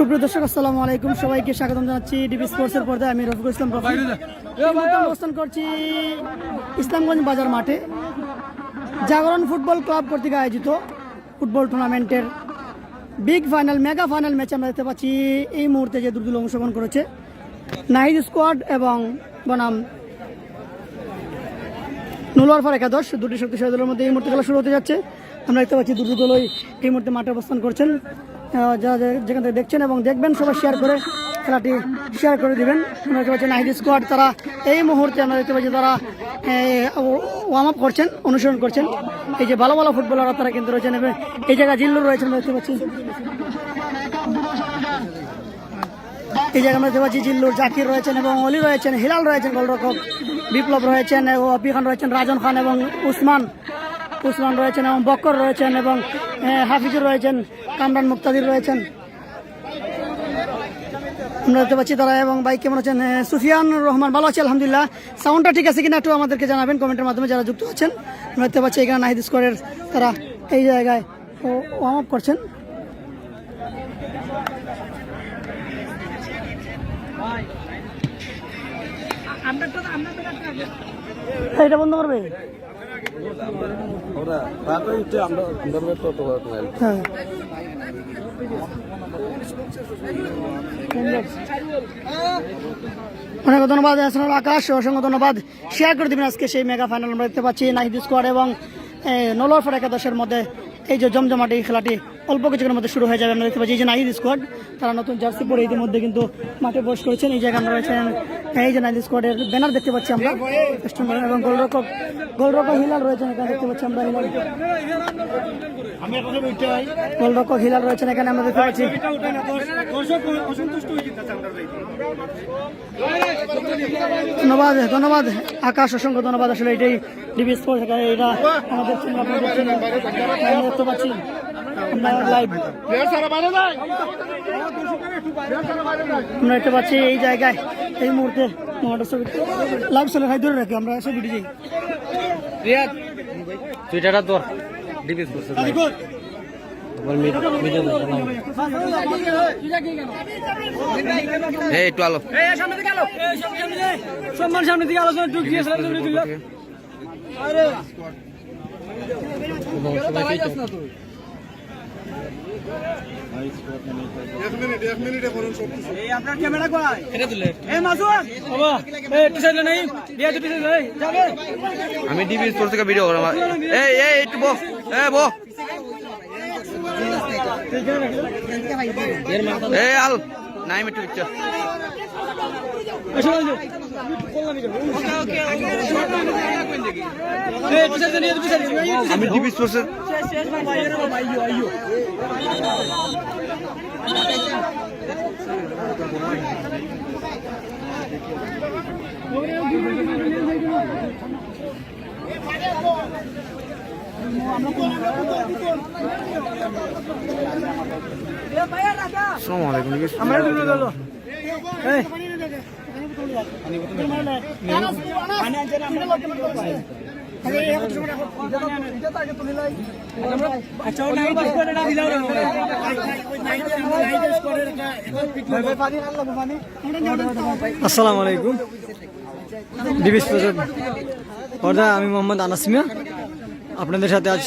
সুপ্রিয় দর্শক আসসালামু আলাইকুম, সবাইকে স্বাগতম জানাচ্ছি ডিবি স্পোর্টসের পর্দায়। আমি রফিকুল ইসলাম রফি অবস্থান করছি ইসলামগঞ্জ বাজার মাঠে। জাগরণ ফুটবল ক্লাব কর্তৃক আয়োজিত ফুটবল টুর্নামেন্টের বিগ ফাইনাল, মেগা ফাইনাল ম্যাচে আমরা দেখতে পাচ্ছি এই মুহূর্তে যে দুটি দল অংশগ্রহণ করেছে, নাহিদ স্কোয়াড এবং বনাম নুলওয়ারফার একাদশ। দুটি শক্তিশালী দলের মধ্যে এই মুহূর্তে খেলা শুরু হতে যাচ্ছে। আমরা দেখতে পাচ্ছি দুটি দলই এই মুহূর্তে মাঠে অবস্থান করছেন। যারা যেখান থেকে দেখছেন এবং দেখবেন সবাই শেয়ার করে খেলাটি শেয়ার করে দিবেন। আমরা দেখতে পাচ্ছি নাহিদ স্কোয়াড, তারা এই মুহূর্তে আমরা দেখতে পাচ্ছি তারা ওয়ার্ম আপ করছেন, অনুসরণ করছেন। এই যে ভালো ভালো ফুটবলাররা তারা কিন্তু রয়েছেন এবং এই জায়গায় জিল্লুর রয়েছেন আমরা দেখতে পাচ্ছি। এই জায়গায় আমরা দেখতে পাচ্ছি জিল্লুর, জাকির রয়েছেন এবং অলি রয়েছেন, হিলাল রয়েছেন গোলরক্ষক, বিপ্লব রয়েছেন, অপি খান রয়েছেন, রাজন খান এবং উসমান রয়েছেন এবং বক্কর রয়েছেন এবং হাফিজুর রয়েছেন, কামরান মুক্তাদির রয়েছেন। আমরা দেখতে পাচ্ছি তারা এবং ভাই কেমন আছেন? সুফিয়ান রহমান ভালো আছে আলহামদুলিল্লাহ। সাউন্ডটা ঠিক আছে কিনা একটু আমাদেরকে জানাবেন কমেন্টের মাধ্যমে যারা যুক্ত আছেন। আমরা দেখতে পাচ্ছি এখানে নাহিদ স্কোয়াডের তারা এই জায়গায় ওয়ার্ম আপ করছেন। এটা বন্ধ করবে। অনেক ধন্যবাদ আকাশ, অসংখ্য ধন্যবাদ। শেয়ার করে দিবেন আজকে সেই মেগা ফাইনাল। আমরা দেখতে পাচ্ছি নাহিদ স্কোয়াড এবং নুলওয়ারফার একাদশের মধ্যে এই যে জমজমাটি খেলাটি অল্প কিছুক্ষণের মধ্যে শুরু হয়ে যাবে। আমরা দেখতে পাচ্ছি এই যে নাহিদ স্কোয়াড, তারা নতুন জার্সি পরে ইতিমধ্যে কিন্তু মাঠে প্রবেশ করেছেন। এই জায়গায় আমরা রয়েছেন এই যে নাহিদ স্কোয়াডের ব্যানার দেখতে পাচ্ছি আমরা এবং গোলরক্ষক হিলাল রয়েছেন এখানে দেখতে পাচ্ছি আমরা। গোলরক্ষক হিলাল রয়েছেন এখানে আমরা দেখতে পাচ্ছি। ধন্যবাদ আকাশ, অসংখ্য ধন্যবাদ। আসলে এটাই ডিবি স্পোর্টস, এটা আমাদের দেখতে পাচ্ছি আমরা দেখতে পাচ্ছি এই জায়গায় এই মুহূর্তে লাইভ চলে ভাই, ধরে রাখি আমরা এসে ভিডিও যাই। টুইটারটা তোর ডিবি স্পোর্টস একটু আলো সম্মান সামনে দিকে আলোচনা আপনার ক্যামেরা কোথায়? আমি ডিবি স্পোর্টস থেকে ভিডিও করলাম। এই একটু বো বো আল নাই একটু পিকচার। আমি ডিবি স্পোর্টসের আসসালামু আলাইকুম। আসসালামু আলাইকুম। ডিবি স্পোর্টস পর্দায় আমি মোহাম্মদ আনাস মিয়া আপনাদের সাথে আজ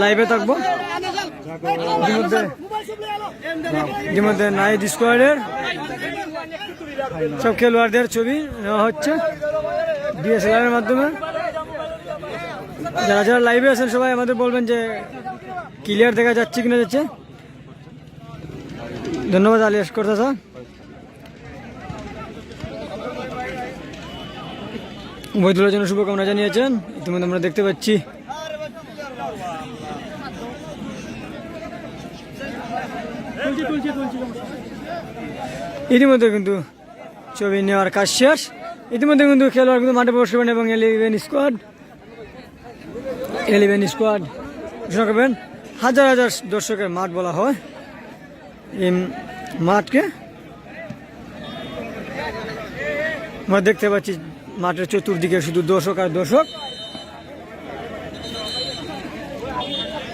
লাইভে থাকবো। ইতিমধ্যে নাহিদ স্কোয়াডের সব খেলোয়াড়দের ছবি নেওয়া হচ্ছে ডিএসএলআর এর মাধ্যমে। যারা যারা লাইভে আছেন সবাই আমাদের বলবেন যে ক্লিয়ার দেখা যাচ্ছে কিনা যাচ্ছে। ধন্যবাদ আলী আশকর চাচা। উভয় দলের জন্য শুভকামনা জানিয়েছেন। ইতিমধ্যে আমরা দেখতে পাচ্ছি ইতিমধ্যে কিন্তু ছবি নেওয়ার কাজ শেষ। ইতিমধ্যে কিন্তু খেলোয়াড় কিন্তু মাঠে প্রবেশ করবেন এবং 11 স্কোয়াড ঘোষণা করবেন। হাজার হাজার দর্শকের মাঠ বলা হয় এই মাঠকে। আমরা দেখতে পাচ্ছি মাঠের চতুর্দিকে শুধু দর্শক আর দর্শক।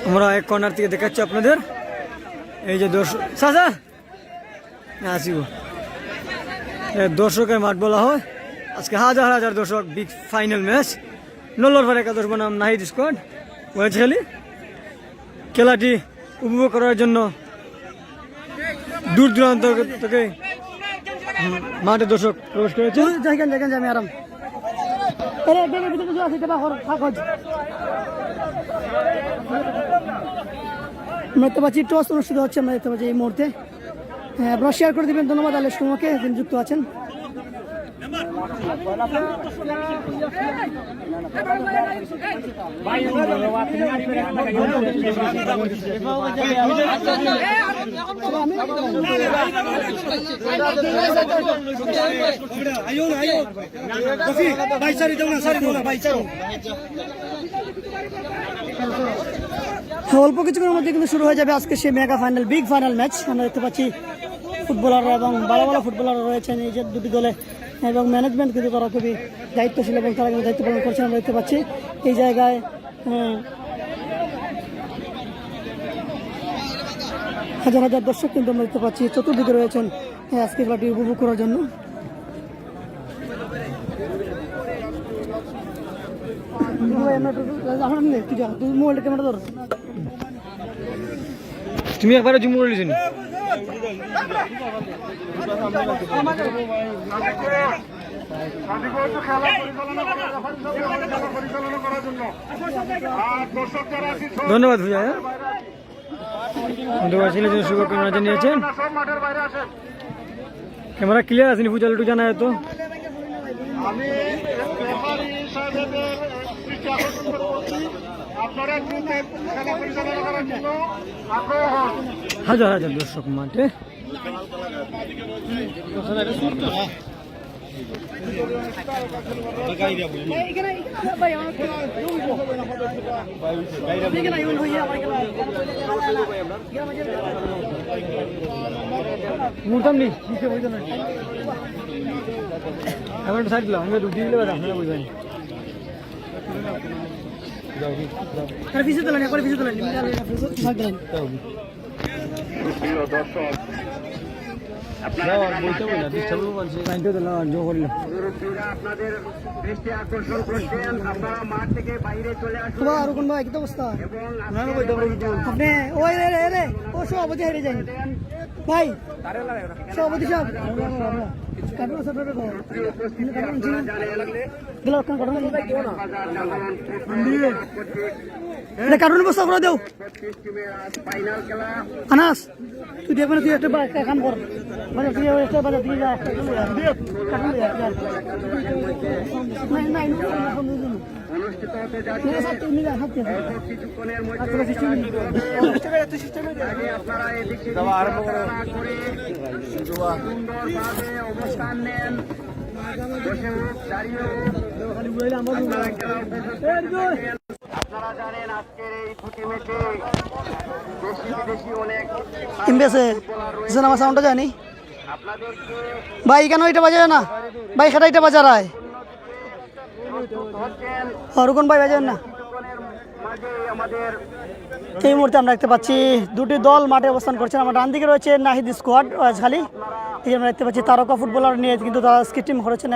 আমরা এক কর্নার থেকে দেখাচ্ছি আপনাদের এই যে দর্শক চাচা আসিব দর্শকের মাঠ বলা হয় আজকে হাজার হাজার দর্শক বিগ ফাইনাল ম্যাচ নলরপাড়া একাদশ বনাম নাহিদ স্কোয়াড হয়েছে খালি খেলাটি উপভোগ করার জন্য দূর দূরান্ত থেকে মাঠে দর্শক প্রবেশ করেছে দেখেন দেখেন আমি আরাম দেখতে পাচ্ছি টস অনুষ্ঠিত হচ্ছে আমরা দেখতে পাচ্ছি এই মুহূর্তে আপনারা শেয়ার করে দিবেন ধন্যবাদ আলেশ তোমাকে তিনি যুক্ত আছেন অল্প কিছুক্ষণের মধ্যে কিন্তু শুরু হয়ে যাবে আজকে সেই mega final big final match আমরা দেখতে পাচ্ছি ফুটবলার এবং ভালো ভালো ফুটবলার রয়েছেন এই যে দুটি দলে এবং ম্যানেজমেন্ট কিন্তু তারা খুবই দায়িত্বশীল এবং তারা কিন্তু দায়িত্ব পালন করছেন আমরা দেখতে পাচ্ছি এই জায়গায় হাজার হাজার দর্শক কিন্তু আমরা দেখতে পাচ্ছি চতুর্দিকে রয়েছেন আজকের খেলাটি উপভোগ করার জন্য মোবাইল ক্যামেরা ধরো তুমি একবারও জুম করে লিছেন ধন্যবাদ ভূয়া শুভকামনা জানিয়েছেন ক্যামেরা ক্লিয়ার আছে পূজা একটু জানায় তো হাজার হাজার দর্শক মাঠে মুড়তাম নি এখন সাইড দিলাম আমি রুটি দিলে আপনারা বুঝবেন আর কোন ভাই কি অবস্থা আপনি ওই রে রে ও সভাপতি হারিয়ে যাই ভাই সভাপতি সাহেব কারণ বস্তা করে দেও আনাস তুই দেখবে না তুই একটা কাম কর বাজার দিয়ে যা আমার সাউন্ডটা যায়নি ভাই কেন এটা বাজে না ভাই খাটা এটা বাজারায় রুকন ভাই বাজাবেন না এই মুহূর্তে আমরা দেখতে পাচ্ছি দুটি দল মাঠে অবস্থান করছেন আমার ডান দিকে রয়েছে নাহিদ স্কোয়াড খালি এই আমরা দেখতে পাচ্ছি তারকা ফুটবলার নিয়ে কিন্তু তারা স্কিটিং করেছেন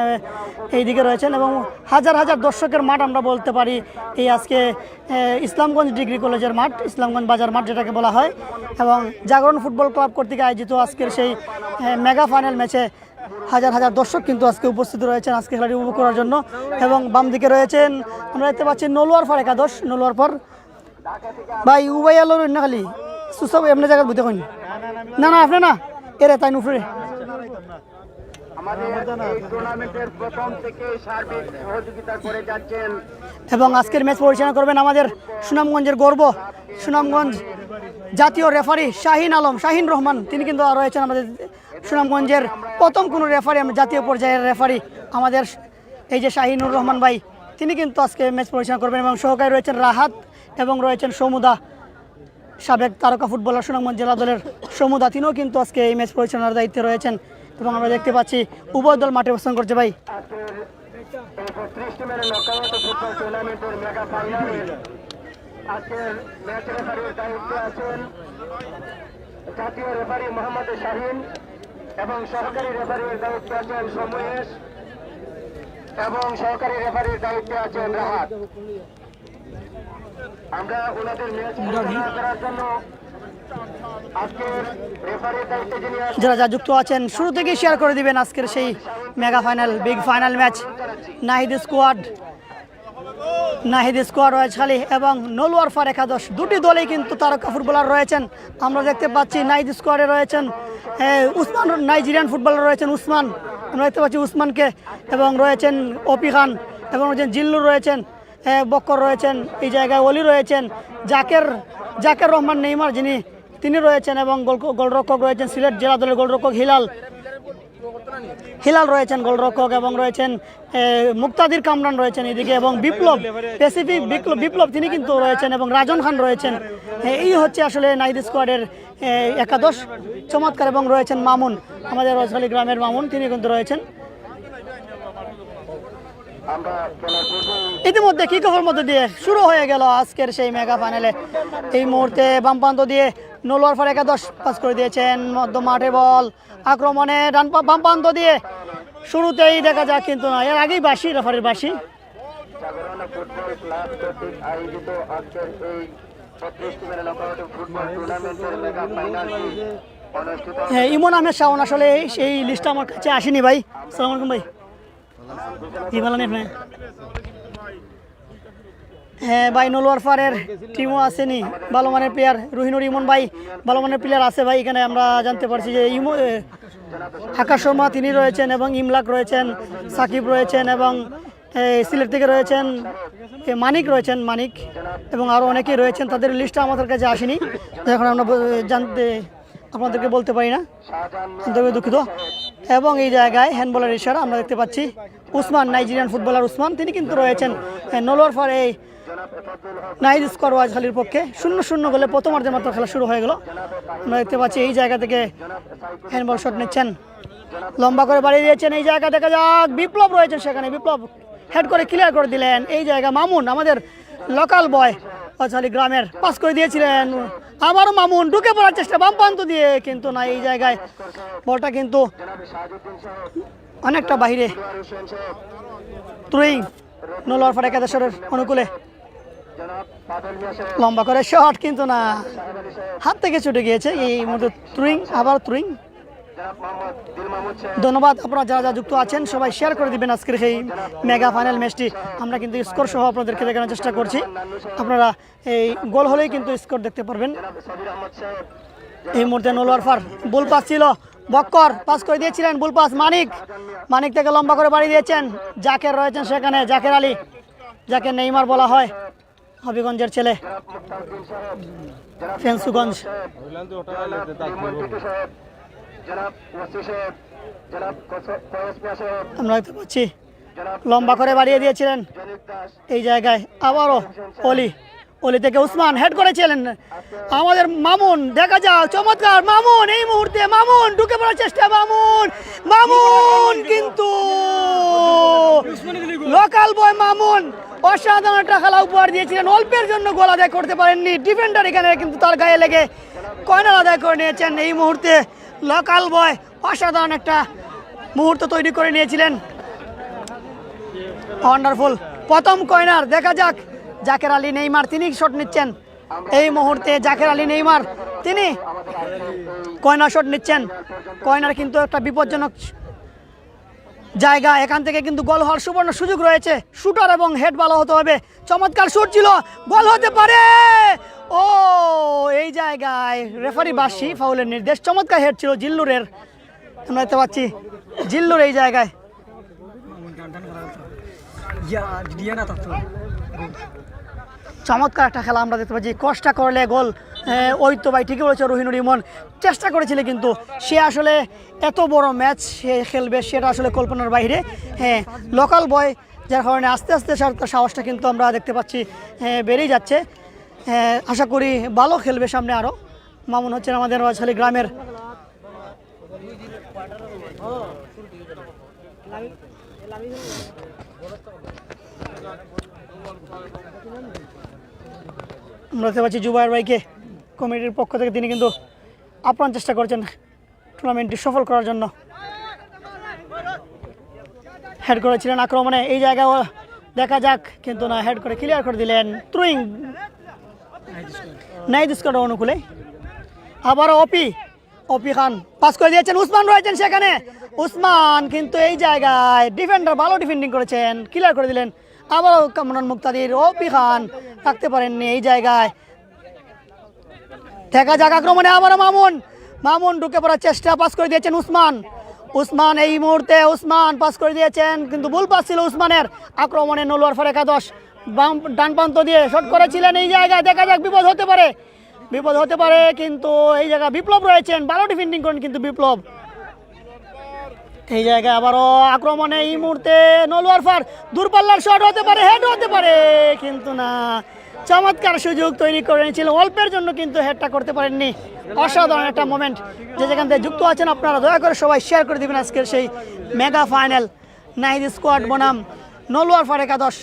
এই দিকে রয়েছেন এবং হাজার হাজার দর্শকের মাঠ আমরা বলতে পারি এই আজকে ইসলামগঞ্জ ডিগ্রি কলেজের মাঠ ইসলামগঞ্জ বাজার মাঠ যেটাকে বলা হয় এবং জাগরণ ফুটবল ক্লাব কর্তৃক আয়োজিত আজকের সেই মেগা ফাইনাল ম্যাচে হাজার হাজার দর্শক কিন্তু আজকে উপস্থিত রয়েছেন আজকে খেলাটি উপভোগ করার জন্য এবং বাম দিকে রয়েছেন আমরা দেখতে পাচ্ছি নলোয়ারপাড় একাদশ নলোয়ারপাড় ভাই উবাই আলোর না খালি সুসব এমনি জায়গার বুঝতে কইনি না না আপনি না এরে তাই নুফরে এবং আজকের ম্যাচ পরিচালনা করবেন আমাদের সুনামগঞ্জের গর্ব সুনামগঞ্জ জাতীয় রেফারি শাহিন রহমান তিনি কিন্তু রয়েছেন আমাদের সুনামগঞ্জের প্রথম কোনো রেফারি জাতীয় পর্যায়ের রেফারি আমাদের এই যে শাহিনুর রহমান ভাই তিনি কিন্তু আজকে ম্যাচ পরিচালনা করবেন এবং সহকারী রয়েছেন রাহাত এবং রয়েছেন সমুদা সাবেক তারকা ফুটবলার সুনামগঞ্জ জেলা দলের সমুদা তিনিও কিন্তু আজকে এই ম্যাচ পরিচালনার দায়িত্বে রয়েছেন এবং আমরা দেখতে পাচ্ছি উভয় দল মাঠে অবস্থান করছে ভাই জাতীয় রেফারি মোহাম্মদ শাহিন এবং সহকারী রেফারির দায়িত্বে আছেন সময়েশ এবং সহকারী রেফারির দায়িত্বে আছেন রাহাত। আমরা ওনাদের ম্যাচ পরিচালনা করার জন্য আজকের রেফারির দায়িত্বে যিনি যারা যা যুক্ত আছেন শুরু থেকেই শেয়ার করে দিবেন আজকের সেই mega final big final match Nahid squad রয়েছালি এবং নলওয়ার ফার একাদশ দুটি দলেই কিন্তু তারকা ফুটবলার রয়েছেন। আমরা দেখতে পাচ্ছি নাহিদ স্কোয়াডে রয়েছেন উসমান, নাইজেরিয়ান ফুটবলার রয়েছেন উসমান, আমরা দেখতে পাচ্ছি উসমানকে, এবং রয়েছেন অপি খান এবং রয়েছেন জিল্লুর রয়েছেন, বক্কর রয়েছেন, এই জায়গায় অলি রয়েছেন, জাকের রহমান নেইমার তিনি রয়েছেন, এবং গোলরক্ষক রয়েছেন সিলেট জেলা দলের গোলরক্ষক হিলাল রয়েছেন গোলরক্ষক, এবং রয়েছেন মুক্তাদির কামরান রয়েছেন এদিকে, এবং বিপ্লব তিনি কিন্তু রয়েছেন, এবং রাজন খান রয়েছেন। এই হচ্ছে আসলে নাহিদ স্কোয়াডের একাদশ, চমৎকার। এবং রয়েছেন মামুন, আমাদের রজখালী গ্রামের মামুন, তিনি কিন্তু রয়েছেন। ইতিমধ্যে কিকঅফের মধ্যে দিয়ে শুরু হয়ে গেল আজকের সেই মেগা ফাইনালে। এই মুহূর্তে বাম প্রান্ত দিয়ে নলওয়ার ফার একাদশ পাস করে দিয়েছেন, মধ্য মাঠে বল আক্রমণে বাম প্রান্ত দিয়ে শুরুতেই দেখা যাক, কিন্তু না, এর আগেই বাসি, রেফারির বাসি। জাগরণ ফুটবল ক্লাব কর্তৃক আয়োজিত আজকের এই 36 টিমের নকআউট ফুটবল টুর্নামেন্টের মেগা ফাইনালটি অনুষ্ঠিত। হ্যাঁ, ইমন আহমেদ শাওন, আসলে সেই লিস্টটা আমার কাছে আসেনি ভাই। আসসালামু আলাইকুম ভাই, কি ভালো নেই আপনি? হ্যাঁ ভাই, নলওয়ার ফারের টিমও আসেনি, ভালো মানের প্লেয়ার রুহিনুর ইমন ভাই, ভালো মানের প্লেয়ার আছে ভাই। এখানে আমরা জানতে পারছি যে আকাশ শর্মা তিনি রয়েছেন, এবং ইমলাক রয়েছেন, সাকিব রয়েছেন, এবং সিলেট থেকে রয়েছেন মানিক এবং আরও অনেকেই রয়েছেন। তাদের লিস্টটা আমাদের কাছে আসেনি, এখন আমরা আপনাদেরকে বলতে পারি না, দুঃখিত। এবং এই জায়গায় হ্যান্ডবলের ইশারা আমরা দেখতে পাচ্ছি, উসমান, নাইজেরিয়ান ফুটবলার উসমান, তিনি কিন্তু রয়েছেন নলওয়ার ফার এই নাহিদ স্কোয়াড ওয়াজখালীর পক্ষে। 0-0 গোলে প্রথমার্ধে মাত্র খেলা শুরু হয়ে গেল। আমরা দেখতে পাচ্ছি এই জায়গা থেকে হ্যান্ডবল শট নিচ্ছেন, লম্বা করে বাড়িয়ে দিয়েছেন। এই জায়গা দেখা যাক, বিপ্লব রয়েছেন সেখানে, বিপ্লব হেড করে ক্লিয়ার করে দিলেন। এই জায়গা মামুন, আমাদের লোকাল বয় ওয়াজখালী গ্রামের, পাস করে দিয়েছিলেন, আবারও মামুন ঢুকে পড়ার চেষ্টা বাম প্রান্ত দিয়ে, কিন্তু না, এই জায়গায় বলটা কিন্তু অনেকটা বাহিরে। থ্রোয়িং নলওয়ার ফার একাদশের অনুকূলে, লম্বা করে শট, কিন্তু না, হাত থেকে ছুটে গিয়েছে। এই মুহূর্তে থ্রোয়িং, আবার থ্রোয়িং। ধন্যবাদ আপনারা যারা যুক্ত আছেন, সবাই শেয়ার করে দিবেন আজকের সেই মেগা ফাইনাল ম্যাচটি। আমরা কিন্তু স্কোর সহ আপনাদেরকে দেখানোর চেষ্টা করছি, আপনারা এই গোল হলেই কিন্তু স্কোর দেখতে পারবেন। এই মুহূর্তে নলওয়ার ফার বুল পাস ছিল, বক্কর পাস করে দিয়েছিলেন, বুল পাস মানিক থেকে লম্বা করে বাড়িয়ে দিয়েছেন, জাকের রয়েছেন সেখানে, জাকের আলী, যাকে নেইমার বলা হয়, হবিগঞ্জের ছেলে, ফেন্সুগঞ্জ। আমরা দেখতে পাচ্ছি লম্বা করে বাড়িয়ে দিয়েছিলেন, এই জায়গায় আবারও অলি থেকে উসমান হেড করেছিলেন, আমাদের মামুন, দেখা যাক, চমৎকার মামুন, এই মুহূর্তে মামুন ঢুকে পড়ার চেষ্টা, মামুন কিন্তু লোকাল বয় মামুন অসাধারণ একটা খেলা উপহার দিয়েছিলেন, অল্পের জন্য গোল আদায় করতে পারেননি ডিফেন্ডার, এখানে কিন্তু তার গায়ে লেগে কর্নার আদায় করে নিয়েছেন। এই মুহূর্তে লোকাল বয় অসাধারণ একটা মুহূর্ত তৈরি করে নিয়েছিলেন, ওয়ান্ডারফুল প্রথম কর্নার। দেখা যাক, জাকের আলী নেইমার তিনি শট নিচ্ছেন, এই মুহূর্তে জাকের আলী নেইমার তিনি কর্নার শট নিচ্ছেন। কর্নার কিন্তু একটা বিপজ্জনক জায়গা, এখান থেকে কিন্তু গোল হওয়ার সুবর্ণ সুযোগ রয়েছে, শুটার এবং হেড ভালো হতে হবে। চমৎকার শুট ছিল, গোল হতে পারে। ও, এই জায়গায় রেফারি বাসি, ফাউলের নির্দেশ। চমৎকার হেড ছিল জিল্লুরের, আমরা দেখতে পাচ্ছি জিল্লুর এই জায়গায়। চমৎকার একটা খেলা আমরা দেখতে পাচ্ছি, কষ্ট করলে গোল। ওই তো ভাই ঠিকই বলেছে, রুহিনুর ইমন চেষ্টা করেছিল, কিন্তু সে আসলে এত বড় ম্যাচ সে খেলবে সেটা আসলে কল্পনার বাইরে। হ্যাঁ, লোকাল বয়, যার কারণে আস্তে আস্তে তার সাহসটা কিন্তু আমরা দেখতে পাচ্ছি বেড়েই যাচ্ছে। আশা করি ভালো খেলবে সামনে আরও। মামুন হচ্ছেন আমাদের ওয়াজখালী গ্রামের। আমরা দেখতে পাচ্ছি জুবায়ের ভাইকে কমিটির পক্ষ থেকে, তিনি কিন্তু আপ্রাণ চেষ্টা করছেন টুর্নামেন্টটি সফল করার জন্য। হেড করেছিলেন আক্রমণে, এই জায়গায় দেখা যাক, কিন্তু না, হেড করে ক্লিয়ার করে দিলেন। থ্রোয়িং নাহিদ স্কোয়াডের অনুকূলে। আবারও অপি খান পাস করে দিয়েছেন, উসমান রয়েছেন সেখানে। উসমান কিন্তু এই জায়গায় ডিফেন্ডার ভালো ডিফেন্ডিং করেছেন, ক্লিয়ার করে দিলেন। আবারও কামরান মুক্তাদির, অপি খান রাখতে পারেননি এই জায়গায়। দেখা যাক আক্রমণে আবারও মামুন ঢুকে পড়ার চেষ্টা, পাস করে দিয়েছেন উসমান এই মুহূর্তে উসমান পাস করে দিয়েছেন, কিন্তু ভুল পাস ছিল উসমানের। আক্রমণে নলোয়ার ফার একাদশ ডান প্রান্ত দিয়ে শট করেছিলেন এই জায়গায়। দেখা যাক বিপদ হতে পারে, কিন্তু এই জায়গায় বিপ্লব রয়েছেন, ভালো ডিফেন্ডিং করেন কিন্তু বিপ্লব। এই জায়গায় আবারও আক্রমণে এই মুহূর্তে নলোয়ার ফার, দূরপাল্লার শট হতে পারে, হেড হতে পারে, কিন্তু না, চমৎকার সুযোগ তৈরি করে নিয়েছিল অল্পের জন্য, কিন্তু হেডটা করতে পারেননি। অসাধারণ একটা মোমেন্ট। যেখান থেকে যুক্ত আছেন আপনারা দয়া করে সবাই শেয়ার করে দিবেন আজকের সেই মেগা ফাইনাল নাহিদ স্কোয়াড বনাম নলোয়ার ফার একাদশ।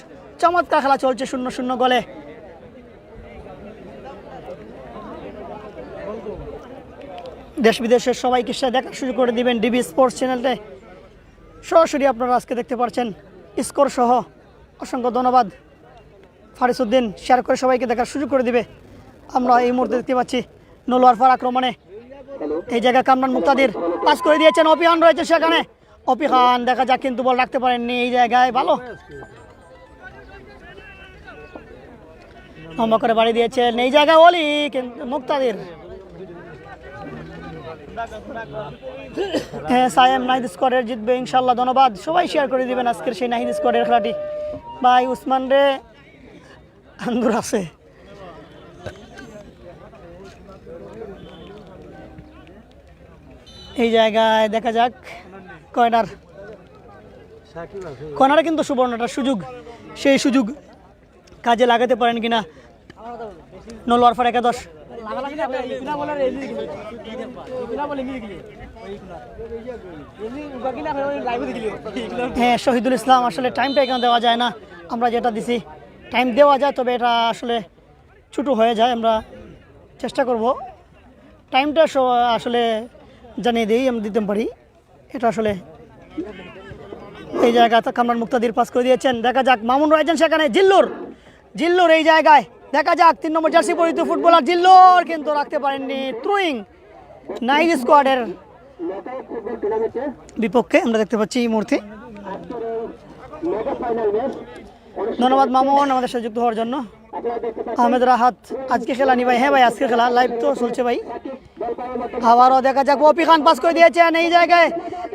চমৎকার খেলা চলছে 0-0 গোলে। দেশ বিদেশের সবাইকে দেখার সুযোগ করে দিবেন ডিবি স্পোর্টস চ্যানেলতে। সরাসরি আপনারা আজকে দেখতে পাচ্ছেন স্কোর সহ। অসংখ্য ধন্যবাদ ফারিসউদ্দিন, শেয়ার করে সবাইকে দেখার সুযোগ করে দিবে। আমরা এই মুহূর্তে দেখতে পাচ্ছি নলোয়ার ফার আক্রমণে, এই জায়গায় কামরান মুক্তাদির পাস করে দিয়েছেন, অপি খান রয়েছে সেখানে। অপি খান দেখা যাক, কিন্তু বল রাখতে পারেননি এই জায়গায়। ভালো লম্বা করে বাড়ি দিয়েছেন এই জায়গায় অলি, কিন্তু মুক্তাদির। হ্যাঁ, সায়েম নাহিদ স্কোয়াডের জিতবে ইনশাল্লাহ। ধন্যবাদ, সবাই শেয়ার করে দিবেন আজকের সেই নাহিদ স্কোয়াডের খেলাটি। ভাই উসমান রে আন্দুর আছে। এই জায়গায় দেখা যাক কর্নারে কিন্তু সুবর্ণটার সুযোগ, সেই সুযোগ কাজে লাগাতে পারেন কিনা নলোয়ার ফার একাদশ। হ্যাঁ, শহীদুল ইসলাম, আসলে টাইমটা এখানে দেওয়া যায় না, আমরা যেটা দিছি টাইম দেওয়া যায়, তবে এটা আসলে ছোটো হয়ে যায়। আমরা চেষ্টা করব টাইমটা আসলে জানিয়ে দিই, আমরা দিতে পারি এটা আসলে। এই জায়গায় কামরান মুক্তাদির পাস করে দিয়েছেন, দেখা যাক মামুন রয়েছেন সেখানে। জিল্লুর এই জায়গায় দেখা যাক, 3 নম্বর জার্সি পরিহিত ফুটবলার জিল্লুর, কিন্তু রাখতে পারেননি। থ্রোয়িং নাহিদ স্কোয়াডের বিপক্ষে আমরা দেখতে পাচ্ছি এই মুহূর্তে। ধন্যবাদ মামুন আমাদের সাথে যুক্ত হওয়ার জন্য। আহমেদ রাহাত, আজকে খেলা নি ভাই? হ্যাঁ ভাই, আজকে খেলা লাইভ তো চলছে ভাই। আবারও দেখা যাক, অপি খান পাস করে দিয়েছেন এই জায়গায়।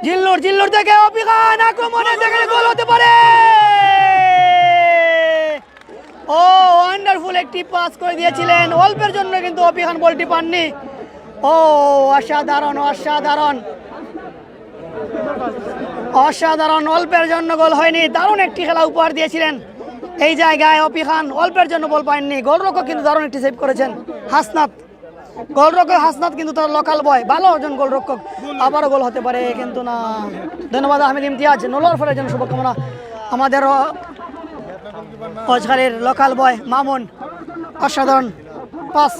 জিল্লুর থেকে অপি খান আক্রমণে, যেখানে গোল হতে পারে। ও ওয়ান্ডারফুল একটি পাস করে দিয়েছিলেন, অল্পের জন্য কিন্তু অপি খান বলটি পাননি। ও অসাধারণ, অল্পের জন্য গোল হয়নি, দারুণ একটি খেলা উপহার দিয়েছিলেন এই জায়গায় অপি খান, অল্পের জন্য বল পাননি। গোলরক্ষক কিন্তু দারুণ একটি সেভ করেছেন হাসনাত, হাসনাত কিন্তু তার লোকাল বয়, ভালো একজন গোলরক্ষক। আবারও গোল হতে পারে, কিন্তু না। ধন্যবাদ আহমেদ ইমতিয়াজ, নলোয়ার ফারের জন্য শুভকামনা। আমাদের অজহারের লোকাল বয় মামুন, অসাধারণ পাস।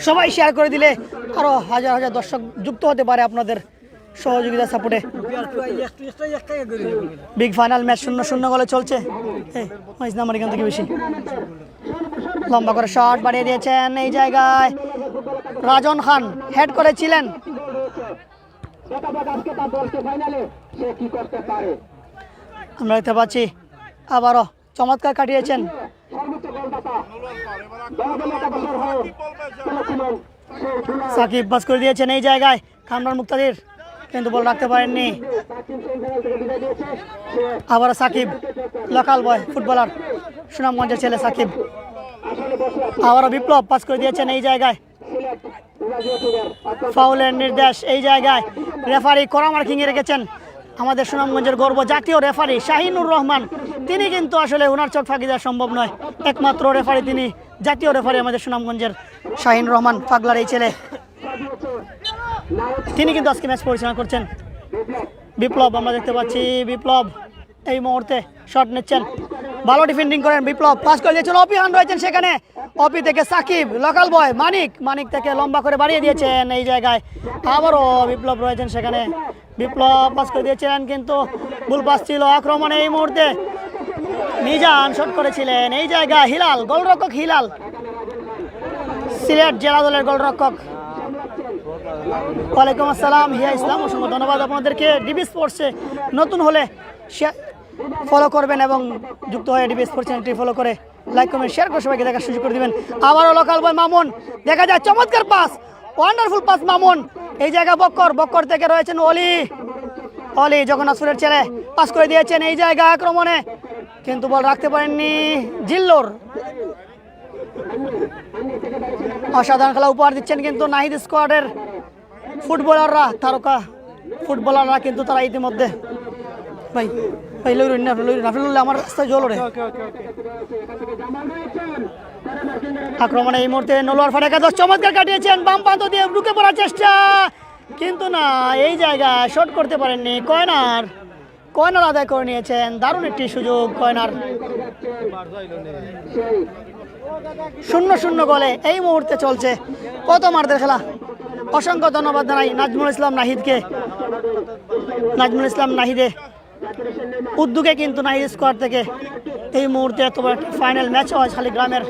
সবাই শেয়ার করে দিলে আরো হাজার দর্শক যুক্ত হতে পারে আপনাদের সহযোগিতা সাপোর্টে। বিগ ফাইনাল ম্যাচ 0-0 গোলে চলছে। আমার এখান থেকে বেশি লম্বা করে শট বাড়িয়ে দিয়েছেন এই জায়গায়। রাজন খান হেড করেছিলেন। আমরা দেখতে পাচ্ছি আবারও চমৎকার কাটিয়েছেন। সাকিব পাস করে দিয়েছেন এই জায়গায় কামরান মুক্তাদির, কিন্তু বল রাখতে পারেননি। আবারও সাকিব, লোকাল বয় ফুটবলার, সুনামগঞ্জের ছেলে সাকিব। আবারও বিপ্লব পাস করে দিয়েছেন এই জায়গায়। ফাউলের নির্দেশ এই জায়গায়। রেফারি কড়া মার্কিংয়ে রেখেছেন আমাদের সুনামগঞ্জের গর্ব জাতীয় রেফারি শাহিনুর রহমান। তিনি কিন্তু আসলে ওনার চোখ ফাঁকি দেওয়া সম্ভব নয়, একমাত্র রেফারি তিনি, জাতীয় রেফারি আমাদের সুনামগঞ্জের শাহিন রহমান পাগলার এই ছেলে। তিনি কিন্তু আজকে ম্যাচ পরিচালনা করছেন। বিপ্লব আমরা দেখতে পাচ্ছি, বিপ্লব এই মুহূর্তে শট নিচ্ছেন। ভালো ডিফেন্ডিং করেন বিপ্লব, পাস করে দিয়েছেন অপি খান রয়েছেন সেখানে, অপি থেকে সাকিব, লোকাল বয় মানিক থেকে লম্বা করে বাড়িয়ে দিয়েছেন এই জায়গায়, আবারও বিপ্লব রয়েছেন সেখানে, বিপ্লব পাস করে দিয়েছেন কিন্তু ভুল পাস ছিল। আক্রমণে এই মুহূর্তে মিজান শট করেছিলেন এই জায়গায়, হিলাল গোলরক্ষক, হিলাল সিলেট জেলা দলের গোলরক্ষক। ওয়ালাইকুম আসসালাম হিয়া ইসলাম, অসংখ্য ধন্যবাদ আপনাদেরকে। ডিবি স্পোর্টসে নতুন হলে ফলো করবেন এবং যুক্ত হয়ে ডিবি স্পোর্টস চ্যানেলটি ফলো করে লাইক কমেন্ট শেয়ার করে সবাইকে দেখার সুযোগ করে দিবেন। আবারও লোকাল বয় মামুন, দেখা যায় চমৎকার পাস, ওয়ান্ডারফুল পাস মামুন এই জায়গা, বক্কর থেকে রয়েছেন অলি যখন আসুরের ছেলে, পাস করে দিয়েছেন এই জায়গা আক্রমণে কিন্তু বল রাখতে পারেননি জিল্লোর। অসাধারণ খেলা উপহার দিচ্ছেন কিন্তু নাহিদ স্কোয়াডের ফুটবলাররা, তারকা ফুটবলাররা কিন্তু তারা ইতিমধ্যে ভাই লইরুন আমার রাস্তায় জল ওরে। আক্রমণে এই মুহূর্তে নলোয়ার ফাটাকা 10 চমৎকার কাটিয়েছেন, বাম প্রান্ত দিয়ে ঢুকে পড়ার চেষ্টা কিন্তু না, এই জায়গায় শট করতে পারেননি। কর্নার আদায় করে নিয়েছেন, দারুণ একটি সুযোগ কর্নার। 0-0 গোলে এই মুহূর্তে চলছে প্রথমার্ধের খেলা। অসংখ্য ধন্যবাদ জানাই নাজমুল ইসলাম নাহিদে উদ্যোগে কিন্তু নাহিদ স্কোয়াড থেকে এই মুহূর্তে এত বড় ফাইনাল ম্যাচ হয় শালিগ্রামের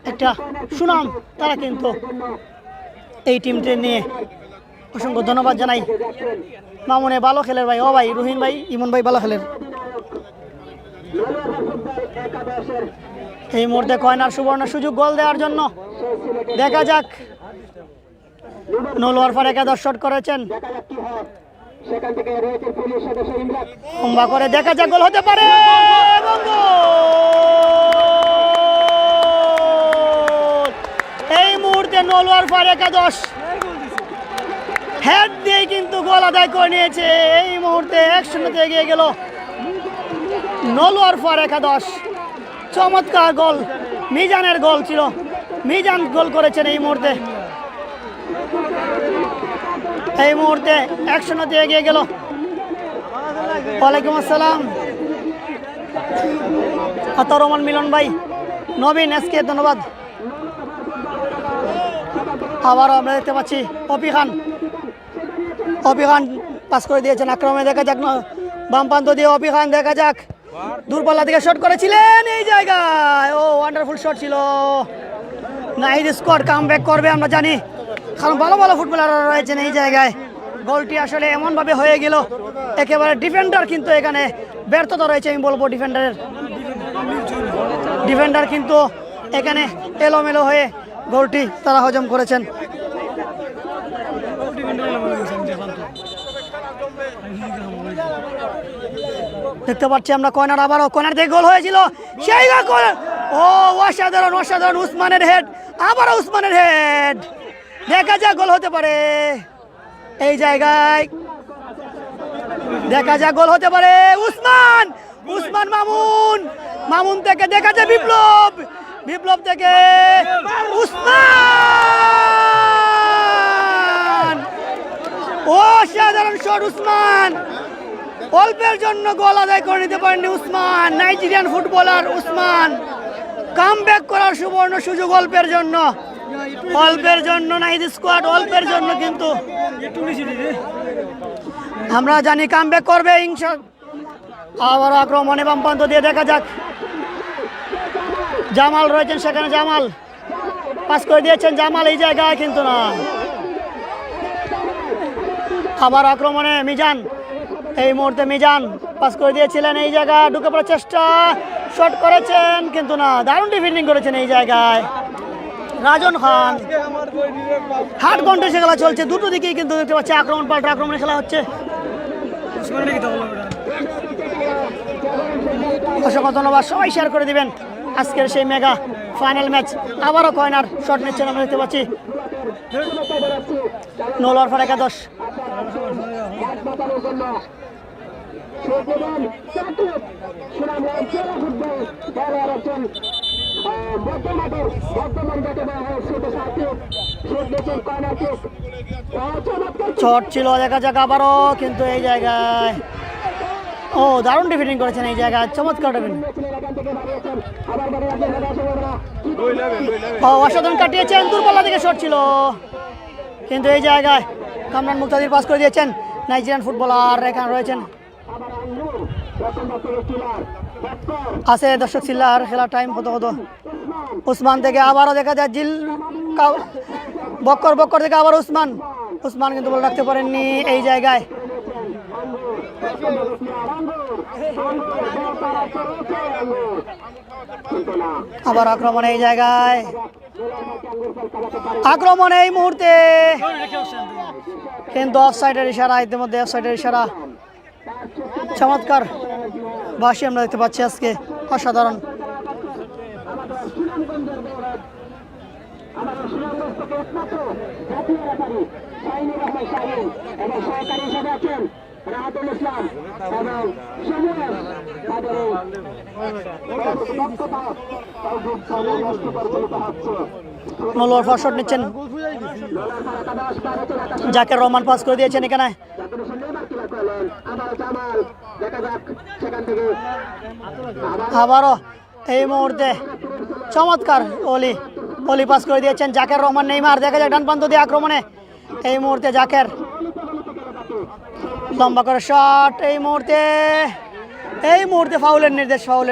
একটা সুনাম, তারা কিন্তু এই টিমটি নিয়ে অসংখ্য ধন্যবাদ জানাই। মামুনে ভালো খেলের ভাই, ও ভাই রুহিন ভাই, ইমন ভাই ভালো খেলের। এই মুহূর্তে কয়নার সুবর্ণ সুযোগ গোল দেওয়ার জন্য, দেখা যাক। নলোয়ার ফাটাকা 10 শট করেছেন, লম্বা করে দেখা যাক গোল হতে পারে এবং এই মুহূর্তে নলোয়ার ফাটাকা 10 হেড দিয়ে কিন্তু গোল আদায় করে নিয়েছে। এই মুহূর্তে 1-0 এগিয়ে গেল নলোয়ার ফাটাকা 10। চমৎকার গোল, মিজানের গোল ছিল, মিজান গোল করেছেন এই মুহূর্তে। 1-0 এগিয়ে গেল। ওয়ালাইকুম আসসালাম রহমান মিলন ভাই, নবীন এসকে ধন্যবাদ। আবারও আমরা দেখতে পাচ্ছি অপি খান পাস করে দিয়েছেন আক্রমণে, দেখা যাক বাম প্রান্ত দিয়ে অপি খান, দেখা যাক দূরপাল্লা থেকে শট করেছিলেন এই জায়গায়, ও ওয়ান্ডারফুল শট ছিল। নাহিদ স্কোয়াড কামব্যাক করবে আমরা জানি, কারণ ভালো ফুটবলাররা রয়েছেন এই জায়গায়। গোলটি আসলে এমনভাবে হয়ে গেল, একেবারে ডিফেন্ডার কিন্তু এখানে ব্যর্থতা রয়েছে আমি বলবো। ডিফেন্ডার কিন্তু এখানে এলোমেলো হয়ে গোলটি তারা হজম করেছেন। দেখতে পাচ্ছি আমরা কর্নার, আবারও কর্নার থেকে গোল হয়েছিল সেই গোল, ও অসাধারণ উসমানের হেড, আবারও উসমানের হেড, দেখা যাক গোল হতে পারে এই জায়গায়, দেখা যাক গোল হতে পারে। উসমান মামুন থেকে দেখা যায় বিপ্লব থেকে উসমান, অসাধারণ শট উসমান, অল্পের জন্য গোল আদায় করে নিতে পারেননি Usman. Nigerian footballer Usman comeback করার সুবর্ণ সুযোগ অল্পের জন্য নাহিদ স্কোয়াড অল্পের জন্য, কিন্তু আমরা জানি কামব্যাক করবে ইনশাআল্লাহ। আবার আক্রমণে বাম প্রান্ত দিয়ে দেখা যাক, জামাল রয়েছেন সেখানে, জামাল পাস করে দিয়েছেন জামাল এই জায়গায় কিন্তু না। আবার আক্রমণে মিজান, এই মুহূর্তে মিজান পাস করে দিয়েছিলেন এই জায়গায়, ঢুকে পড়ার চেষ্টা, শট করেছেন কিন্তু না, দারুণ ডিফেন্ডিং করেছেন এই জায়গায় রাজন খান। হাট কন্টেস্টে খেলা চলছে, দুটো দিকেই কিন্তু দেখতে পাচ্ছি আক্রমণ পাল্টা আক্রমণে খেলা হচ্ছে। অসংখ্য ধন্যবাদ, সবাই শেয়ার করে দিবেন আজকের সেই মেগা ফাইনাল ম্যাচ। আবারও কর্নার শট নিচ্ছেন আমরা দেখতে পাচ্ছি নলোয়ার ফাটাকা 10। শট ছিল, দেখা যাক আবারও কিন্তু এই জায়গায় ও দারুণ ডিফেন্ডিং করেছেন এই জায়গায়, চমৎকার ডিফেন্ডিং। ও অসাধারণ কাটিয়েছেন, দূরপাল্লা থেকে শট ছিল, কিন্তু এই জায়গায় কামরান মুক্তাদির পাস করে দিয়েছেন। নাইজেরিয়ান ফুটবলার এখানে রয়েছেন, আছে দর্শক সিল্লার। খেলার টাইম কত কত? উসমান থেকে আবারও দেখা যায় বক্কর থেকে আবার উসমান কিন্তু বল রাখতে পারেননি এই জায়গায়। আবার আক্রমণ এই জায়গায়, আক্রমণ এই মুহূর্তে, কিন্তু অফসাইডের ইশারা, ইতিমধ্যে অফসাইডের ইশারা। চমৎকার বাসি আমরা দেখতে পাচ্ছি আজকে, অসাধারণ। নলোয়ার ফার্স্ট শট নিচ্ছেন, জাকের রহমান পাস করে দিয়েছেন এখানে। আবারও এই মুহূর্তে চমৎকার অলি পাস করে দিয়েছেন জাকের রহমান। নেইমার দেখা যায় ডান প্রান্ত দিয়ে আক্রমণে, এই মুহূর্তে জাকের লম্বা করে শট, এই মুহূর্তে ফাউলের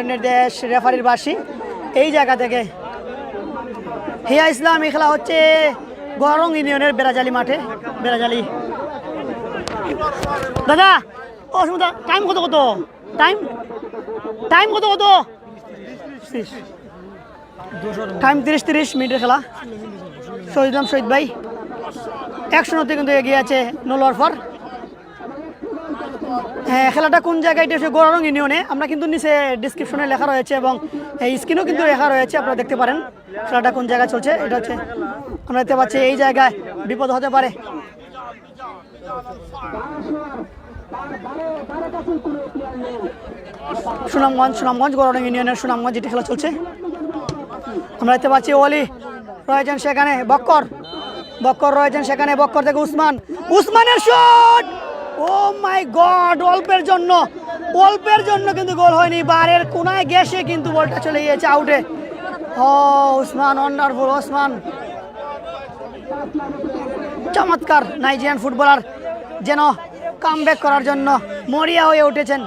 নির্দেশ রেফারির বাঁশি। এই জায়গা থেকে হিয়া ইসলাম, এই খেলা হচ্ছে গরং ইউনিয়নের বেড়াজালি মাঠে, বেড়াজালি। দাদা অসুবিধা, টাইম কত টাইম কত টাইম 30 মিনিটের খেলা। শহীদ ভাই 100 কিন্তু এগিয়ে আছে নলোয়ার ফর। হ্যাঁ, খেলাটা কোন জায়গায়, এটা হচ্ছে গরং ইউনিয়নে। আমরা কিন্তু নিচে ডিসক্রিপশনে লেখা রয়েছে এবং এই স্ক্রিনেও কিন্তু লেখা রয়েছে, আপনারা দেখতে পারেন খেলাটা কোন জায়গায় চলছে। এটা হচ্ছে আমরা দেখতে পাচ্ছি এই জায়গায় বিপদ হতে পারে। সুনামগঞ্জ গরং ইউনিয়নের সুনামগঞ্জ যেটি খেলা চলছে। আমরা দেখতে পাচ্ছি অলি রয়েছেন সেখানে, বক্কর রয়েছেন সেখানে, বক্কর থেকে উসমানের শট। ও মাই গড, অল্পের জন্য কিন্তু গোল হয়নি, বারের কোনায় গেছে কিন্তু বলটা চলে গিয়েছে আউটে। ও উসমান, ওয়ান্ডারফুল উসমান, চমৎকার। নাইজেরিয়ান ফুটবলার যেন কামব্যাক করার জন্য মরিয়া হয়ে উঠেছেন।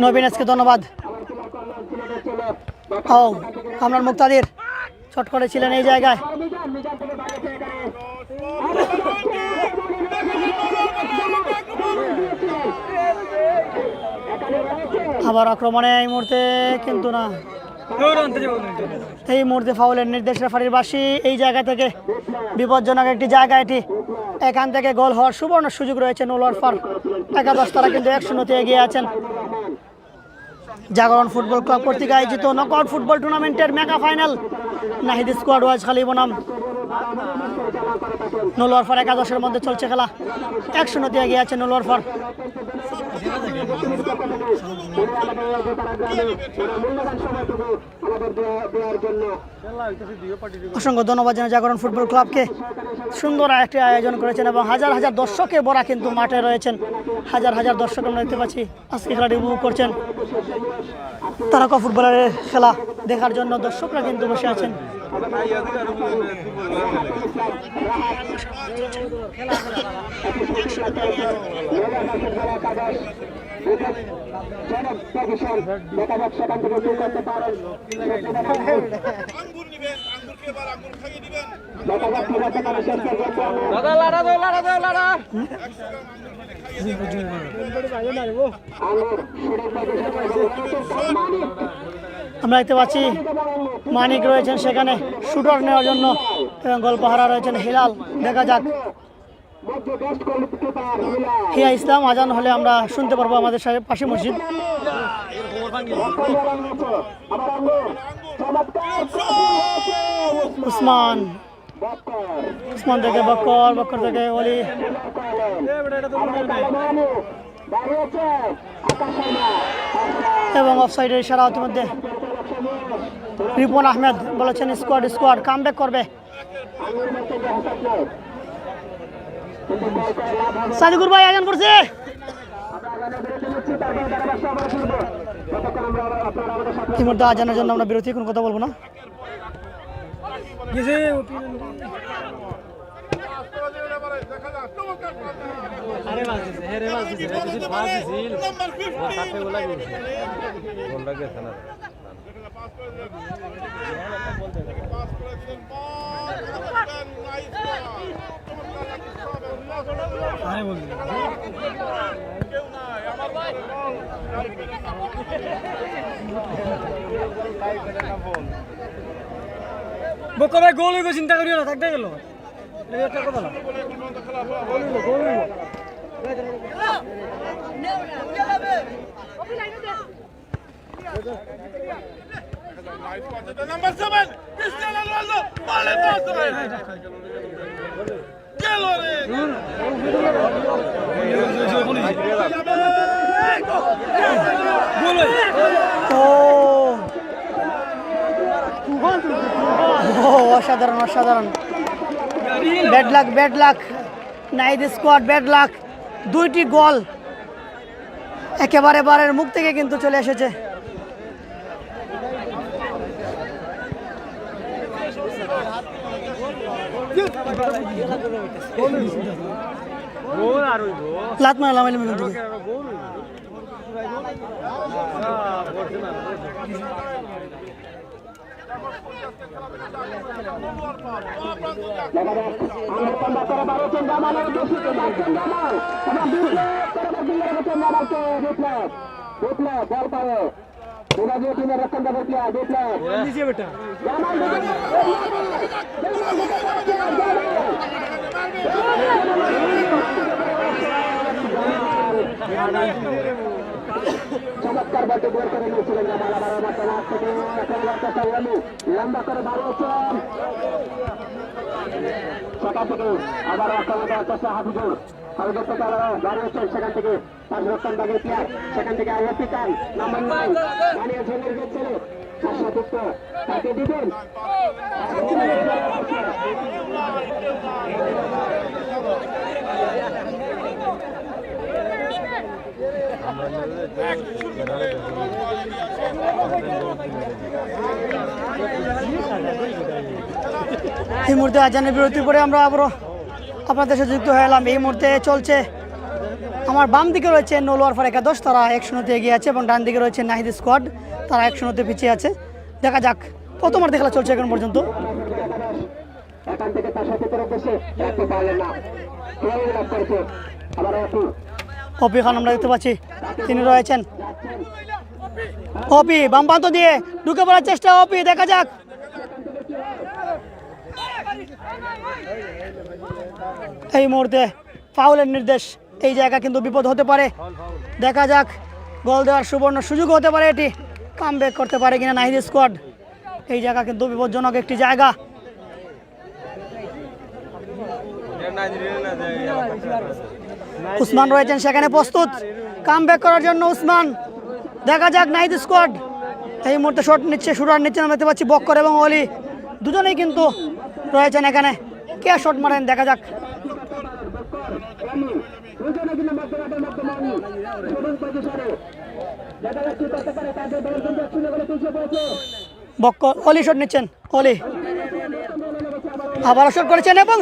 নবীন আজকে ধন্যবাদ। ও কামরান মুক্তাদির শট করেছিলেন এই জায়গায়। আবার আক্রমণে এই মুহূর্তে, কিন্তু না, এই মুহূর্তে ফাউলের নির্দেশ রেফারির বাঁশি। এই জায়গা থেকে বিপজ্জনক একটি জায়গা এটি, এখান থেকে গোল হওয়ার সুবর্ণ সুযোগ রয়েছে নলোয়ার ফর। একাদশ তারা কিন্তু 1-0 এগিয়ে আছেন। জাগরণ ফুটবল ক্লাব কর্তৃক আয়োজিত নকআউট ফুটবল টুর্নামেন্টের মেগা ফাইনাল নাহিদ স্কোয়াড ওয়াজখালী বনাম নলোয়ার ফর একাদশের মধ্যে চলছে খেলা। 1-0 এগিয়ে আছে নলোয়ার ফর। অসংখ্য ধন্যবাদ জানাই জাগরণ ফুটবল ক্লাবকে, সুন্দর একটি আয়োজন করেছেন এবং হাজার হাজার দর্শকে ভরা কিন্তু মাঠে রয়েছেন। হাজার দর্শক আমরা দেখতে পাচ্ছি আজকে খেলাটি উপভোগ করছেন। তারকা ফুটবলের খেলা দেখার জন্য দর্শকরা কিন্তু বসে আছেন। আমরা দেখতে পাচ্ছি মানিক রয়েছেন সেখানে শুটার নেওয়ার জন্য এবং গল্পহারা রয়েছেন হিলাল। দেখা যাক, হিয়া ইসলাম আজান হলে আমরা শুনতে পারবো আমাদের পাশে মসজিদ। উসমান থেকে বক্কর থেকে অলি, এবং অফসাইডের ইশারা ইতিমধ্যে রিপন আহমেদ বলেছেন স্কোয়াড স্কোয়াড কামব্যাক করবে। সাদিকুর ভাই আয়োজন করছে। ইতিমধ্যে আজানের জন্য আমরা বিরতি, কোনো কথা বলবো না। ভাই গোল হইব, চিন্তা করিও না, থাকতে গেল একটা কথা না। Number 7, Cristiano Ronaldo, vale todo. অসাধারণ অসাধারণ, bad luck Nahid squad, bad luck. দুইটি গোল একেবারে বারের মুখ থেকে কিন্তু চলে এসেছে। লাত মারলাম চমৎকার বলটি গোল করে নিয়েছিলেন জামাল। আবার মাঠ থেকে লম্বা করে বাড়িয়েছেন সেখান থেকে, আবার আক্রমণে হাফিজুর থেকে আবার বাড়িয়েছেন সেখান থেকে পাঁচরক্ষণ বাগের প্লেয়ার, সেখান থেকে আইএফিকান নাম্বার 9 বানিয়ে ঝেলের গেছিল শাসাযুক্ত তাকে দিবেন। এই মুহূর্তে আজানের বিরতির পরে আমরা আবারও আপনাদের সাথে যুক্ত হয়ে এলাম। এই মুহূর্তে চলছে, আমার বাম দিকে রয়েছে নলোয়ার ফার একাদশ, তারা 1-0 এগিয়ে আছে, এবং ডান দিকে রয়েছে নাহিদ স্কোয়াড, তারা 1-0 পিছিয়ে আছে। দেখা যাক, প্রথমার্ধে খেলা চলছে এখন পর্যন্ত। অপি খান আমরা দেখতে পাচ্ছি, তিনি রয়েছেন। অপি বাম প্রান্ত দিয়ে ঢুকে পড়ার চেষ্টা, অপি দেখা যাক। এই মুহূর্তে ফাউলের নির্দেশ, এই জায়গা কিন্তু বিপদ হতে পারে। দেখা যাক, গোল দেওয়ার সুবর্ণ সুযোগ হতে পারে, এটি কামব্যাক করতে পারে কিনা নাহিদ স্কোয়াড। এই জায়গা কিন্তু বিপজ্জনক একটি জায়গা। উসমান রয়েছেন সেখানে প্রস্তুত কামব্যাক করার জন্য। উসমান, দেখা যাক নাহিদ স্কোয়াড এই মুহূর্তে শট নিচ্ছে, শুটার নিচ্ছে, আমরা দেখতে পাচ্ছি বক্কর এবং অলি দুজনেই কিন্তু রয়েছেন এখানে। কে শট মারেন দেখা যাক। বক্কর, অলি শট নিচ্ছেন, অলি আবার শট করেছেন এবং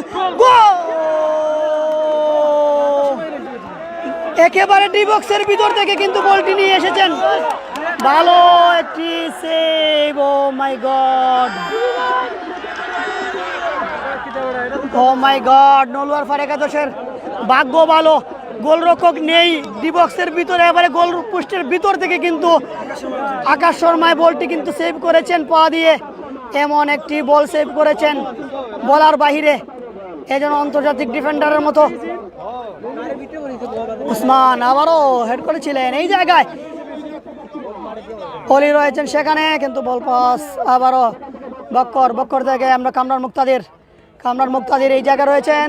একেবারে ডি বক্সের ভিতর থেকে কিন্তু বলটি নিয়ে এসেছেন। ভালো একটি সেভ, ও মাই গড, ও মাই গড। নলোয়ার ফার একাদশের ভাগ্য ভালো, গোলরক্ষক নেই ডি বক্সের ভিতরে, এবারে গোল পোস্টের ভিতর থেকে কিন্তু আকাশ শর্মায় বলটি কিন্তু সেভ করেছেন পা দিয়ে। এমন একটি বল সেভ করেছেন বলার বাহিরে, এজন্য আন্তর্জাতিক ডিফেন্ডারের মতো। উসমান আবারও হেড করেছিলেন এই জায়গায়, অলি রয়েছেন সেখানে, কিন্তু বল পাস আবারও বক্কর, বক্কর থেকে আমরা কামরান মুক্তাদির এই জায়গায় রয়েছেন,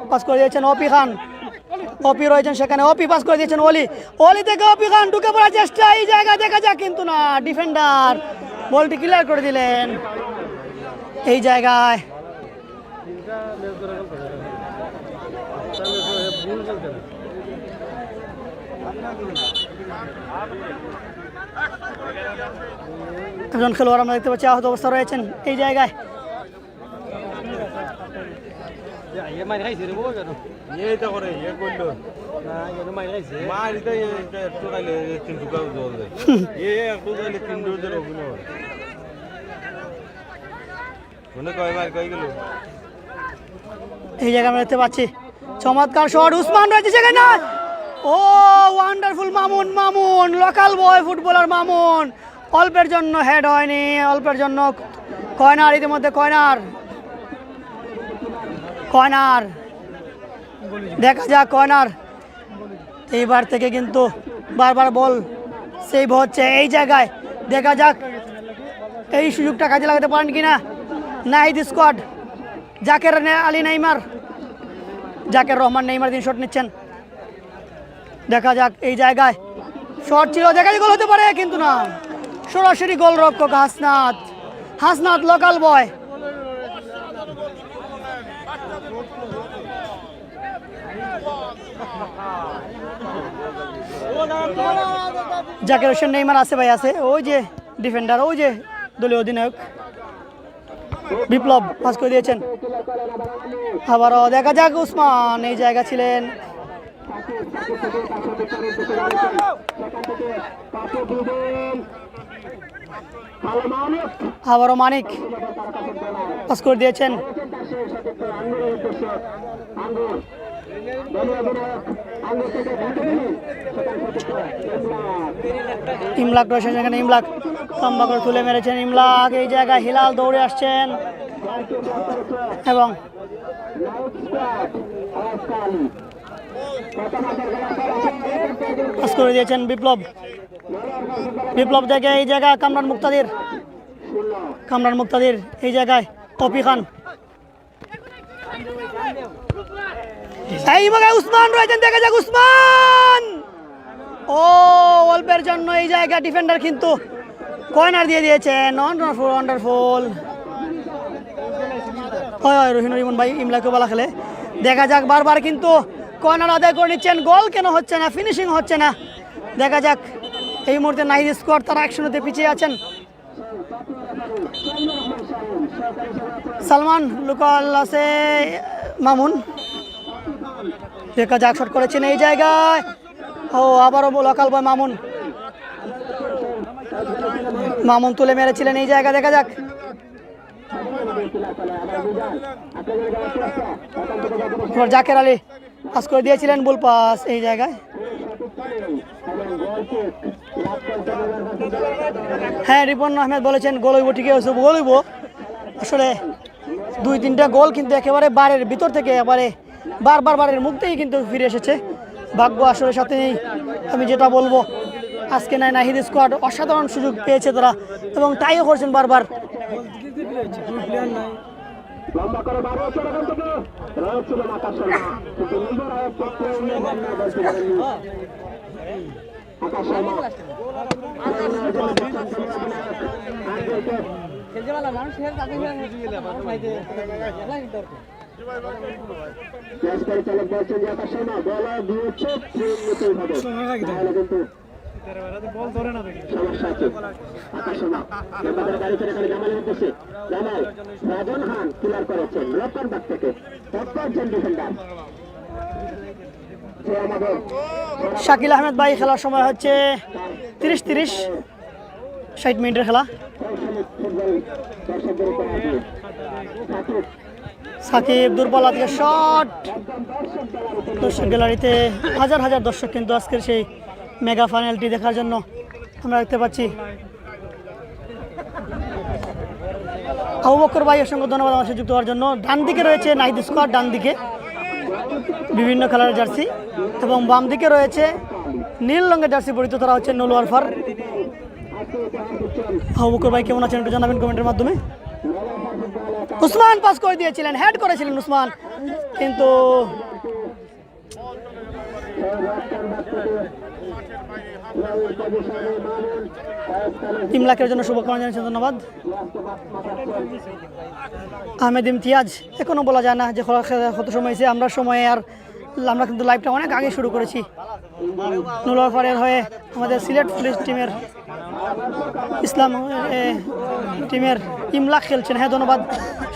পাস করে দিয়েছেন অপি খান। অপি রয়েছেন সেখানে, অপি পাস করে দিয়েছেন অলি, অলি থেকে অপি খান ঢুকে পড়ার চেষ্টা, এই জায়গা দেখা যাক কিন্তু না, ডিফেন্ডার বলটি ক্লিয়ার করে দিলেন এই জায়গায়। একজন খেলোয়াড় আমরা দেখতে পাচ্ছি আহত অবস্থা রয়েছেন এই জায়গায়। এই জায়গায় আমরা দেখতে পাচ্ছি চমৎকার শট, উসমান রয়েছে সেখানে, ও wonderful Mamun, Mamun local boy footballer Mamun, অল্পের জন্য হেড হয়নি, অল্পের জন্য কর্নার, ইতিমধ্যে কর্নার, কর্নার দেখা যাক কর্নার, এইবার থেকে কিন্তু বারবার বল সেভ হচ্ছে এই জায়গায়, দেখা যাক এই সুযোগটা কাজে লাগাতে পারেন কিনা Nahid squad. Jaker Ali Neymar, Jaker Rahman Neymar দিন শট নিচ্ছেন, দেখা যাক এই জায়গায় শট ছিল, দেখা যাক গোল হতে পারে কিন্তু না, সরাসরি গোলরক্ষক হাসনাত, হাসনাত লোকাল বয়। জাকির হোসেন নেইমার আছে ভাই, আছে ওই যে ডিফেন্ডার, ওই যে দলীয় অধিনায়ক বিপ্লব পাস করে দিয়েছেন, আবারও দেখা যাক উসমান এই জায়গা ছিলেন, আবারও মানিক পাস করে দিয়েছেন, ইমলাক রয়েছেন সেখানে, ইমলাক লম্বা করে তুলে মেরেছেন, ইমলাক এই জায়গায় হিলাল দৌড়ে আসছেন এবং পাস করে দিয়েছেন বিপ্লব, বিপ্লব থেকে এই জায়গায় কামরান মুক্তাদির, কামরান মুক্তাদির এই জায়গায় অপি খান, এই জায়গায় উসমান রয়েছেন, দেখা যাক উসমান, ও অল্পের জন্য এই জায়গায় ডিফেন্ডার কিন্তু কর্নার দিয়ে দিয়েছেন, ওয়ান্ডারফুল ওয়ান্ডারফুল, হয় হয় রহিনুর ইমন ভাই ইমলাকে বলা খেলে, দেখা যাক বারবার কিন্তু কর্নার আদায় করে নিচ্ছেন, গোল কেন হচ্ছে না, ফিনিশিং হচ্ছে না, দেখা যাক এই মুহূর্তে নাহিদ স্কোয়াড তারা 1-0-তে পিছিয়ে আছেন। সালমান লুকাল আছে মামুন, দেখা যাক শট করেছেন এই জায়গায়, ও আবারও লোকাল বয় মামুন, মামুন তুলে মেরেছিলেন এই জায়গা, দেখা যাক জাকের আলী পাস করে দিয়েছিলেন, বল পাস এই জায়গায়, হ্যাঁ রিপন আহমেদ বলেছেন গোল হইব, ঠিকই আছে গোল হইব, আসলে 2-3টা গোল কিন্তু একেবারে বারের ভিতর থেকে এবারে বারবার বারের মুখ থেকেই কিন্তু ফিরে এসেছে, ভাগ্য আসলে সাথে নেই, আমি যেটা বলবো আজকে নাই নাহিদ স্কোয়াড অসাধারণ সুযোগ পেয়েছে তারা এবং তাইও করছেন বারবার। শাকিল আহমেদ ভাই, খেলার সময় হচ্ছে 30-30, 60 মিনিটের খেলা। সাকিব দুর্বল আজকে শট, দর্শক গ্যালারিতে হাজার হাজার দর্শক কিন্তু আজকের সেই মেগা ফাইনালটি দেখার জন্য আমরা দেখতে পাচ্ছি। আবু বকর ভাই অসংখ্য ধন্যবাদ আমার সাথে যুক্ত হওয়ার জন্য। ডান দিকে রয়েছে নাহিদ স্কোয়াড, ডান দিকে বিভিন্ন কালারের জার্সি এবং বাম দিকে রয়েছে নীল রঙের জার্সি পরিহিত তারা হচ্ছে নলোয়ার ফার। আবু বকর ভাই কেমন আছেন একটু জানাবেন কমেন্টের মাধ্যমে। উসমান পাস করে দিয়েছিলেন, হেড করেছিলেন উসমান, কিন্তু 3 লাখের জন্য শুভকামনা জানাচ্ছি, ধন্যবাদ। আহমেদ ইমতিয়াজ, এখনো বলা যায় না যে কত সময় হয়েছে, আমরা কিন্তু লাইভটা অনেক আগে শুরু করেছি। নুলারপাড়ের হয়ে আমাদের সিলেট পুলিশ টিমের ইসলাম টিমের ইমলাক খেলছেন। হ্যাঁ ধন্যবাদ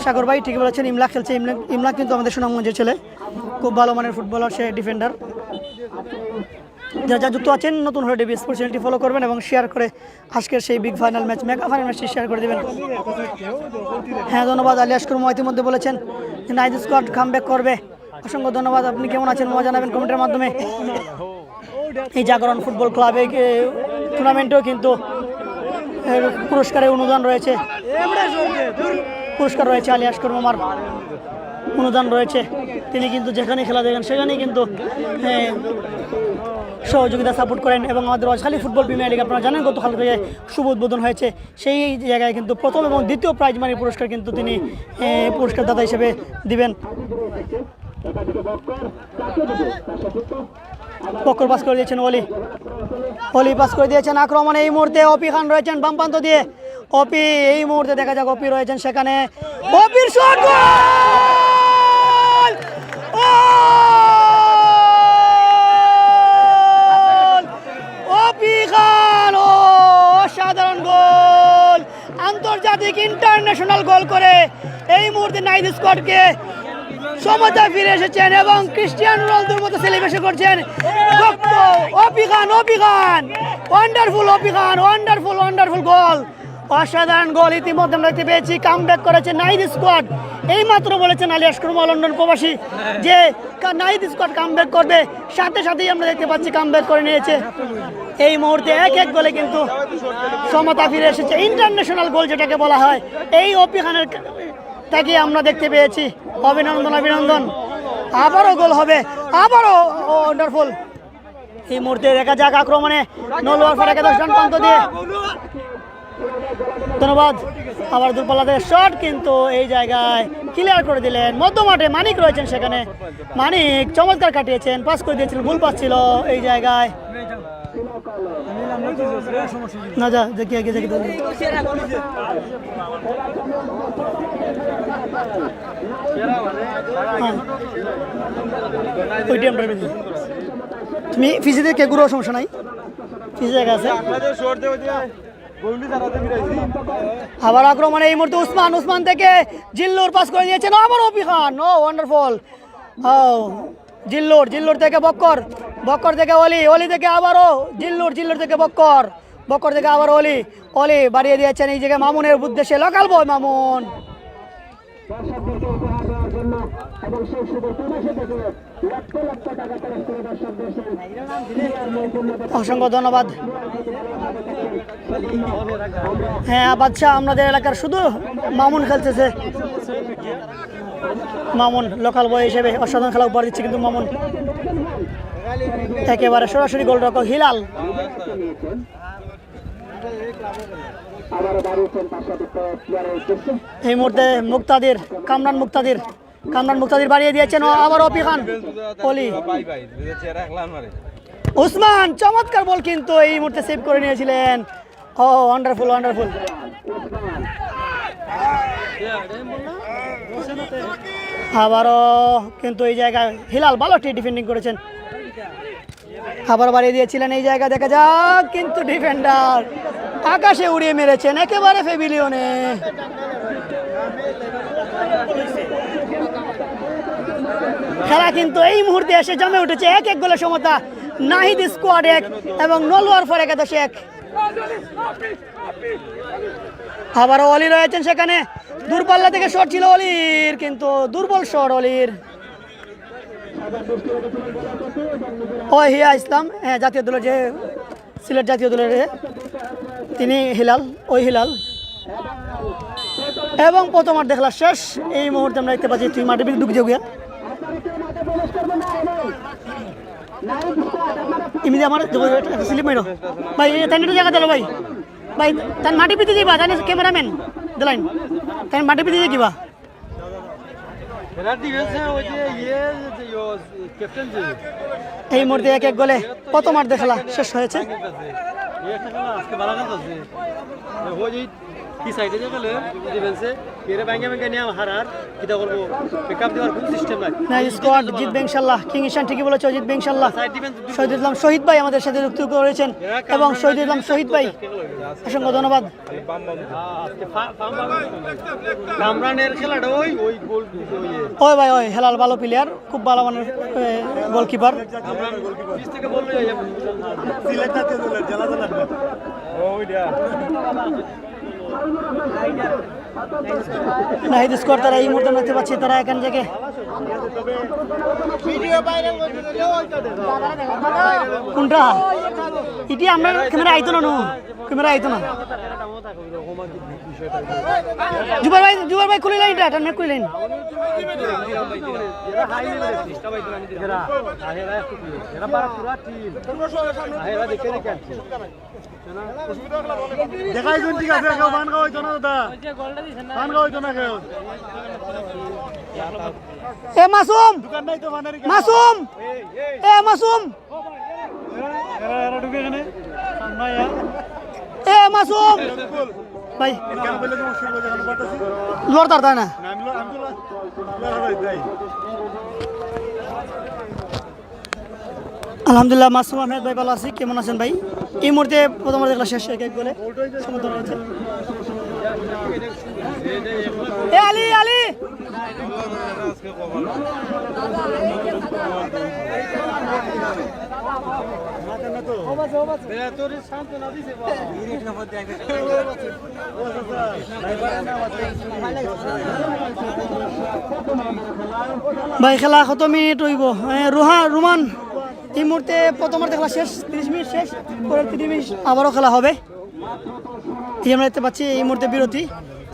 সাগর ভাই, ঠিকই বলেছেন, ইমলাক খেলছে। ইমলাক কিন্তু আমাদের সুনামগঞ্জের ছেলে, খুব ভালো মানের ফুটবলার, সে ডিফেন্ডার। যা যুক্ত আছেন নতুন হলে ডিবি স্পোর্টস চ্যানেলটি ফলো করবেন এবং শেয়ার করে আজকের সেই big final match, mega final ম্যাচটি শেয়ার করে দেবেন। হ্যাঁ ধন্যবাদ। আলী আশকুর ইতিমধ্যে বলেছেন যে নাইট স্কোয়াড কামব্যাক করবে, অসংখ্য ধন্যবাদ। আপনি কেমন আছেন মজা জানাবেন কমেন্টের মাধ্যমে। এই জাগরণ ফুটবল ক্লাবে টুর্নামেন্টেও কিন্তু পুরস্কারের অনুদান রয়েছে, আলী আশকুর মামার অনুদান রয়েছে। তিনি কিন্তু যেখানে খেলা দেখেন সেখানেই কিন্তু সহযোগিতা সাপোর্ট করেন এবং আমাদের রাজশাহী ফুটবল প্রিমিয়ার লিগ আপনারা জানেন গতকাল থেকে শুভ উদ্বোধন হয়েছে। সেই জায়গায় কিন্তু প্রথম এবং দ্বিতীয় প্রাইজ মানি পুরস্কার কিন্তু তিনি পুরস্কারদাতা হিসেবে দিবেন। পক্কর পাস করে দিয়েছেন অলি পাস করে দিয়েছেন। আক্রমণে এই মুহূর্তে অপি খান রয়েছেন বাম প্রান্ত দিয়ে। অপি এই মুহূর্তে দেখা যাক, অপি রয়েছেন সেখানে, অপির শট, অপি খান, অসাধারণ গোল, আন্তর্জাতিক ইন্টারন্যাশনাল গোল করে এই মুহূর্তে নাইট স্কোয়াডকে সমতায় ফিরে এসেছেন এবং ক্রিস্টিয়ানো রোনালদোর মতো সেলিব্রেশন করছেন। অপি খান ওয়ান্ডারফুল, অপি খান ওয়ান্ডারফুল গোল, অসাধারণ গোল ইতিমধ্যে আমরা দেখতে পেয়েছি। কামব্যাক করেছে নাইট স্কোয়াড। এইমাত্র বলেছেন আলী আশকুর লন্ডন প্রবাসী যে নাইট স্কোয়াড কামব্যাক করবে, সাথে সাথেই আমরা দেখতে পাচ্ছি কামব্যাক করে নিয়েছে। এই মুহূর্তে 1-1 গোলে কিন্তু সমতা ফিরে এসেছে। ইন্টারন্যাশনাল গোল যেটাকে বলা হয়, এই অপি খানের তাকে আমরা দেখতে পেয়েছি। অভিনন্দন, আবারও গোল হবে, আবারও ওয়ান্ডারফুল। এই মুহূর্তে দেখা যাক আক্রমণে নলোয়ার ফারাকে 10 রান প্রান্ত দিয়ে, ধন্যবাদ। আবার দূরপাল্লা থেকে শট কিন্তু এই জায়গায় ক্লিয়ার করে দিলেন। মধ্যমাঠে মানিক রয়েছেন, সেখানে মানিক চমৎকার কাটিয়েছেন, পাস করে দিয়েছিলেন, ভুল পাস ছিল এই জায়গায়। না যা দেখি আগে দেখি তুমি ফিজিতে কে গুরু, সমস্যা নাই, ফিজি জায়গা আছে। আবার আক্রমণে এই মুহূর্তে উসমান থেকে জিল্লুর পাস করে দিয়েছেন, আবার অপি খান, ওয়ান্ডারফুল। জিল্লুর থেকে বক্কর থেকে অলি থেকে আবারও জিল্লুর থেকে বক্কর থেকে আবার অলি বাড়িয়ে দিয়েছেন এই জায়গায় মামুনের উদ্দেশ্যে, লোকাল বয় মামুন। অসংখ্য ধন্যবাদ। হ্যাঁ বাদশা, আমাদের এলাকার শুধু মামুন খেলতেছে, মামুন লোকাল বয় হিসেবে অসাধারণ খেলা উপহার দিচ্ছে কিন্তু মামুন একেবারে সরাসরি গোলরক্ষক হিলাল। এই মুহূর্তে কামরান মুক্তাদির বাড়িয়ে দিয়েছেন, আবার অপি খান, অলি, উসমান চমৎকার বল কিন্তু এই মুহূর্তে সেভ করে নিয়েছিলেন। ওয়ান্ডারফুল। আবারও কিন্তু এই জায়গায় হিলাল ভালো ডিফেন্ডিং করেছেন, আবার বাড়িয়ে দিয়েছিলেন এই জায়গা, দেখা যাক কিন্তু ডিফেন্ডার আকাশে উড়িয়ে মেরেছেন একেবারে ফেভিলিয়নে। খেলা কিন্তু এই মুহূর্তে এসে জমে উঠেছে, 1-1 গোলের সমতা। নাহিদ স্কোয়াড 1 এবং নলোয়ার ফারাক একাদশ 1। আবারও অলি রয়েছেন সেখানে, দূরপাল্লা থেকে শট ছিল অলির, কিন্তু দুর্বল শট অলির। হিয়া ইসলাম, হ্যাঁ জাতীয় দলের যে সিলেট জাতীয় দলের তিনি হিলাল এবং প্রথমার্ধ দেখলা শেষ। এই মুহূর্তে আমরা দেখতে পাচ্ছি তুই মাঠে ঢুকে যাও গিয়া এমনি আমার স্লিপ মাইরো ভাই, তাই জায়গা দিল ভাই, তাই মাটি পিতে যাবা, জানিস ক্যামেরাম্যান দিলাইন, তাই মাটি পিতে যাই কিবা এই মুহূর্তে এক এক গোলে প্রথমার্ধে খেলা শেষ হয়েছে। কি সাইডে যে গেলে ডিফেন্সে এর ব্যাংকে ব্যাংকে নিয়ে হারার কিটা করব পিকআপ দেওয়ার কোনো সিস্টেম নাই। না স্কোয়াড জিতবে ইনশাআল্লাহ। কিং ঈশান ঠিকই বলেছে, জিতবে ইনশাআল্লাহ। শহীদ ইসলাম শহীদ ভাই আমাদের সাথে যুক্ত করেছেন এবং শহীদ ইসলাম শহীদ ভাই অসংখ্য ধন্যবাদ। কামরানের খেলাটা ওই গোল ওই ভাই ওই হেলাল ভালো প্লেয়ার, খুব ভালো মানের গোলকিপার। থেকে বললো নাহিদ স্কোয়াড তারা এই মুহূর্তে দেখতে পাচ্ছি তারা এখান থেকে কোনটা ইটি আমরা ক্যামেরা আইতো না, ক্যামেরা আইতো না। জুবার ভাই খুলে লাইন, এটা খুলে লাইন। দেখাই কোন ঠিক আছে কেউ বান হইতো না দাদা, বান হইতো না কেউ। এ মাসুম, দোকান নাই তো বানারি মাসুম, এ মাসুম, এরা ঢুকে এখানে সামনে এ মাসুম ভাই কেন বলে যে মুশকিল হয়ে যাবে বাতাসি লড়তার তাই না। আমি লড়াই যাই। আলহামদুলিল্লাহ মাসুম আহমেদ ভাই ভালো আছি, কেমন আছেন ভাই? এই মুহূর্তে প্রথমার্ধে খেলা শেষ, এক এক গোলে সমতা রয়েছে। এ আলী আলী ভাই খেলা কত মিনিট হইব? রুমান এই মুহূর্তে প্রথমার্ধে খেলা শেষ, 30 মিনিট শেষ, পরের 30 মিনিট আবারও খেলা হবে। এই আমরা দেখতে পাচ্ছি এই মুহূর্তে বিরতি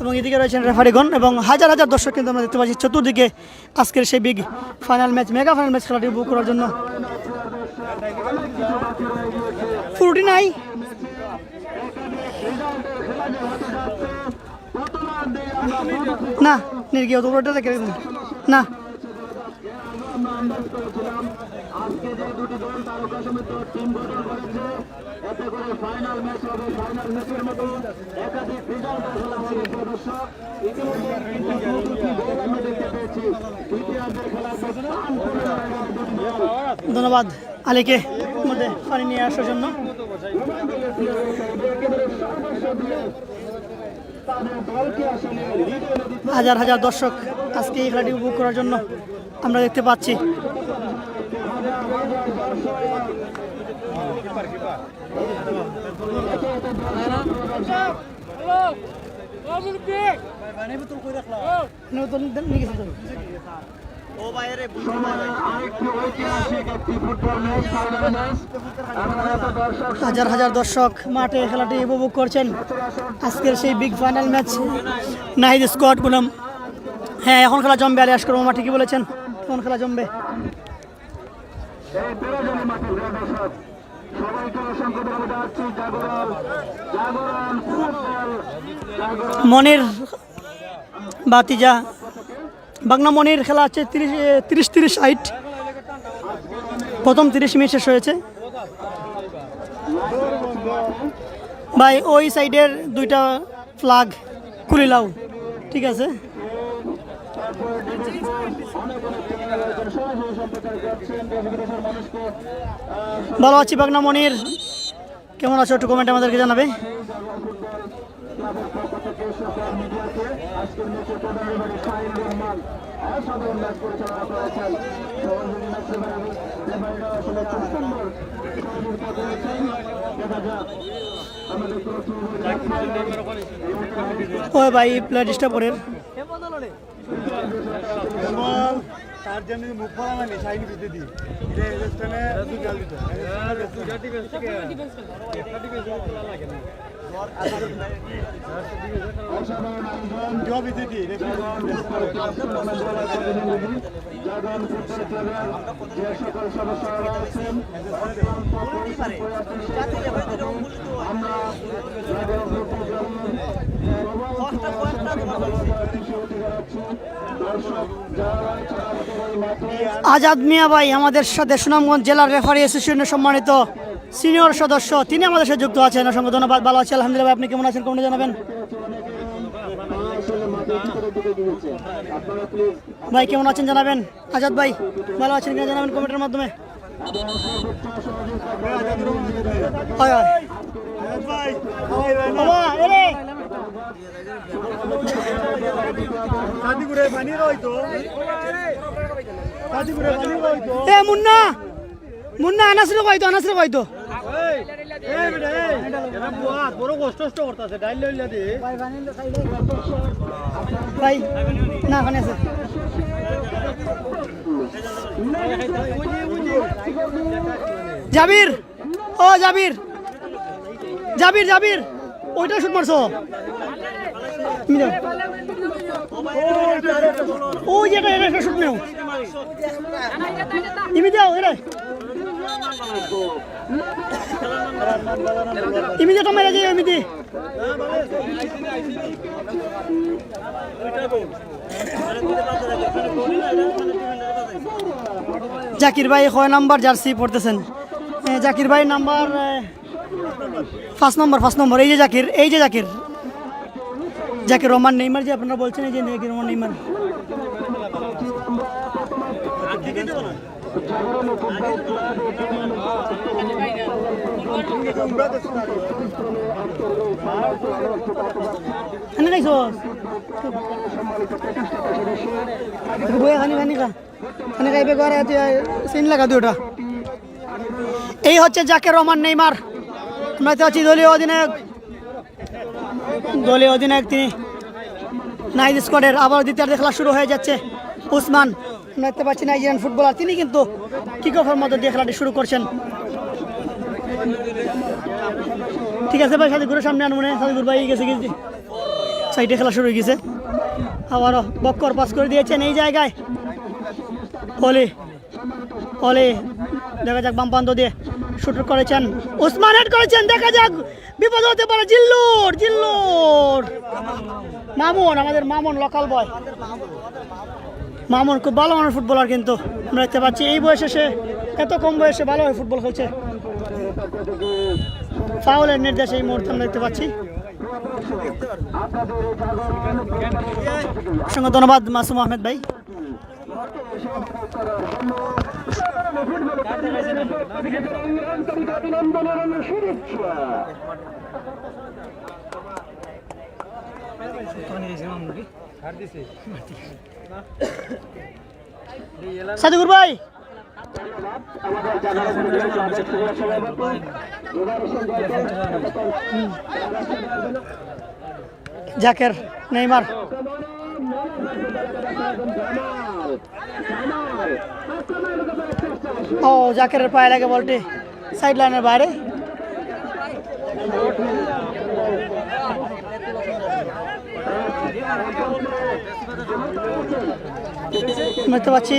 এবং এদিকে রয়েছেন রেফারিগণ এবং হাজার হাজার দর্শক কিন্তু আমরা দেখতে পাচ্ছি চতুর্দিকে আজকের সেই big final match, mega final match খেলাটি উপভোগ করার জন্য। ফুরুটি নাই না নির্গিয়ে তো পুরোটা দেখে না। আজকে যে দুটি দল তারকা সমেত টিম গঠন করেছে, এতে করে ফাইনাল ম্যাচ হবে। ফাইনাল ম্যাচের মতো একাধিক রেজাল্ট খেলা হবে। দর্শক ইতিমধ্যে আমরা দেখতে পেয়েছি ইতিহাসের খেলা ধন্যবাদ আলীকে মধ্যে পানি নিয়ে আসার জন্য। হাজার হাজার দর্শক আজকে এই খেলাটি উপভোগ করার জন্য আমরা দেখতে পাচ্ছি। হাজার হাজার দর্শক মাঠে খেলাটি উপভোগ করছেন আজকের সেই big final match Nahid squad বনাম। হ্যাঁ এখন খেলা জমবে, আলী আশকর মামা ঠিকই বলেছেন, এখন খেলা জমবে। মনির বাতিজা বাগনা মনির খেলা হচ্ছে 30-30 প্রথম 30 মিনিট শেষ হয়েছে। ভাই ওই সাইডের দুইটা ফ্ল্যাগ খুলে লাও, ঠিক আছে? ভালো আছি বাগনা মনির, কেমন আছো একটু কমেন্টে আমাদেরকে জানাবে। ওই ভাই প্লেয়ার ডিস্টার্ব করেন। তার জন্য মুখ পড়া মানে সাইনি দিতে দিই যে রেস্টনে দুই গাল দিতে যে সকল সদস্যরা আছেন আমরা আজাদ মিয়া ভাই আমাদের সাথে সুনামগঞ্জ জেলার রেফারি অ্যাসোসিয়েশনের সম্মানিত সিনিয়র সদস্য, তিনি আমাদের সাথে যুক্ত আছেন। অসংখ্য ধন্যবাদ। ভালো আছি আলহামদুলিল্লাহ। ভাই, আপনি কেমন আছেন কমেন্টে জানাবেন। ভাই কেমন আছেন জানাবেন। আজাদ ভাই ভালো আছেন কিনা জানাবেন কমেন্টের মাধ্যমে। হয় হয় বাবা, এরে এ মুন্না মুন্না আনাসরে কইতো, আনাসরে কইতো বড় কষ্ট করতেছে ডাইল লইলা দে ভাই না ওখানে আছে। জাবির, ও জাবির, জাবির জাবির ওইটা শুট মারছো। ওই যেটা এটা শুট নেও ইমি দাও, এরে ইমি যেটা মেরে যাই ইমি দি জাকির ভাই 6 নাম্বার জার্সি পড়তেছেন। জাকির ভাই নাম্বার 5 নম্বর। এই যে জাকির, এই যে জাকির, জাকির রহমান নেইমার যে আপনারা বলছেন, এই যে জাকির রহমান নেইমার। এই হচ্ছে জাকির রহমান নেইমার। আমরা দেখতে পাচ্ছি দলীয় অধিনায়ক তিনি নাইট স্কোয়াডের। আবার দ্বিতীয়ার্ধে খেলা শুরু হয়ে যাচ্ছে। উসমান আমরা দেখতে পাচ্ছি নাইজেরিয়ান ফুটবলার, তিনি কিন্তু কিক অফের মধ্যে দিয়ে খেলাটি শুরু করছেন। ঠিক আছে ভাই, সাদিকুরের সামনে আনমনে সাদিকুর ভাই গেছে গেছে সাইডে খেলা শুরু হয়ে গেছে। আবারও বক্কর পাস করে দিয়েছেন এই জায়গায় অলি অলি, দেখা যাক বাম প্রান্ত দিয়ে শুট করেছেন উসমান, হেড করেছেন, দেখা যাক বিপদ হতে পারে। জিল্লুর জিল্লুর মামুন, আমাদের মামুন লোকাল বয় মামুন খুব ভালো মানের ফুটবলার, কিন্তু আমরা দেখতে পাচ্ছি এই বয়সে সে এত কম বয়সে ভালোভাবে ফুটবল খেলছে। ফাউলের নির্দেশ এই মুহূর্তে আমরা দেখতে পাচ্ছি। অসংখ্য ধন্যবাদ মাসুম আহমেদ ভাই। সাদিকুর ভাই জাকের নেইমার ও জাকেরের পায়ে লাগে বলটি সাইড লাইনের বাইরে। দেখতে পাচ্ছি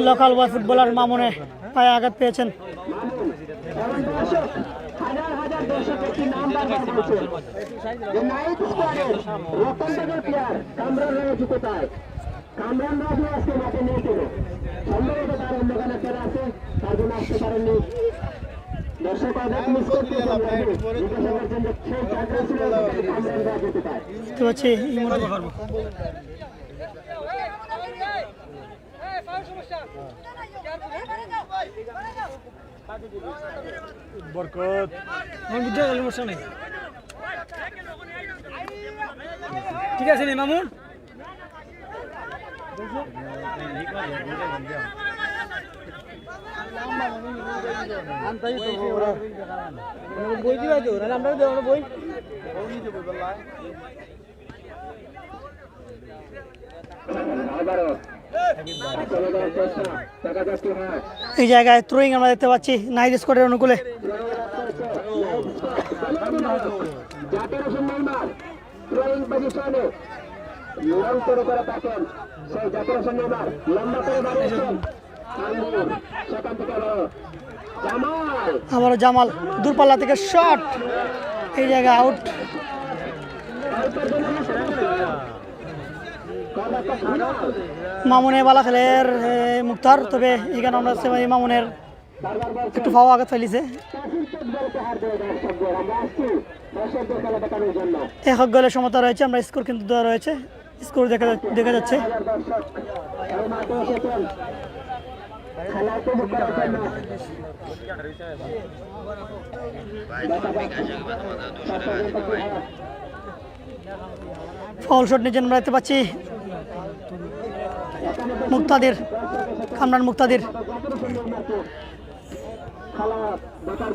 লোকাল বয় ফুটবলার মামুনে পায়ে আঘাত পেয়েছেন। দেখতে পাচ্ছি বরকত ঠিক আছে নি মামুন, বই দিবা তো না, আমরা দেব না বই। এই জায়গায় থ্রোয়িং আমরা দেখতে পাচ্ছি নাইট স্কোয়াডের অনুকূলে। থ্রোয়িং পজিশনে নিয়ন্ত্রণ করে থাকেন সেই জাকির হোসেন নেইমার লম্বা করে দাঁড়িয়েছেন আঙ্গুর সেখান থেকে জামাল আবারও জামাল দূরপাল্লা থেকে শট, এই জায়গায় আউট। মামুনে বালা খেলের মুক্তার, তবে এখানে আমরা দেখতে পাই মামুনের একটু ফাওয়া আঘাত ফেলিছে। এক গোলের সমতা রয়েছে, আমরা স্কোর কিন্তু দেওয়া রয়েছে, স্কোর দেখা যাচ্ছে। ফাউল শট নিয়েছেন আমরা দেখতে পাচ্ছি মুক্তাদির, কামরান মুক্তাদির।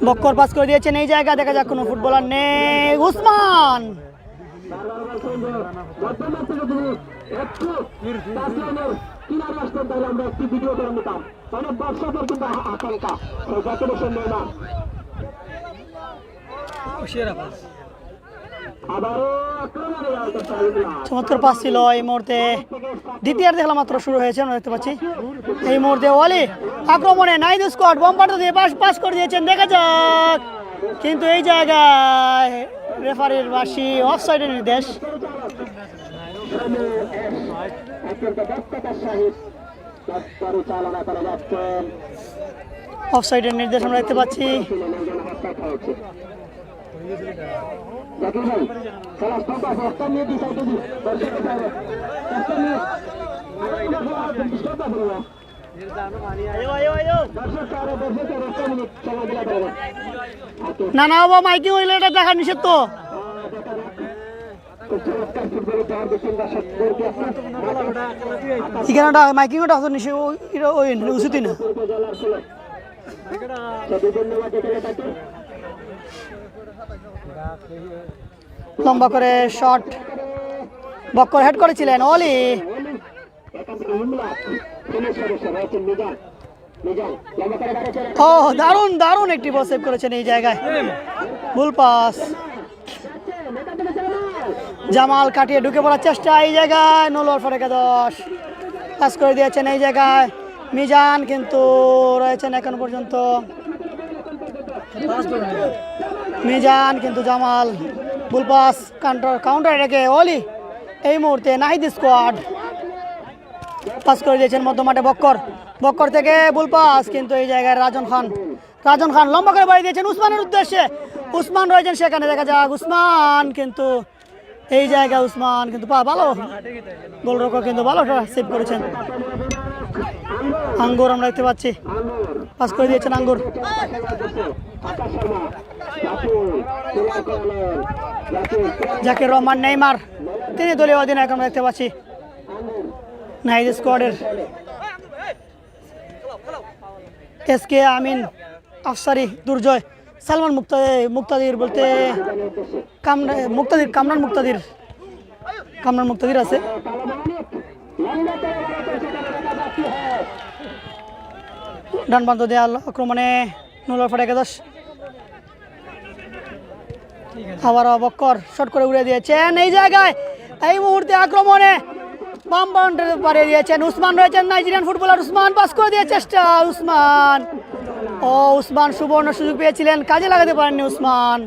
বক্কর পাস করে দিয়েছেন, এই জায়গা দেখা যাক কোনো ফুটবলার নেই। উসমান চমৎকার পাস ছিল এই মুহূর্তে। দ্বিতীয়ার্ধ খেলা মাত্র শুরু হয়েছে, আমরা দেখতে পাচ্ছি এই মুহূর্তে ওয়ালি আক্রমণে নাহিদ স্কট বম্পারটা দিয়ে পাস করে দিয়েছেন, দেখা যাক। কিন্তু এই জায়গায় রেফারির বাঁশি, অফসাইডের নির্দেশ। অফসাইডের নির্দেশ আমরা দেখতে পাচ্ছি। না না বাবা, মাইকিং হইলে এটা দেখা নিষেধ তো। এখানে মাইকিং ওটা উচিতই না। লম্বা করে শট, বক্কর হেড করেছিলেন অলি। ও দারুণ দারুণ একটি বল সেভ করেছেন এই জায়গায়, ভুল পাস। জামাল কাটিয়ে ঢুকে পড়ার চেষ্টা, এই জায়গায় নলোয়ার ফর একাদশ পাস করে দিয়েছেন এই জায়গায় মিজান, কিন্তু রয়েছেন এখন পর্যন্ত মিজান, কিন্তু জামাল ভুল পাস। কাউন্টার রেখে অলি এই মুহূর্তে নাহিদ স্কোয়াড পাস করে দিয়েছেন মধ্যমাঠে বক্কর থেকে ভুল পাস, কিন্তু এই জায়গায় রাজন খান লম্বা করে বাড়ি দিয়েছেন উসমানের উদ্দেশ্যে। উসমান রয়েছেন সেখানে, দেখা যাক উসমান, কিন্তু এই জায়গায় উসমান কিন্তু ভালো গোলরক্ষক, কিন্তু ভালো সেভ করেছেন। আঙ্গুর আমরা দেখতে পাচ্ছি পাস করে দিয়েছেন আঙ্গুর। জাকির রহমান নেইমার, তিনি দলীয় অধিনায়ক আমরা দেখতে পাচ্ছি নাহিদ স্কোয়াডের। এসকে আমিন, আফসারি, দুর্জয়, সালমান মুক্তাদির বলতে কামরান মুক্তাদির আছে। ডান বান্ধ দেয়াল আক্রমণে নলোয়ার ফর একাদশ। আবার বক্কর শট করে উড়ে দিয়েছেন এই জায়গায়, এই মুহূর্তে আক্রমণে বাম বাউন্ডারি পাড়িয়ে দিয়েছেন উসমান, রয়েছেন নাইজেরিয়ান ফুটবলার উসমান, পাস করে দিয়ে চেষ্টা উসমান সুবর্ণ সুযোগ পেয়েছিলেন, কাজে লাগাতে পারেননি উসমান।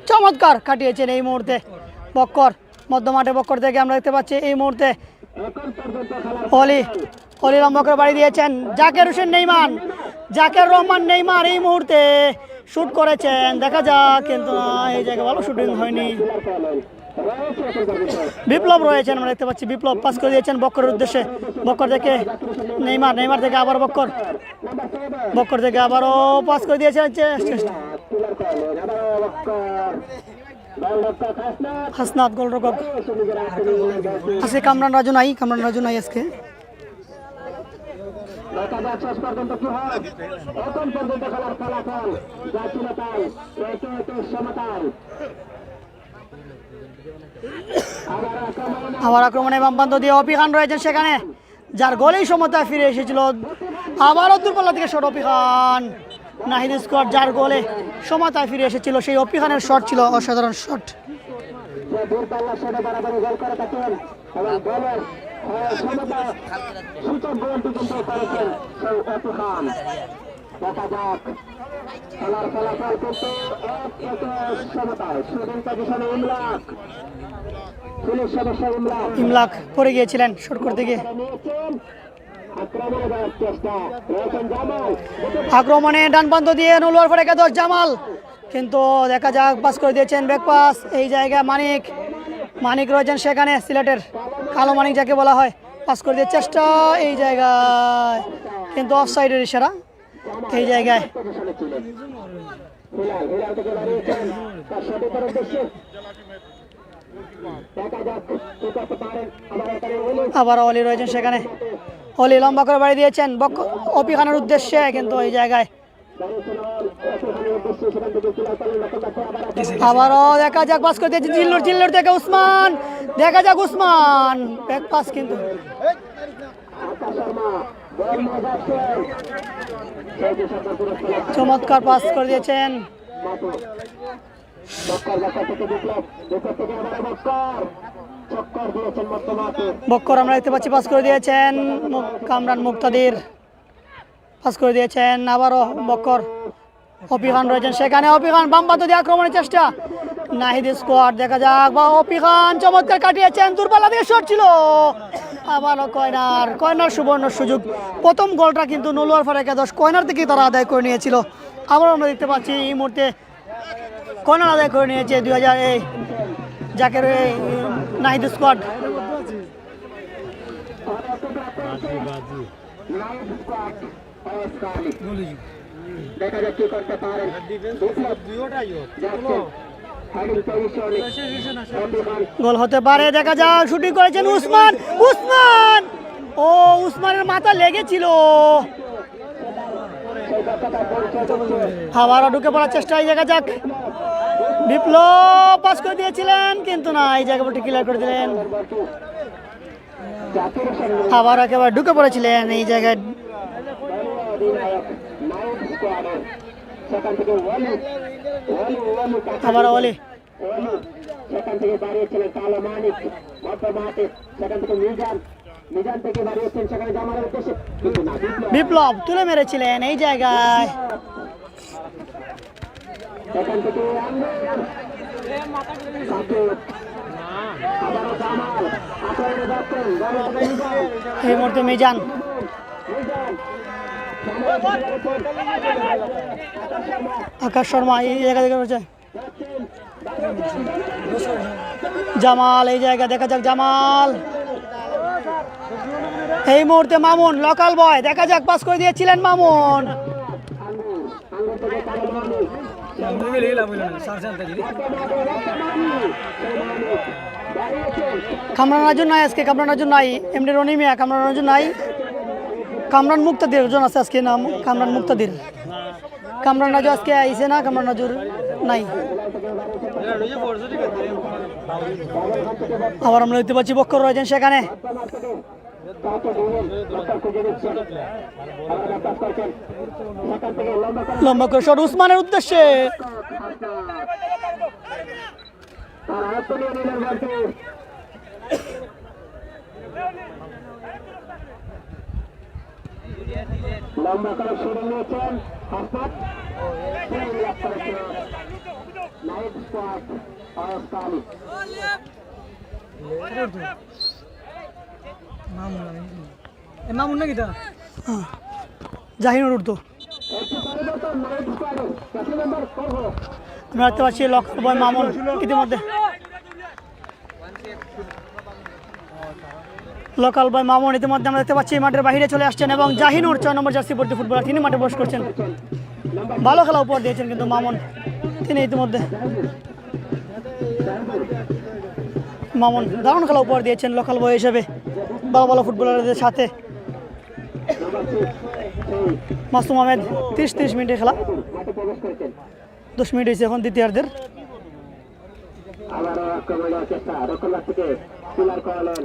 চমৎকার কাটিয়েছেন এই মুহূর্তে বক্কর, মধ্যমাঠে বক্কর থেকে আমরা দেখতে পাচ্ছি এই মুহূর্তে অলি লম্বা করে বাড়ি দিয়েছেন জাকের রহমান নেইমার এই মুহূর্তে শুট করেছেন, দেখা যাক, কিন্তু এই জায়গায় ভালো শুটিং হয়নি। বিপ্লব রয়েছেন আমরা দেখতে পাচ্ছি, বিপ্লব পাস করে দিয়েছেন বক্করের উদ্দেশ্যে, বক্কর থেকে নেইমার থেকে আবার বক্কর থেকে আবারও পাস করে দিয়েছেন হাসনাত গোলরক্ষক। আজকে কামরান রাজু নাই আজকে। আবার আক্রমণে বামপ্রান্ত দিয়ে অপি খান রয়েছেন সেখানে, যার গোলেই সমতায় ফিরে এসেছিল। আবারও দূরপাল্লা থেকে শট অপি খান, নাহিদ স্কোয়াড, যার গোলে সমতায় ফিরে এসেছিল। সেই অপি খানের শট ছিল অসাধারণ শট। যে দূরপাল্লার সাথে বাড়াবাড়ি গোল করে থাকেন এবং গোলের সমতা সূচক গোলটি কিন্তু করেছেন সেই অপু খান। দেখা যাক খেলার ফলাফল কিন্তু 1-1 সমতায়। স্টুডেন্ট পজিশনে ইমলাক, পুলিশ সদস্য ইমলাক পড়ে গিয়েছিলেন শট করতে গিয়ে। নিয়েছেন আক্রমণে যাওয়ার চেষ্টা রয়েছেন জামাল। আক্রমণে ডান প্রান্ত দিয়ে নলুয়ার পরে একাদশ জামাল, কিন্তু দেখা যাক পাস করে দিয়েছেন ব্যাক পাস। এই জায়গায় মানিক রয়েছেন সেখানে, সিলেটের কালো মানিক যাকে বলা হয়, পাস করে দেওয়ার চেষ্টা এই জায়গায়, কিন্তু অফসাইডের ইশারা এই জায়গায়। পজিশনে ছিলেন হিলাল থেকে বাড়িয়েছেন তার সঠিকের উদ্দেশ্যে। দেখা যাক কি করতে পারেন। আবার এখানে আবার অলি রয়েছেন সেখানে, অলি লম্বা করে বাড়ি দিয়েছেন অপি খানের উদ্দেশ্যে, কিন্তু এই জায়গায় আবারও দেখা যাক পাস করে দিয়েছে জিল্লুর থেকে উসমান, দেখা যাক উসমান ব্যাক পাস, কিন্তু চমৎকার পাস করে দিয়েছেন। বক্কর আমরা দেখতে পাচ্ছি পাস করে দিয়েছেন, কামরান মুক্তাদির পাস করে দিয়েছেন। আবারও বক্কর, অপি খান রয়েছেন সেখানে, অপি খান বাম প্রান্ত দিয়ে আক্রমণের চেষ্টা, নাহিদ স্কোয়াড, দেখা যাক বা অপি খান চমৎকার কাটিয়েছেন, দূরপাল্লা দিয়ে শট ছিল। আবারও কর্নার সুবর্ণ সুযোগ। প্রথম গোলটা কিন্তু নলুয়ার ফার একাদশ কর্নার থেকে তারা আদায় করে নিয়েছিল। আবারও আমরা দেখতে পাচ্ছি এই মুহূর্তে কর্নার আদায় করে নিয়েছে 2000 জাকের নাহিদ স্কোয়াড। দেখা যাক কি করতে পারেন। গোল হতে পারে, দেখা যাক। শুটিং করেছেন উসমান, উসমানের মাথা লেগেছিল। আবারও ঢুকে পড়ার চেষ্টা, দেখা যাক। বিপ্লব পাস করে দিয়েছিলেন, কিন্তু না, এই জায়গা বলটি ক্লিয়ার করে দিলেন। আবার একেবারে ঢুকে পড়েছিলেন এই জায়গায়। আবার অলি, সেখান থেকে বাড়িয়েছিলেন কালো মানিক মাঠে, সেখান থেকে মিজান থেকে বাড়িয়েছেন সেখানে জামালের উদ্দেশ্যে, কিন্তু না, বিপ্লব তুলে মেরেছিলেন এই জায়গায়। সেখান থেকে আবারও জামাল আক্রমণে যাচ্ছেন, এই মুহূর্তে মিজান, আকাশ শর্মা এই জায়গা থেকে রয়েছে জামাল, এই জায়গা দেখা যাক জামাল। এই মুহূর্তে মামুন লোকাল বয়, দেখা যাক পাস করে দিয়েছিলেন মামুন। কামরান রাজু নাই আজকে, কামরান রাজু নাই, এমনি রনি মিয়া, কামরান রাজু নাই, কামরান মুক্তাদির জন আছে আজকে, নাম কামরান মুক্তাদির। কামরান রাজু আজকে আইসে না, কামরান রাজুর নাই। আবার আমরা দেখতে পাচ্ছি বক্কর রয়েছেন সেখানে, লম্বা করে শট উসমানের উদ্দেশ্যে। লম্বা করে শুরু নিয়েছেন হাসনাত, নাইট স্কোয়াড অস্কালি মামুন নাকি তা জাহিনুর উর্দু। আমরা দেখতে পাচ্ছি লক্ষ্য বয় মামুন ইতিমধ্যে, লোকাল বয় মামুন ইতিমধ্যে আমরা দেখতে পাচ্ছি মাঠের বাহিরে চলে আসছেন, এবং জাহিনুর 6 নম্বর জার্সি পড়তে ফুটবলার, তিনি মাঠে প্রবেশ করছেন। ভালো খেলা উপহার দিয়েছেন কিন্তু মামুন, তিনি ইতিমধ্যে মামুন দারুণ খেলা উপহার দিয়েছেন লোকাল বয় হিসেবে ভালো ভালো ফুটবলারদের সাথে। মাসুম আহমেদ 30 মিনিটের খেলা, 10 মিনিট হয়েছে এখন দ্বিতীয়ার্ধের। আবারও আক্রমণের চেষ্টা, রক্ষণভাগ থেকে কিলার করালেন,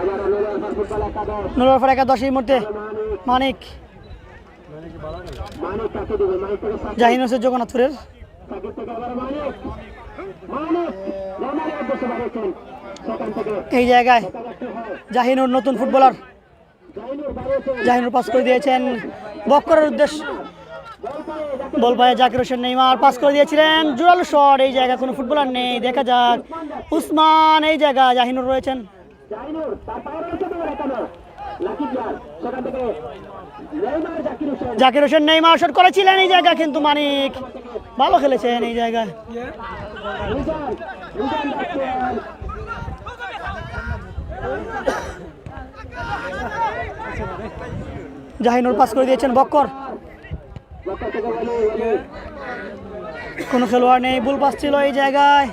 আবারও লোলারপাড় ফুটবল একাদশ নোলরফার একাদশ এই মুহূর্তে মানিক মানিক কাকে দেবে মানিক থেকে জাহিন হোসেন জগন্নাথপুরের সাকিব থেকে আবার মানিক রোমানের উদ্দেশ্যে বাড়িয়েছেন সেখান থেকে এই জায়গায় দেখতে হয় জাহিনুর নতুন ফুটবলার জাহিনুর বাড়িয়েছেন জাহিনুর পাস করে দিয়েছেন বক্করের উদ্দেশ্য বল পায়ে জাকির হোসেন নেইমার পাস করে দিয়েছিলেন জোরালো শট এই জায়গায় কোনো ফুটবলার নেই দেখা যাক উসমান এই জায়গায় জাহিনুর রয়েছেন জাহিনুর তার পায়ে রয়েছে তোমার একানো লাকি প্লেয়ার সেখান থেকে Neymar Zakir Hossain Zakir Hossain Neymar shot করেছিলেন এই জায়গা কিন্তু মানিক ভালো খেলেছেন এই জায়গায় মিজান মিজান যাচ্ছেন জাহিনুর পাস করে দিয়েছেন বক্কর লক্ষ্য থেকে বলে কোনো খেলোয়াড় নেই বুল পাস ছিল এই জায়গায়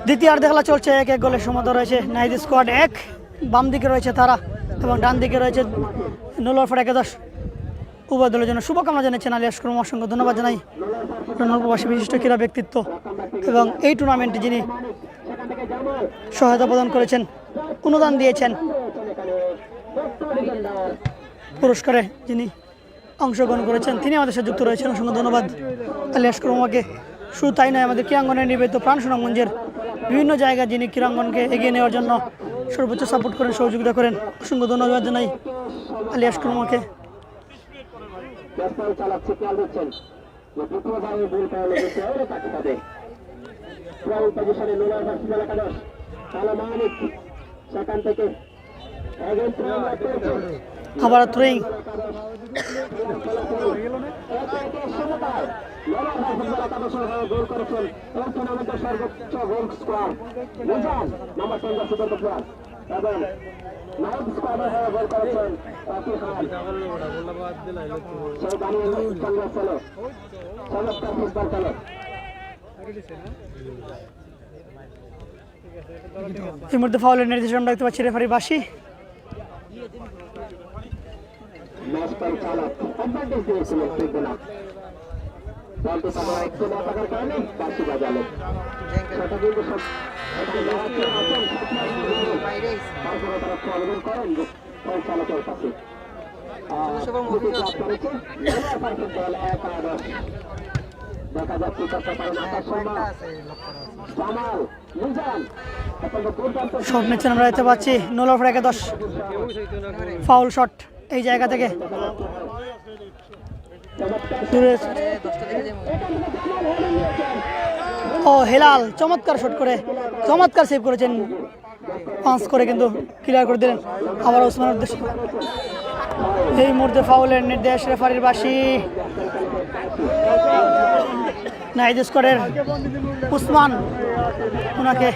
দ্বিতীয়ার্ধে খেলা চলছে 1-1 গোলের সমতা রয়েছে নাহিদ স্কোয়াড 1 বাম দিকে রয়েছে তারা এবং ডান দিকে রয়েছে নোলরফার একাদশ উভয় দলের জন্য শুভকামনা জানাচ্ছেন আলী আশকরম অসংখ্য ধন্যবাদ জানাই প্রবাসী বিশিষ্ট ক্রীড়া ব্যক্তিত্ব এবং এই টুর্নামেন্টে যিনি সহায়তা প্রদান করেছেন অনুদান দিয়েছেন পুরস্কারে যিনি অংশগ্রহণ করেছেন তিনি আমাদের সাথে যুক্ত রয়েছেন অসংখ্য ধন্যবাদ আলী আশকরমকে শুধু তাই নয় আমাদের ক্রীড়াঙ্গনের নিবেদিত প্রাণ সুনামগঞ্জের বিভিন্ন জায়গায় যিনি ক্রীড়াঙ্গনকে এগিয়ে নেওয়ার জন্য সর্বোচ্চ সাপোর্ট করেন সহযোগিতা করেন অসংখ্য ধন্যবাদ জানাই আলী আশকরমকে ব্যস্ত চালাচ্ছে খেয়াল দিচ্ছেন দ্বিতীয় ভাবে ভুল করা লেগেছে ওরে কাটতে হবে ট্রাউল পজিশনে লোলারপাড় ফুটবল একাদশ কালো মানিক সেখান থেকে আবার থ্রোয়িং গোল করেছেন এবং টুর্নামেন্টের সর্বোচ্চ goal scorer Mizan number 10 super player এবং নাইট স্কোয়াডের হয়ে গোল করেছেন রাফি খান সেই দাঁড়িয়ে সঙ্গে ছিল চমৎকার ফুটবল খেলে এই মুহূর্তে ফাউলের নির্দেশনা আমরা দেখতে পাচ্ছি রেফারি বাসি ম্যাচ পরিচালক অ্যাডভান্টেজ দিয়েছিলেন ফুটবলার বলতে পারা একটু না থাকার কারণে বাসি বাজালেন সেটা কিন্তু সব তারপরে তারা আবেদন করেন যে পরিচালকের কাছে দেখা যাচ্ছে জামাল মিজান শট নিচ্ছেন আমরা দেখতে পাচ্ছি নোলরফার একাদশ ফাউল শট এই জায়গা থেকে ও হেলাল চমৎকার শট করে চমৎকার সেভ করেছেন পাঁচ করে কিন্তু ক্লিয়ার করে দিলেন আবার ওসমানের উদ্দেশ্যে এই মুহূর্তে ফাউলের নির্দেশ রেফারির বাসি নাহিদ স্কোয়াডের উসমান ওনাকে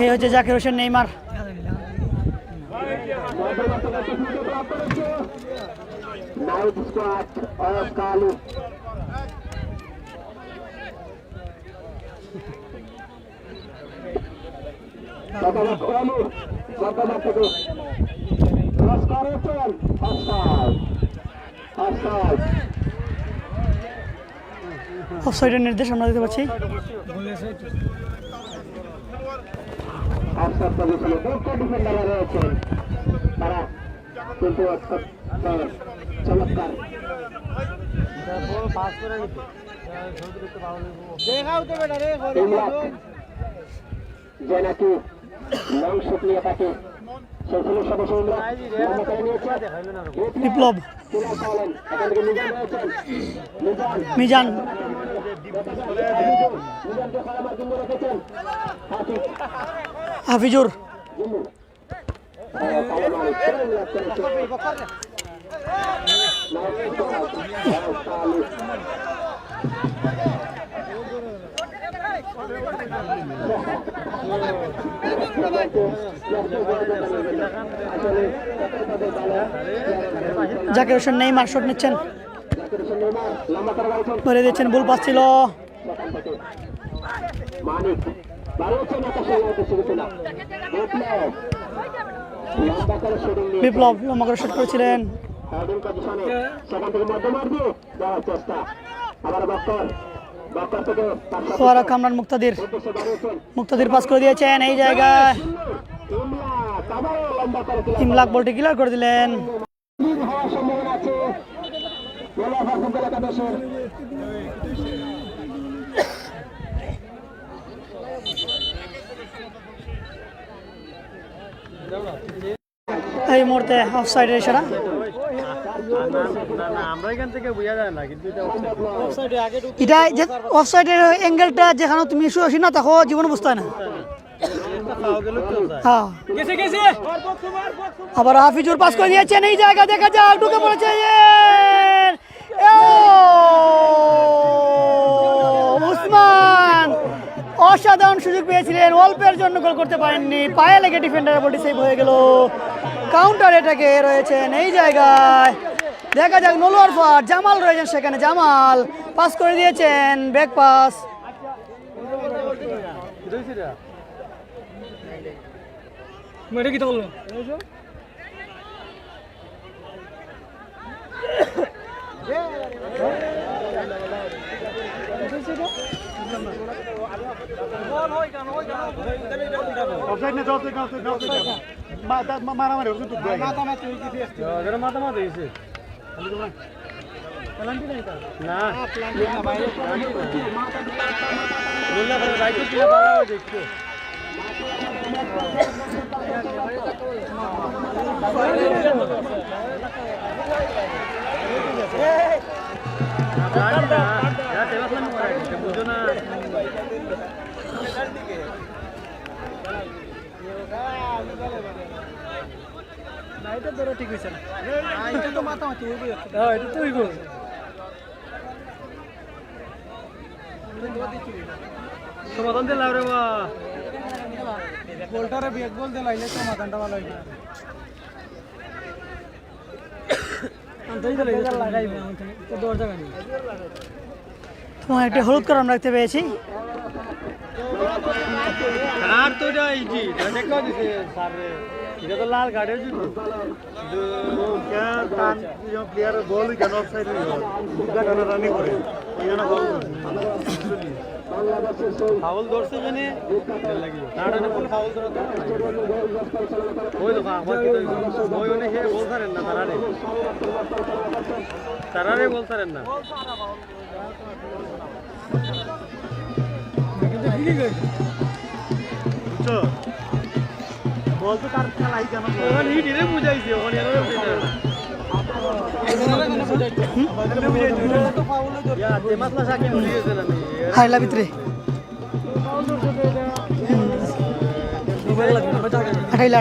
এই হচ্ছে Zakir Hossain Neymar knight squad of Kalu অফসাইডের নির্দেশ আমরা দিতে পারছি ডিফেন্ডাররা রয়েছেন তারা কিন্তু চমৎকার যে নাকি লং শুট নিয়ে থাকে সেই ছিল সদস্য বিপ্লব মিজান হাফিজুর জাকির হোসেন নেইমার শট নিচ্ছেন ধরে দিচ্ছেন ভুল পাস ছিল মানিক বাড়িয়েছেন আকাশে উদ্দেশ্যে কিছু না লম্বা করে শুটিং নিয়ে বিপ্লব লম্বা করে শুট করেছিলেন। হেডিং পজিশনে সেখান থেকে মধ্যমার দিয়ে দেওয়ার চেষ্টা আবার বক্কর থেকে সোয়ারা কামরান মুক্তাদির পাস করে দিয়েছেন এই জায়গায় ইমলাক বলটি ক্লিয়ার করে দিলেন। হওয়ার সম্ভাবনা আছে একাদশের এই মুহূর্তে অফসাইডের ইশারা। এটা যে অফসাইডের অ্যাঙ্গেলটা যেখানে তুমি শুয়ে না তখন জীবন বুঝতে হয় না। হ্যাঁ আবার হাফিজুর পাস করে দিয়েছেন এই জায়গা দেখা যাক ঢুকে পড়েছে উসমান অসাধারণ সুযোগ পেয়েছিলেন, অল্পের জন্য গোল করতে পারেননি, পায়ে লেগে ডিফেন্ডারের বলটি সেভ হয়ে গেল। কাউন্টার এটাকে রয়েছেন এই জায়গায় দেখা যাক নলোয়ার ফার জামাল রয়েছেন সেখানে, জামাল পাস করে দিয়েছেন ব্যাক পাস। অফসাইড না জলতে মারামারি হচ্ছে তো মাতামাতি হয়েছে না দেখছো বুঝো না এটা ধরো ঠিক হয়েছে না এটা তো মাতামাতি হইব। হ্যাঁ এটা তো হইব সমাধান দিলাম রে বা বলটারে ব্যাক বল দিলাইলে সমাধানটা ভালো হইবে। তোমার একটা হলুদ কারণ রাখতে পেয়েছি। আর তো যাইছি দেখো দিছে স্যার এটা তো লাল গাড়ির জুতো কান প্লেয়ার বল কেন অফসাইড হইল কেন রানিং করে এই জন্য বল ফাউল ধরছে জানে লাগি নাড়ানে কোন ফাউল ধরা ওই তো আমার কি ওই অনেক হে বলছারেন না তারারে বলছারেন না কিন্তু ফিলিং হইছে বুঝছো বল তো কার খেলাই কেন ওখানে হিডিরে বুঝাইছে ওখানে এর হাইলা ভিতরে আঠাইলা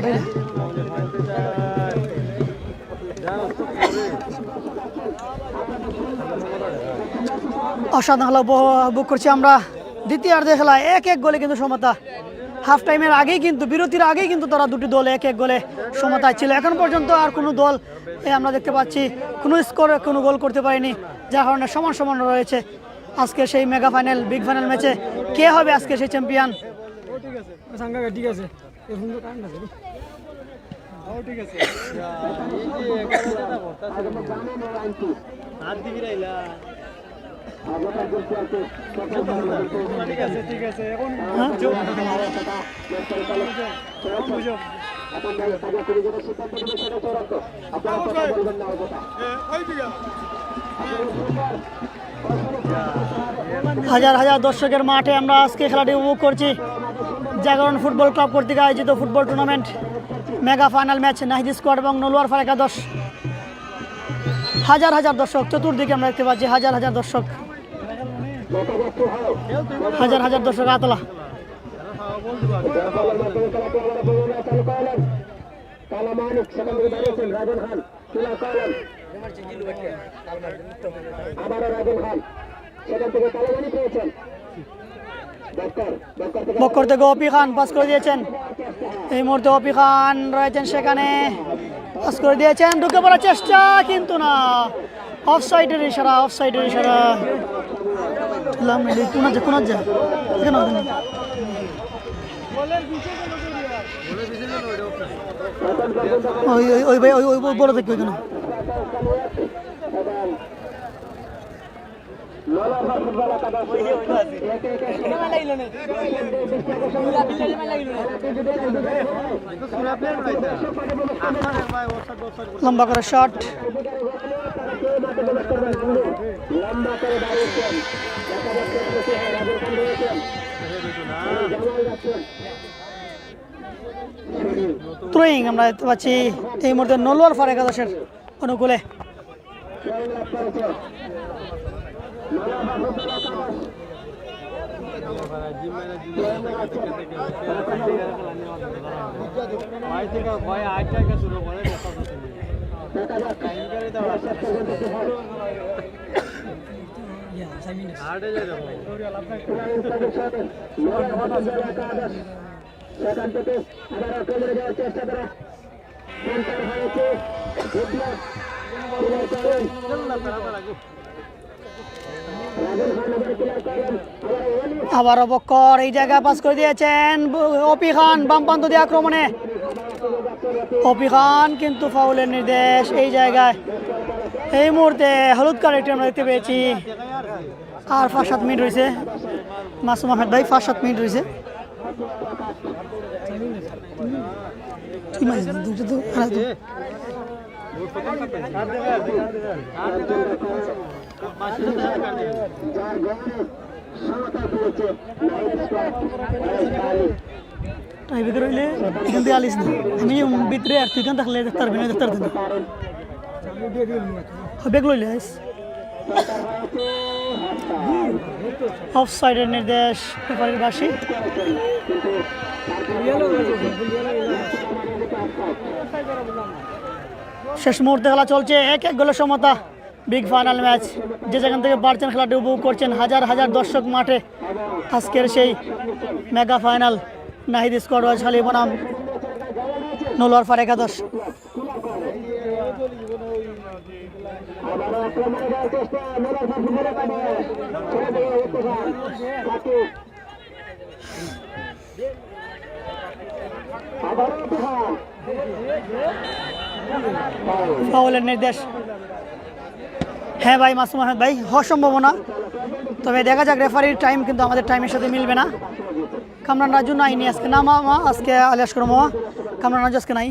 অসাধারণ বুক করছি আমরা দ্বিতীয়ার্ধে খেলা 1-1 গোলে কিন্তু সমতা। হাফ টাইমের আগেই কিন্তু বিরতির আগেই কিন্তু তারা দুটি দল 1-1 গোলে সমতায় ছিল। এখন পর্যন্ত আর কোনো দল আমরা দেখতে পাচ্ছি কোনো স্কোরে কোনো গোল করতে পারেনি, যার কারণে সমান সমান রয়েছে। আজকে সেই মেগা ফাইনাল বিগ ফাইনাল ম্যাচে কে হবে আজকে সেই চ্যাম্পিয়ন? ঠিক আছে ঠিক আছে এখন হাজার হাজার দর্শকের মাঠে আমরা আজকে খেলাটি উপভোগ করছি। জাগরণ ফুটবল ক্লাব কর্তৃক আয়োজিত football tournament mega final match Nahid squad এবং নলোয়ার ফার একাদশ। হাজার হাজার দর্শক চতুর্দিকে আমরা দেখতে পাচ্ছি, হাজার হাজার দর্শক, হাজার হাজার দর্শক আতলা। বক্কর থেকে অপি খান পাস করে দিয়েছেন, এই মুহূর্তে অপি খান রয়েছেন সেখানে, পাস করে দিয়েছেন, ঢুকে পড়ার চেষ্টা কিন্তু না, অফসাইডের ইশারা, অফসাইডের ইশারা। কোন ওই ওই ওই ভাই ওই ওই বড় দেখবে কেন লম্বা করে শট থ্রোয়িং আমরা দেখতে পাচ্ছি এই মুহূর্তে নলোয়ার ফার একাদশের অনুকূলে সেখান থেকে আবার কমরে যাওয়ার চেষ্টা করা হয়েছে আবারও বক্কর এই জায়গায় পাস করে দিয়েছেন অপি খান বামপান্ত দিয়ে আক্রমণে অপি খান কিন্তু ফাউলের নির্দেশ এই জায়গায় এই মুহূর্তে হলুদ কার্ড একটি আমরা দেখতে পেয়েছি আর 5-7 মিনিট রয়েছে মাসুম আহমেদ ভাই 5-7 মিনিট রয়েছে টাইব্রেকার হইলে এখান থেকে আলিস না আমি ভিতরে আর তুই এখান থাকলে দেখতে পারবি না দেখতে পারবি না বেগ লইলে অফ সাইডের নির্দেশ ব্যাপারীর বাসী শেষ মুহূর্তে খেলা চলছে 1-1 গোলের সমতা বিগ ফাইনাল ম্যাচ যে যেখান থেকে পারছেন খেলাটি উপভোগ করছেন হাজার হাজার দর্শক মাঠে আজকের সেই মেগা ফাইনাল নাহিদ স্কোয়াড ওয়াজখালী বনাম নলোয়ার ফার একাদশ ফাউলের নির্দেশ হ্যাঁ ভাই মাসুম আহমেদ ভাই হওয়ার সম্ভাবনা তবে দেখা যাক রেফারির টাইম কিন্তু আমাদের টাইমের সাথে মিলবে না কামরান রাজু নাইনি আজকে না মামা আজকে আলিয়াস করমা কামরান রাজু আজকে নাই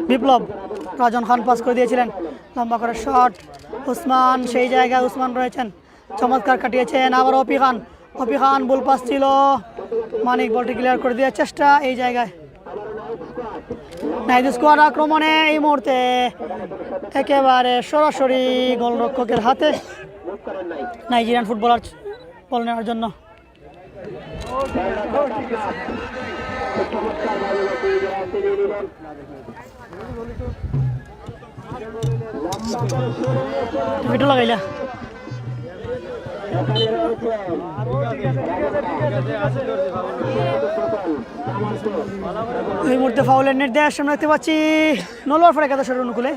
বিপ্লব রাজন খান পাস করে দিয়েছিলেন লম্বা করে শট উসমান সেই জায়গায় উসমান রয়েছেন চমৎকার কাটিয়েছেন আবার অপি খান বল পাস ছিল মানিক বলটি ক্লিয়ার করে দেওয়ার চেষ্টা এই জায়গায় নাহিদ স্কোয়াড আক্রমণে এই মুহূর্তে একেবারে সরাসরি গোলরক্ষকের হাতে নাইজেরিয়ান ফুটবলার বল নেওয়ার জন্য ভিডিও লাগাইলা এই মুহূর্তে ফাউলের নির্দেশ আমরা দেখতে পাচ্ছি নলোয়ার ফার একাদশের অনুকূলে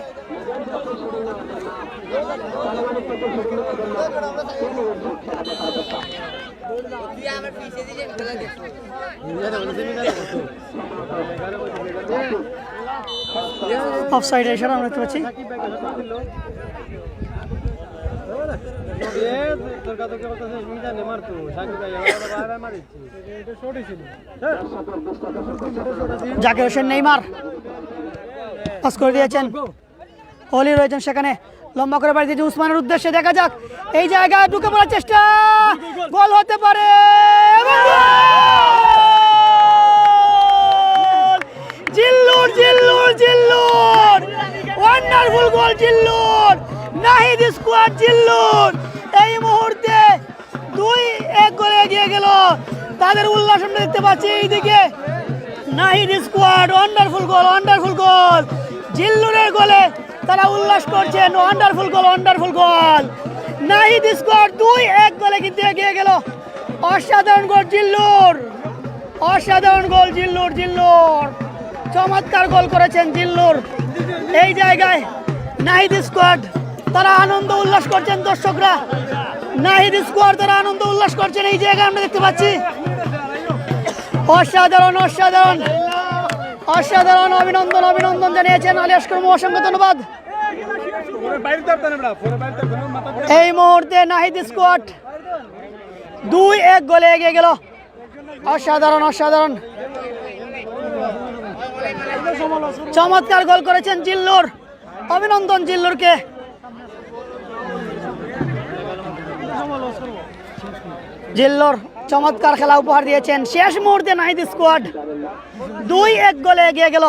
অফ সাইডে ইশারা আমরা দেখতে পাচ্ছি জাকির হোসেন নেইমার পাস করে দিয়েছেন অলি রয়েছেন সেখানে লম্বা করে বাড়ি দিয়েছে উসমানের উদ্দেশ্যে দেখা যাক এই জায়গায় ঢুকে পড়ার চেষ্টা গোল হতে পারে জিল্লুর জিল্লুর জিল্লুর ওয়ান্ডারফুল গোল জিল্লুর নাহিদ স্কোয়াড জিল্লুর এই মুহূর্তে 2-1 গোলে এগিয়ে গেল তাদের উল্লাস আমরা দেখতে পাচ্ছি এইদিকে নাহিদ স্কোয়াড ওয়ান্ডারফুল গোল জিল্লুরের গোলে তারা উল্লাস করছেন ওয়ান্ডারফুল গোল নাহিদ স্কোয়াড 2-1 গোলে কিন্তু এগিয়ে গেল অসাধারণ গোল জিল্লুর চমৎকার গোল করেছেন জিল্লুর এই জায়গায় নাহিদ স্কোয়াড তারা আনন্দ উল্লাস করছেন দর্শকরা নাহিদ স্কোয়াড তারা আনন্দ উল্লাস করছেন এই জায়গায় আমরা দেখতে পাচ্ছি। অসাধারণ অসাধারণ অসাধারণ অভিনন্দন অভিনন্দন জানিয়েছেন আলিয়াসকর অসংখ্য ধন্যবাদ। এই মুহূর্তে নাহিদ স্কোয়াড 2-1 গোলে এগিয়ে গেল। অসাধারণ অসাধারণ চমৎকার গোল করেছেন জিল্লুর। অভিনন্দন জিল্লুরকে। জিল্লুর চমৎকার খেলা উপহার দিয়েছেন। শেষ মুহূর্তে নাহিদ স্কোয়াড 2-1 গোলে এগিয়ে গেল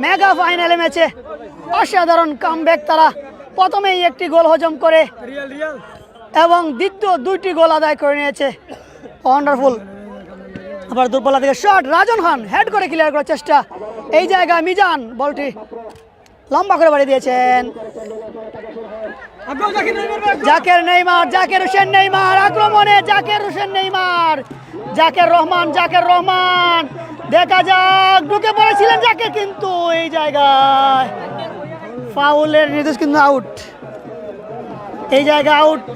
মেগা ফাইনালে ম্যাচে। অসাধারণ কামব্যাক তারা প্রথমেই একটি গোল হজম করে এবং দ্বিতীয় 2টি গোল আদায় করে নিয়েছে। ওয়ান্ডারফুল। আবার দূরপাল্লা থেকে শট, রাজন খান হেড করে ক্লিয়ার করার চেষ্টা। এই জায়গায় মিজান বলটি লম্বা করে বাড়িয়ে দিয়েছেন। জাকের নেইমার, জাকের হোসেন নেইমার আক্রমণে, জাকের হোসেন নেইমার, জাকের রহমান দেখা যাক, ঢুকে পড়েছিলেন জাকের, কিন্তু এই জায়গায় ফাউলের নির্দেশ, কিন্তু আউট। এই জায়গা আউট।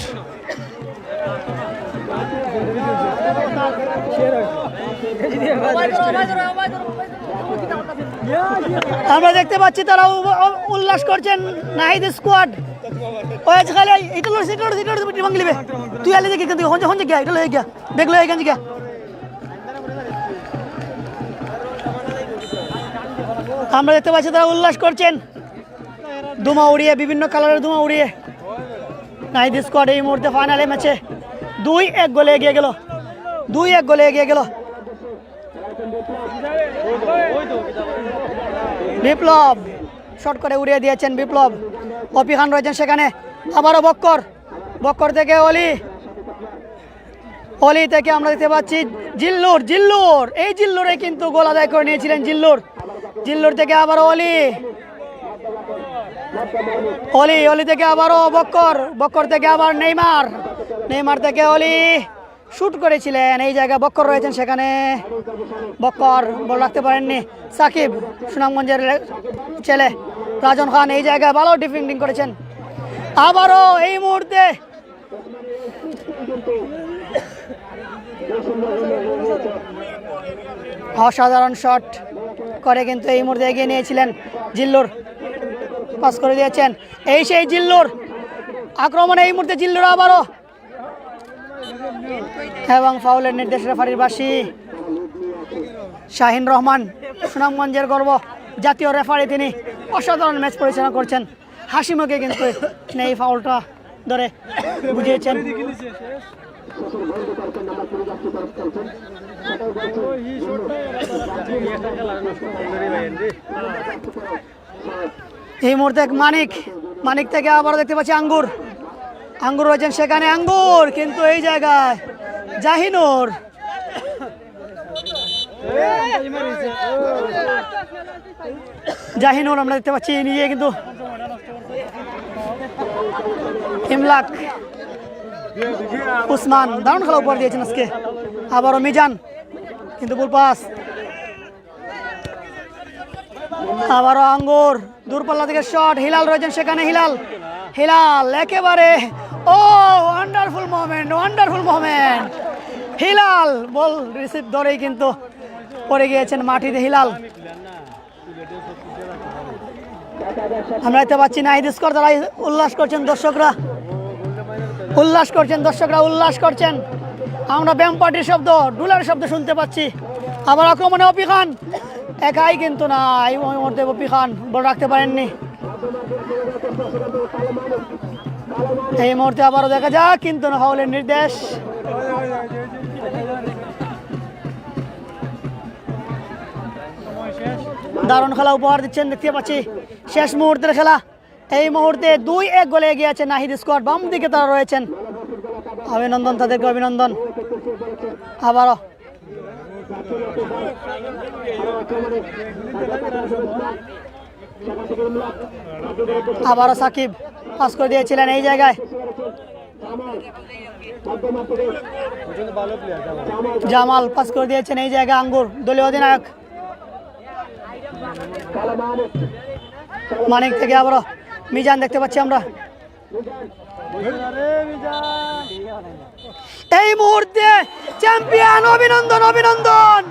আমরা দেখতে পাচ্ছি তারা উল্লাস করছেন নাহিদ স্কোয়াড। তুই আলে দেখি কিন্তু হঞ্জে গিয়া এটা লয়ে গিয়া দেখলো এখান গিয়া। আমরা দেখতে পাচ্ছি তারা উল্লাস করছেন ধুমা উড়িয়ে, বিভিন্ন কালারের ধুমা উড়িয়ে। নাহিদ স্কোয়াড এই মুহূর্তে ফাইনালে ম্যাচে 2-1 গোলে এগিয়ে গেল। 2-1 গোলে এগিয়ে গেল। বিপ্লব শট করে উড়িয়ে দিয়েছেন বিপ্লব। অপি খান রয়েছেন সেখানে। আবারও বক্কর থেকে অলি থেকে আমরা দেখতে পাচ্ছি জিল্লুর। এই জিল্লুরে কিন্তু গোল আদায় করে নিয়েছিলেন জিল্লুর থেকে আবারও অলি থেকে আবারও বক্কর থেকে আবার নেইমার থেকে অলি শুট করেছিলেন। এই জায়গায় বক্কর রয়েছেন সেখানে। বক্কর বল রাখতে পারেননি। সাকিব সুনামগঞ্জের ছেলে রাজন খান এই জায়গায় ভালো ডিফেন্ডিং করেছেন। আবারও এই মুহূর্তে অসাধারণ শট করে কিন্তু এই মুহূর্তে এগিয়ে নিয়েছিলেন জিল্লুর। পাস করে দিয়েছেন এই সেই জিল্লুর। আক্রমণে এই মুহূর্তে জিল্লুর আবারও, এবং ফাউলের নির্দেশ রেফারির বাঁশি। শাহিন রহমান সুনামগঞ্জের গর্ব, জাতীয় রেফারি, তিনি অসাধারণ ম্যাচ পরিচালনা করছেন। হাসি মুখে কিন্তু এই ফাউলটা ধরে বুঝিয়েছেন। এই মুহূর্তে মানিক থেকে আবার দেখতে পাচ্ছি আঙ্গুর রয়েছেন সেখানে। কিন্তু এই জায়গায় জাহিনুর আমরা দেখতে পাচ্ছি নিয়ে, কিন্তু ইমলাক উসমান দারুণ খেলা উপহার দিয়েছেন আজকে। আবারও মিজান, কিন্তু ফুল পাস। আবারও আঙ্গুর, দূরপাল্লা থেকে শট। হিলাল রয়েছেন সেখানে। হিলাল একেবারে wonderful moment. Hilal ball receive ধরেই কিন্তু পড়ে গিয়েছেন মাটিতে হিলাল। আমরা দেখতে পাচ্ছি নাহিদ স্কোয়াড তারা উল্লাস করছেন, দর্শকরা উল্লাস করছেন। আমরা ব্যাম পার্টির শব্দ, ডুলার শব্দ শুনতে পাচ্ছি। আবার আক্রমণে অপি খান একাই, কিন্তু না, এই মুহূর্তে অপি খান বল রাখতে পারেননি। এই মুহূর্তে আবারও দেখা যাক, কিন্তু না, ফাউলের নির্দেশ। দারুণ খেলা উপহার দিচ্ছেন দেখতে পাচ্ছি। শেষ মুহূর্তের খেলা। এই মুহূর্তে 2-1 গোলে এগিয়ে আছে নাহিদ স্কোয়াড। বাম দিকে তারা রয়েছেন। অভিনন্দন তাদেরকে, অভিনন্দন। আবারও সাকিব পাস করে দিয়েছিলেন এই জায়গায়। জামাল পাস করে দিয়েছেন এই জায়গায়। আঙ্গুর দলীয় অধিনায়ক মানিক থেকে আবারও মিজান দেখতে পাচ্ছি আমরা। এই মুহূর্তে চ্যাম্পিয়ন অভিনন্দন অভিনন্দন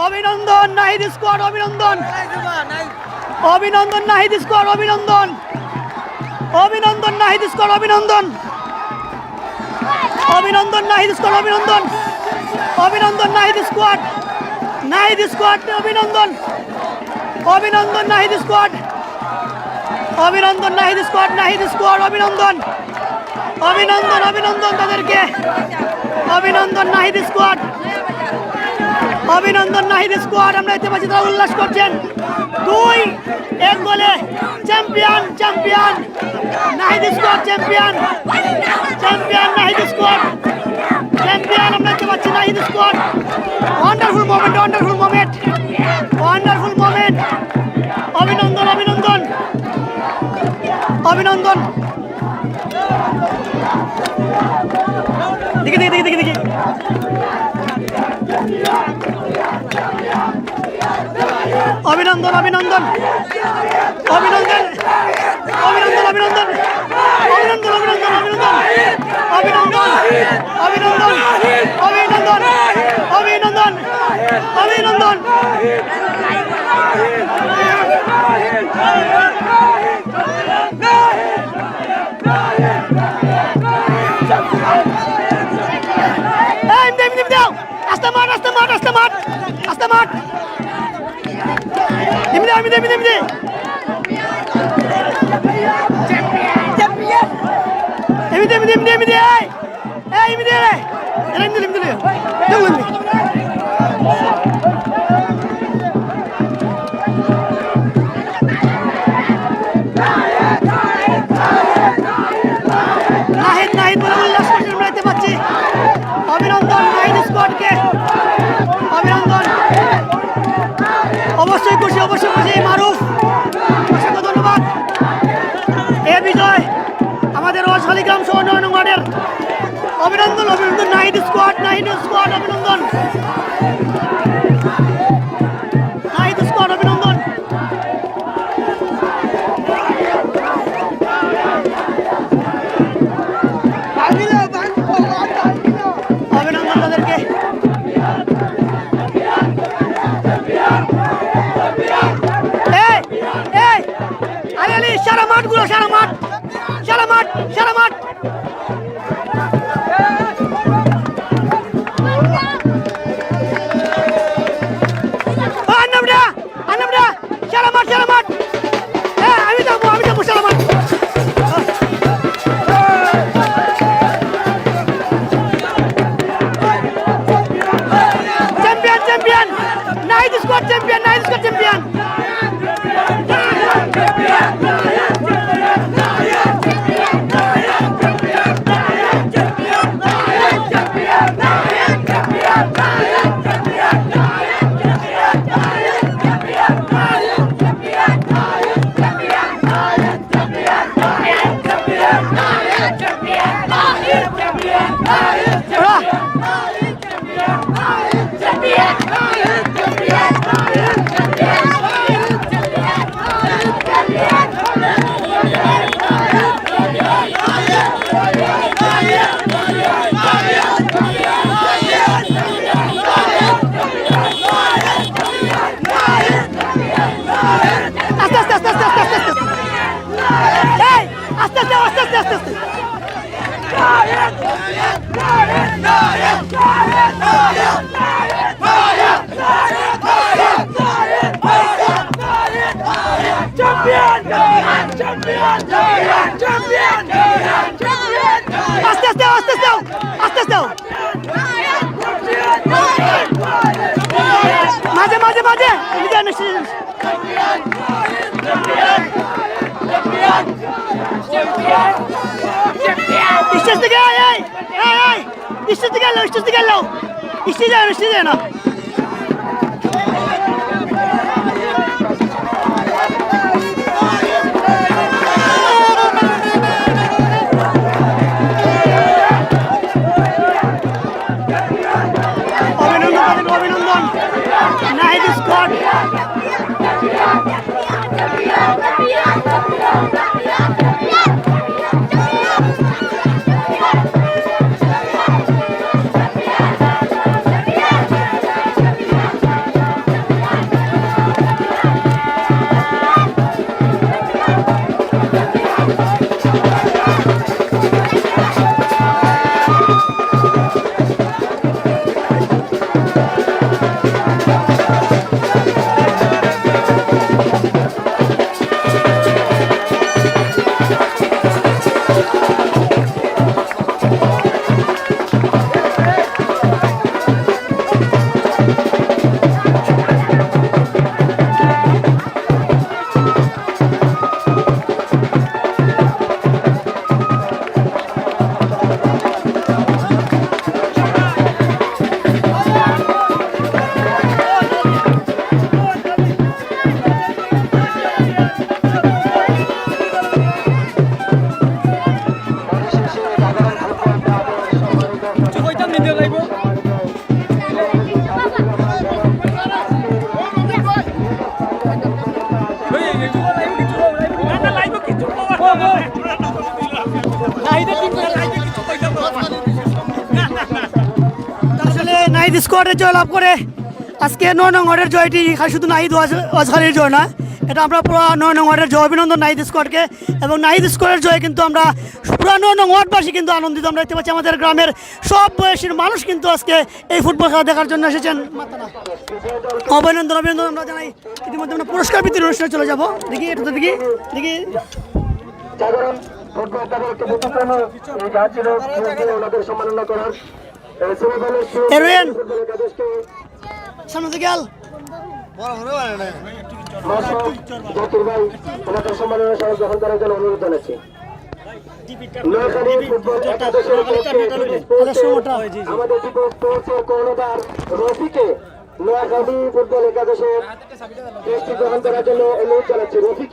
অভিনন্দন নাহিদ স্কোয়াড অভিনন্দন অভিনন্দন নাহিদ স্কোয়াড অভিনন্দন অভিনন্দন নাহিদ স্কোয়াড অভিনন্দন অভিনন্দন নাহিদ স্কোয়াড অভিনন্দন অভিনন্দন নাহিদ স্কোয়াড অভিনন্দন অভিনন্দন নাহিদ স্কোয়াড অভিনন্দন নাহিদ স্কোয়াড অভিনন্দন অভিনন্দন অভিনন্দন তাদেরকে অভিনন্দন নাহিদ স্কোয়াড অভিনন্দন নাহিদ স্কোয়াড আমরা দেখতে পাচ্ছি তারা উল্লাস করছেন 2-1 গোলে champion champion Nahid squad champion champion Nahid squad champion আমরা দেখতে পাচ্ছি নাহিদ স্কোয়াড ওয়ান্ডারফুল মোমেন্ট অভিনন্দন অভিনন্দন অভিনন্দন দেখি অভিনন্দন অভিনন্দন অভিনন্দন অভিনন্দন অভিনন্দন অভিনন্দন অভিনন্দন অভিনন্দন অভিনন্দন অভিনন্দন অভিনন্দন অভিনন্দন অভিনন্দন নাহিদ স্কোয়াডকে অভিনন্দন অবশ্যই খুশি মারুফ অসংখ্য ধন্যবাদ এ বিজয় আমাদের শালিগ্রাম সহ 9 নং ওয়ার্ডের অভিনন্দন নাহিদ স্কোয়াড অভিনন্দন নাহিদ স্কোয়াড অভিনন্দন অভিনন্দন তাদেরকে আলী সারা মাঠ আমি যাবো সারা মাঠ চ্যাম্পিয়ন নাহিদ স্কোয়াড চ্যাম্পিয়ন মাঝে স্টেজে না অভিনন্দন নাহিদ স্কোয়াড স্কোয়াডে জয়লাভ করে আজকে 9 নং ওয়ার্ডের জয়টি খালি শুধু নাহিদ ওয়াজখালির জয় না, এটা আমরা পুরো 9 নং ওয়ার্ডের জয়। অভিনন্দন নাহিদ স্কোয়াডকে, এবং নাহিদ স্কোয়াডের জয়ে কিন্তু আমরা পুরো 9 নং ওয়ার্ডবাসী কিন্তু আনন্দিত। আমরা দেখতে পাচ্ছি আমাদের গ্রামের সব বয়সীর মানুষ কিন্তু আজকে এই ফুটবল খেলা দেখার জন্য এসেছেন। অভিনন্দন অভিনন্দন আমরা জানাই। ইতিমধ্যে আমরা পুরস্কার বিতরণ অনুষ্ঠানে চলে যাবো। দেখি এটা তো দেখি দেখি জাগরণ ফুটবল ক্লাবের একটি ব্যতিক্রম এই কাজ ছিল ওনাদের সম্মাননা করার সেমিফাইনাল এরোয়েন ফুটবল একাদশকে সামনে থেকে গেল জাকির ভাই ওনাদের সম্মাননা সহ গ্রহণ করার জন্য অনুরোধ জানাচ্ছি। নোয়াখালী ফুটবল একাদশের আমাদের ডিপো স্পোর্টসের কর্ণধার রফিকে নোয়াখালী ফুটবল একাদশের দেশটি গ্রহণ করার জন্য অনুরোধ জানাচ্ছি। রফিক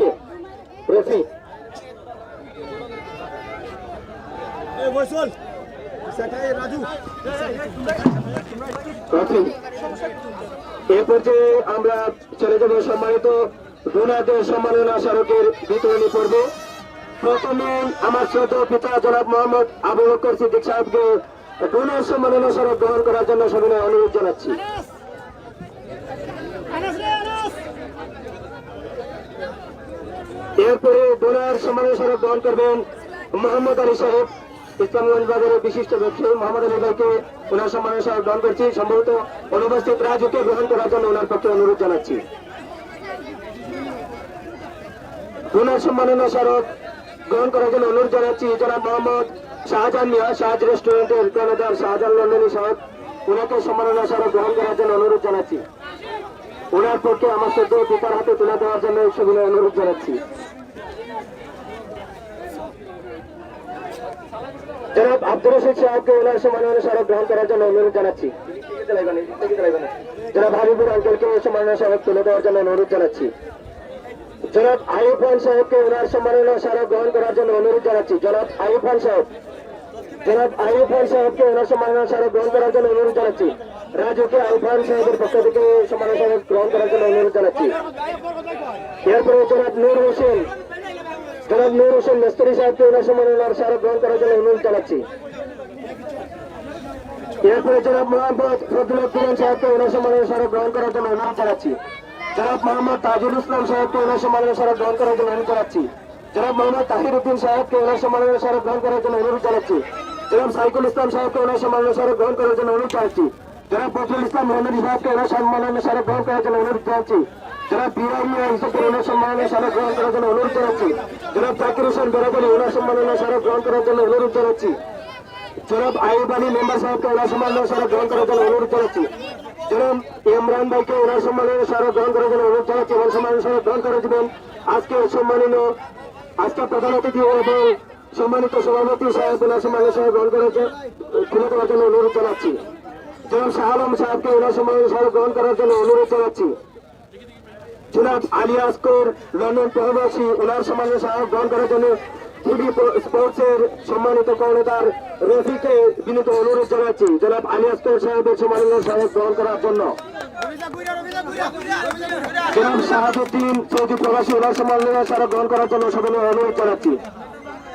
এ পর্যায়ে আমরা চলে যাব সম্মানিত ডোনারদের সম্মাননা স্মারকের বিতরণী পর্বে। প্রথমে আমার ছোট পিতা জনাব মোহাম্মদ আবু বকর সিদ্দিক সাহেবকে ডোনার সম্মাননা স্মারক গ্রহণ করার জন্য সবিনয় অনুরোধ জানাচ্ছি। এরপরে ডোনার সম্মাননা স্মারক গ্রহণ করবেন মোহাম্মদ আলী সাহেব, ইসলামগঞ্জ বাজারের বিশিষ্ট ব্যবসায়ী মোহাম্মদ আলী ভাইকে ওনার সম্মাননা স্মারক গ্রহণ করছি। সম্ভবত অনুপস্থিত রাজুকে গ্রহণ করার জন্য ওনার পক্ষে অনুরোধ জানাচ্ছি। ডোনার সম্মাননা স্মারক গ্রহণ করার জন্য অনুরোধ জানাচ্ছি জনাব মোহাম্মদ শাহজাহান মিয়া, শাহজ রেস্টুরেন্টের কর্ণধার শাহজাহান লন্ডনী সাহেব, ওনাকে সম্মাননা স্মারক গ্রহণ করার জন্য অনুরোধ জানাচ্ছি। ওনার পক্ষে আমার সদ্য পিতার হাতে তুলে দেওয়ার জন্য সেগুলো অনুরোধ জানাচ্ছি। জনাব আব্দুর রশিদ সাহেবকে ওনার সম্মাননা স্মারক গ্রহণ করার জন্য অনুরোধ জানাচ্ছি। জনাব হাবিবুর আঙ্কেলকে সম্মাননা স্মারক তুলে দেওয়ার জন্য অনুরোধ জানাচ্ছি। জনাব আইয়ুব খান সাহেবকে ওনার সম্মাননা স্মারক গ্রহণ করার জন্য অনুরোধ জানাচ্ছি। জনাব আইয়ুব খান সাহেবকে ওনার সম্মাননা স্মারক গ্রহণ করার জন্য অনুরোধ জানাচ্ছি। রাজুকে আইয়ুব খান সাহেবের পক্ষ থেকে সম্মাননা স্মারক গ্রহণ করার জন্য অনুরোধ জানাচ্ছি। এরপরে জনাব নূর হোসেন মিস্ত্রি সাহেবকে ওনার সম্মাননা স্মারক গ্রহণ করার জন্য অনুরোধ জানাচ্ছি। এরপরে জনাব মোহাম্মদ ফজলুদ্দিন সাহেবকে ওনার সম্মাননা স্মারক গ্রহণ করার জন্য অনুরোধ জানাচ্ছি। জনাব মোহাম্মদ তাজুল ইসলাম সাহেবকে ওনার সম্মাননা স্মারক গ্রহণ করার জন্য অনুরোধ জানাচ্ছি। জনাব মোহাম্মদ তাহির উদ্দিন সাহেবকে ওনার সম্মাননা স্মারক গ্রহণ করার জন্য অনুরোধ জানাচ্ছি। জনাব সাইকুল ইসলাম সাহেবকে ওনার সম্মাননা স্মারক গ্রহণ করার জন্য অনুরোধ জানাচ্ছি। জনাব ফজলুল ইসলাম মোহাম্মদী সাহেবকে ওনার সম্মাননা স্মারক গ্রহণ করার জন্য অনুরোধ জানাচ্ছি। জনাব বিরাইয়া হিসেবে ওনার সম্মাননা স্মারক গ্রহণ করার জন্য অনুরোধ জানাচ্ছি। জনাব জাকির হোসেন বেরাদুলি ওনার সম্মাননা স্মারক গ্রহণ করার জন্য অনুরোধ জানাচ্ছি। জনাব আইয়ুব আলী মেম্বার সাহেবকে ওনার সম্মাননা স্মারক গ্রহণ করার জন্য অনুরোধ জানাচ্ছি। জনাব ইমরান ভাইকে ওনার সম্মাননা স্মারক গ্রহণ করার জন্য অনুরোধ জানাচ্ছি এবং সম্মাননা স্মারক গ্রহণ করে দেবেন আজকে প্রধান অতিথি এবং সম্মানিত সভাপতি সাহেব ওনার সম্মাননা স্মারক গ্রহণ করার তুলে দেওয়ার জন্য অনুরোধ জানাচ্ছি। জনাব শাহ আলম সাহেবকে ওনার সম্মাননা স্মারক গ্রহণ করার জন্য অনুরোধ জানাচ্ছি। জনাব আলী আসকর লন্ডন প্রবাসী ওনার সম্মাননা স্মারক গ্রহণ করার জন্য টিভি স্পোর্টসের সম্মানিত কর্ণধার রফিকে বিনীত অনুরোধ জানাচ্ছি জনাব আলী আসকর সাহেবের সম্মাননা স্মারক গ্রহণ করার জন্য। জনাব শাহাবুদ্দিন সৌদি প্রবাসী ওনার সম্মাননা স্মারক গ্রহণ করার জন্য সবাই অনুরোধ জানাচ্ছি।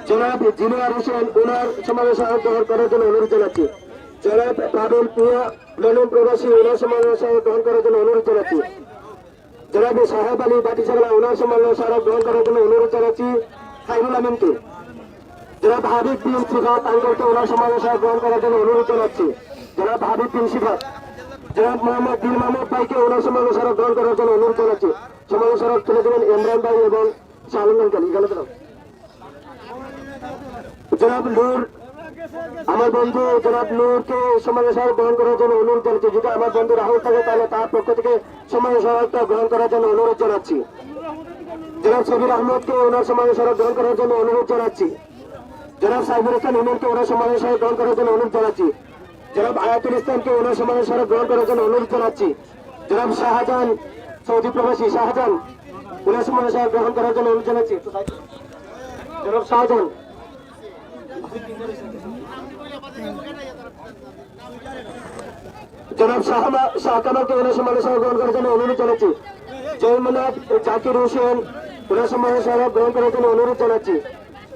জনাব জিনিয়ার হোসেন ওনার সম্মাননা স্মারক গ্রহণ করার জন্য অনুরোধ জানাচ্ছি। জনাব পাবেল পিয়া লন্ডন প্রবাসী ওনার সম্মাননা স্মারক গ্রহণ করার জন্য অনুরোধ জানাচ্ছি। জনাব সাহেব আলী বাটিসাগলা ওনার সম্মাননা স্মারক গ্রহণ করার জন্য অনুরোধ জানাচ্ছি। খাইরুল আমিনকে জনাব হাবিব বিন সিফাত আঙ্কেলকে ওনার সম্মাননা স্মারক গ্রহণ করার জন্য অনুরোধ জানাচ্ছি। জনাব হাবিব বিন সিফাত জনাব মোহাম্মদ দিল মাহমুদ ভাইকে ওনার সম্মাননা স্মারক গ্রহণ করার জন্য অনুরোধ জানাচ্ছি। সম্মাননা স্মারক তুলে দেবেন ইমরান ভাই এবং শাহুল আঙ্কেল। জনাব নূর আমার বন্ধু জনাব নূরকে সম্মাননা স্মারক গ্রহণ করার জন্য অনুরোধ জানাচ্ছি। যদি আমার বন্ধু রাহুল থাকে তাহলে তার পক্ষ থেকে সম্মাননা স্মারকটা গ্রহণ করার জন্য অনুরোধ জানাচ্ছি। জনাব সবির আহমদকে ওনার সম্মাননা স্মারক গ্রহণ করার জন্য অনুরোধ জানাচ্ছি। জনাব সাইবুর ইসলাম ইমনকে ওনার সম্মাননা স্মারক গ্রহণ করার জন্য অনুরোধ জানাচ্ছি। জনাব আয়াতুল ইসলামকে ওনার সম্মাননা স্মারক গ্রহণ করার জন্য অনুরোধ জানাচ্ছি। জনাব শাহজাহান সৌদি প্রবাসী শাহজাহান ওনার সম্মাননা স্মারক গ্রহণ করার জন্য অনুরোধ জানাচ্ছি। জনাব শাহজাহান জনাব শাহ কামালকে ওনার সম্মাননা স্মারক গ্রহণ করার জন্য অনুরোধ জানাচ্ছি। জয়মনাথ জাকির হোসেন ওনার সম্মাননা স্মারক গ্রহণ করার জন্য অনুরোধ জানাচ্ছি।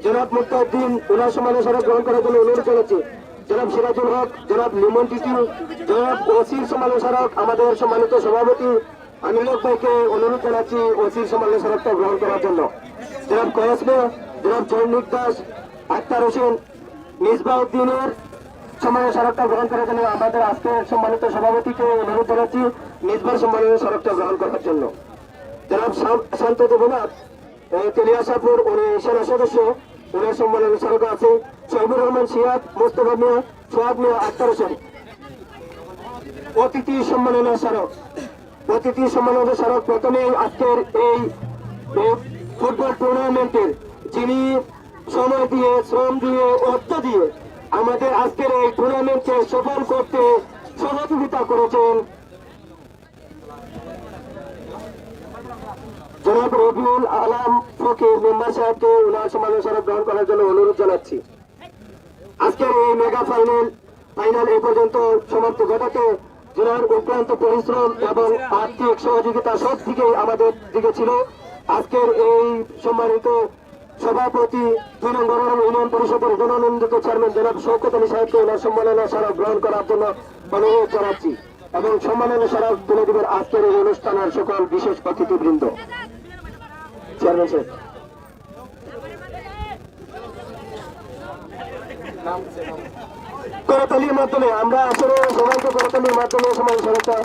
জনাব মুক্তাউদ্দিন ওনার সম্মাননা স্মারক গ্রহণ করার জন্য অনুরোধ জানাচ্ছি। জনাব সিরাজুল হক, জনাব লিমন টিটি, জনাব ওসির সমালোচক, আমাদের সম্মানিত সভাপতি আমিনুল ভাইকে অনুরোধ জানাচ্ছি ওসির সমালোচকটা গ্রহণ করার জন্য। জনাব কয়াসমে, জনাব জয়নিক দাস, আক্তার হোসেন, মিসবাউদ্দিনের সমালোচকটা গ্রহণ করার জন্য আমাদের আজকের সম্মানিত সভাপতিকে অনুরোধ জানাচ্ছি মিসবার সমালোচকটা গ্রহণ করার জন্য। জনাব শান্ত দেবনাথ তেলিয়াসাপুর, উনি সেনা সদস্য, উনি সমালোচক আছে। শহীদুর রহমান সিয়াদ, মোস্তফা মিয়া, সোহাগ মিয়া, আক্তার হোসেন। অতিথি সম্মাননা স্মারক, অতিথি সম্মাননা স্মারক প্রথমে আজকের এই ফুটবল টুর্নামেন্টের যিনি সময় দিয়ে, শ্রম দিয়ে, অর্থ দিয়ে আমাদের আজকের এই টুর্নামেন্টকে সফল করতে সহযোগিতা করেছেন জনাব রবিউল আলম ফকির মেম্বার সাহেবকে উনার সমালোচনা গ্রহণ করার জন্য অনুরোধ জানাচ্ছি। আজকের এই মেগা ফাইনাল এই পর্যন্ত সমাপ্ত ঘটাতে জেলার অক্লান্ত পরিশ্রম এবং আর্থিক সহযোগিতা সব দিকেই আমাদের দিকে ছিল। আজকের এই সম্মানিত সভাপতি ২ নং ইউনিয়ন পরিষদের জননন্দিত চেয়ারম্যান জনাব শওকত আলী সাহেবকে ওনার সম্মাননা স্মারক গ্রহণ করার জন্য অনুরোধ জানাচ্ছি এবং সম্মাননা স্মারক তুলে দেবেন আজকের এই অনুষ্ঠানের সকল বিশেষ অতিথিবৃন্দ। চেয়ারম্যান সাহেব, করতালির মাধ্যমে আমরা আসলে সবাইকে করতালির মাধ্যমে সমাজ সরকার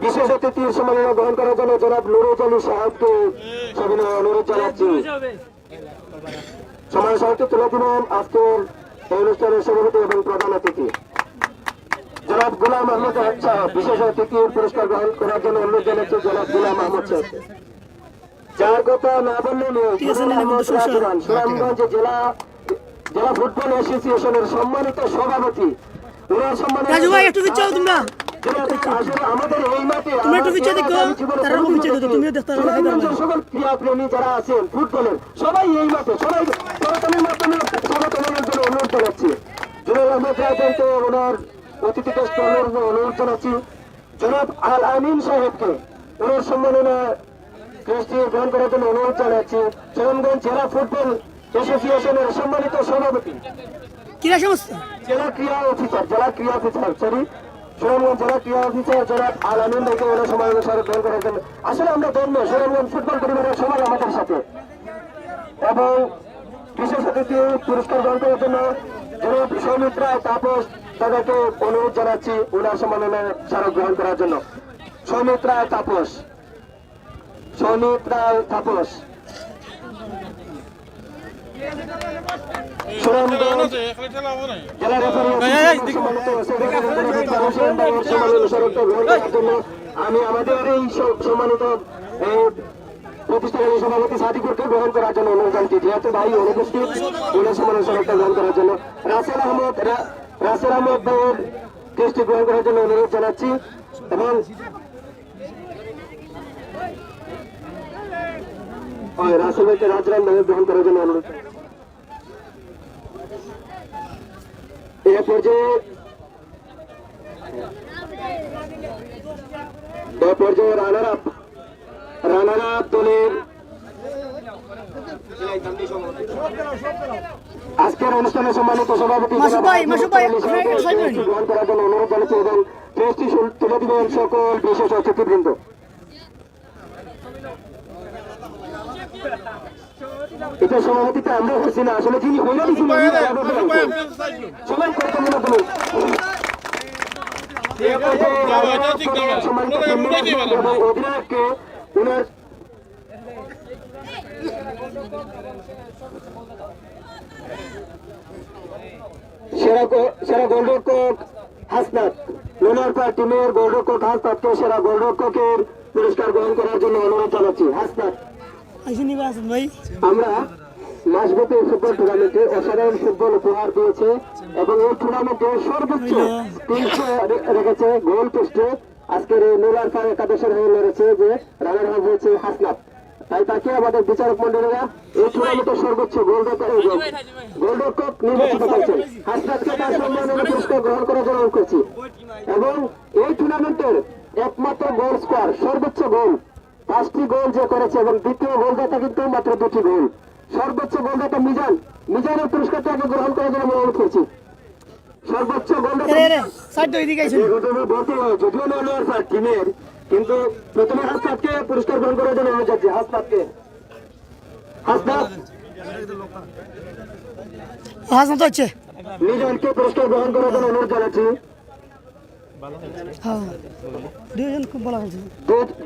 বিশেষ অতিথির সম্মাননা গ্রহণ করার জন্য জনাব নুরুজ আলী সাহেবকে সবিনয় অনুরোধ জানাচ্ছি। সমাজ সভাপতি তুলে দিবেন আজকের এই অনুষ্ঠানের সভাপতি এবং প্রধান অতিথি জনাব গুলাম আহমদ সাহেব। বিশেষ অতিথির পুরস্কার গ্রহণ করার জন্য অনুরোধ জানাচ্ছি জনাব গুলাম আহমদ সাহেব, যার কথা না বললে সুনামগঞ্জ জেলা ফুটবল অ্যাসোসিয়েশনের সম্মানিত সভাপতি, ওনার সম্মানিত আমাদের এই মাঠে সকল ক্রীড়াপ্রেমী যারা আছেন ফুটবলের সবাই এই মাঠে সবাই মাধ্যমে অনুরোধ জানাচ্ছি। জনাব আহমদ রাজনকে ওনার অতিথিকে অনুরোধ জানাচ্ছি। জনাব আল আমিন সাহেবকে ওনার সম্মাননা কৃষ্টি গ্রহণ করার জন্য অনুরোধ জানাচ্ছি। সুনামগঞ্জ জেলা ফুটবল অ্যাসোসিয়েশনের সম্মানিত সভাপতি, জেলা ক্রীড়া অফিসার সুনামগঞ্জ জেলা ক্রীড়া অফিসার জনাব আল আমিন ভাইকে ওনার সম্মাননা স্মারক গ্রহণ করার জন্য। আসলে আমরা ধন্য সুনামগঞ্জ ফুটবল পরিবারের সবাই আমাদের সাথে এবং বিশেষ অতিথি পুরস্কার গ্রহণ করার জন্য জনাব সৌমিত্রা তাপস তাদেরকে অনুরোধ জানাচ্ছি ওনার সম্মাননা স্মারক গ্রহণ করার জন্য। সৌমিত্রা তাপস সুনামগঞ্জ জেলা আমি আমাদের এই সম্মানিত প্রতিষ্ঠানের সভাপতি সাদিকুরকে গ্রহণ করার জন্য অনুরোধ জানাচ্ছি, যেহেতু ভাই অনুপস্থিত ওনার সম্মানের স্মারকটা গ্রহণ করার জন্য। রাসেল আহমদ ভাইয়ের কৃষ্টি গ্রহণ করার জন্য অনুরোধ জানাচ্ছি এবং রাসেল ভাইকে রাজরাম ভাইয়ের গ্রহণ করার জন্য অনুরোধ। এ পর্যায়ে রানার আপ দলের আজকের অনুষ্ঠানে সম্মানিত সভাপতি গ্রহণ করার জন্য অনুরোধ জানাচ্ছি এবং ট্রেস্টি তুলে দিবেন সকল বিশেষ অতিথিবৃন্দ। এটা সভাপতিতে আমরা হচ্ছি না, আসলে যিনি হইলে সবাই করতে মনে করুন অধিনায়ককে উনার সেরা গোলরক্ষক হাসনাত, লোনারপাড়া টিমের গোলরক্ষক হাসনাতকে সেরা গোলরক্ষকের পুরস্কার গ্রহণ করার জন্য অনুরোধ জানাচ্ছি। হাসনাত, আমরা মাসব্যাপী ফুটবল টুর্নামেন্টে অসাধারণ ফুটবল উপহার দিয়েছে এবং এই টুর্নামেন্টে সর্বোচ্চ 300 রেখেছে গোল পোস্টে। আজকের এই নোলারপাড়া একাদশের হয়ে লড়েছে যে রানার হাফ হয়েছে হাসনাত, তাই তাকে আমাদের বিচারক মন্ডলীরা এই টুর্নামেন্টের সর্বোচ্চ গোলরক্ষক নির্বাচিত করেছেন। হাসনাতকে তার সম্মাননা পুরস্কার গ্রহণ করার জন্য অনুরোধ করছি এবং এই টুর্নামেন্টের একমাত্র গোল স্কোয়ার সর্বোচ্চ গোল 5টি গোল যে করেছে এবং দ্বিতীয় গোলদাতা কিন্তু মাত্র 2টি গোল। সর্বোচ্চ গোলদাতা মিজান, মিজানের পুরস্কারটা আগে গ্রহণ করার জন্য আমি অনুরোধ করছি। সর্বোচ্চ গোলদাতা সাইড তো এদিকে আইছেন। বলতে হয় যদিও নলোয়ার টিমের, কিন্তু প্রথমে হাসনাতকে পুরস্কার গ্রহণ করার জন্য অনুরোধ যাচ্ছি। হাসনাতকে, হাসনাত হাসনাত হচ্ছে মিজানকে পুরস্কার গ্রহণ করার জন্য অনুরোধ জানাচ্ছি। হ্যাঁ দুইজন খুব ভালো খেলছে।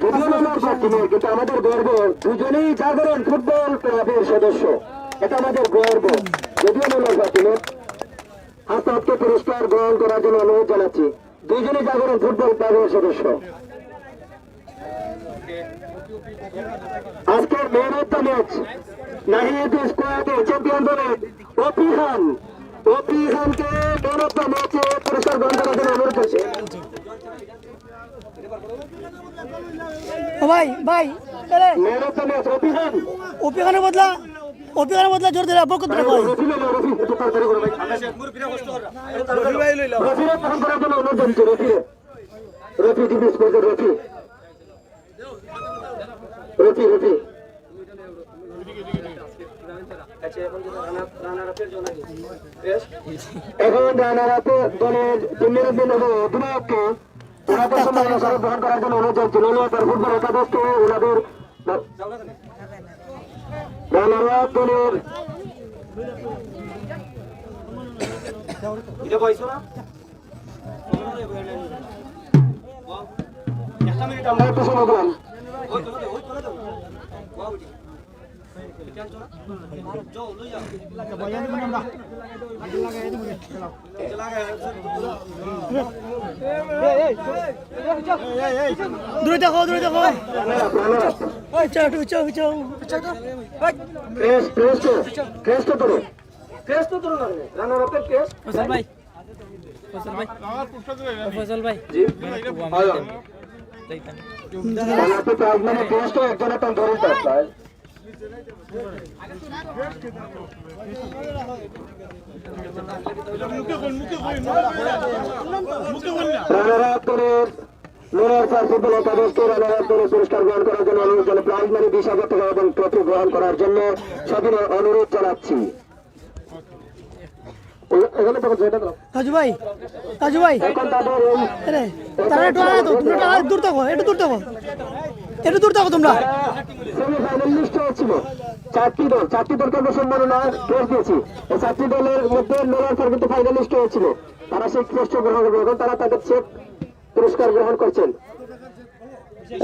যদিও নলোয়ার টিমের, কিন্তু আমাদের গর্ব দুজনেই জাগরণ ফুটবল ক্লাবের সদস্য, এটা আমাদের গর্ব। যদিও নলোয়ার টিমের, হাসনাতকে পুরস্কার গ্রহণ করার জন্য অনুরোধ জানাচ্ছি। দুইজনেই জাগরণ ফুটবল ক্লাবের সদস্য। আজকের man of the match Nahid স্কোয়াডের চ্যাম্পিয়ন দলে ওপি খানকে ম্যান অফ দ্য ম্যাচে পুরস্কার গ্রহণ করার জন্য অনুরোধ করছে। ও ভাই ভাই আরে ম্যান অফ দ্য ম্যাচ ওপি খানের বদলা জোর দিলে বরকত রে ভাই। রফিরে গ্রহণ করার জন্য অনুরোধ জানাচ্ছি। রফি টিভি স্পোর্টের রফি। এখন রানারাতে দলের টিমের অধিনায়ককে ওনাদের সম্মাননা স্মারক গ্রহণ করার জন্য অনুরোধ জানাচ্ছি। নলোয়ার ফুটবল একাদশকে ওনাদের রানারা দলের একটু সময় দিলাম। দূরে দেখো ফসল ভাই পুরস্কার গ্রহণ করার জন্য অনুরোধ জানাই। প্রাইজ মানি 20,000 টাকা এবং ট্রফি গ্রহণ করার জন্য সবিনয় অনুরোধ জানাচ্ছি। কাজু ভাই এখন তাদের আরে তারা একটু আয় তো, তোমরা দূর থাকো, একটু দূর থাকো তোমরা। সেমিফাইনাল লিস্ট হয়েছিল 4টি দলকে আমরা সম্মাননা ক্রেস্ট দিয়েছি। এই 4টি দলের মধ্যে নলোয়ার কিন্তু ফাইনালিস্ট হয়েছিল, তারা সেই ক্রেস্ট গ্রহণ করবে। এখন তারা তাদের চেক পুরস্কার গ্রহণ করছেন।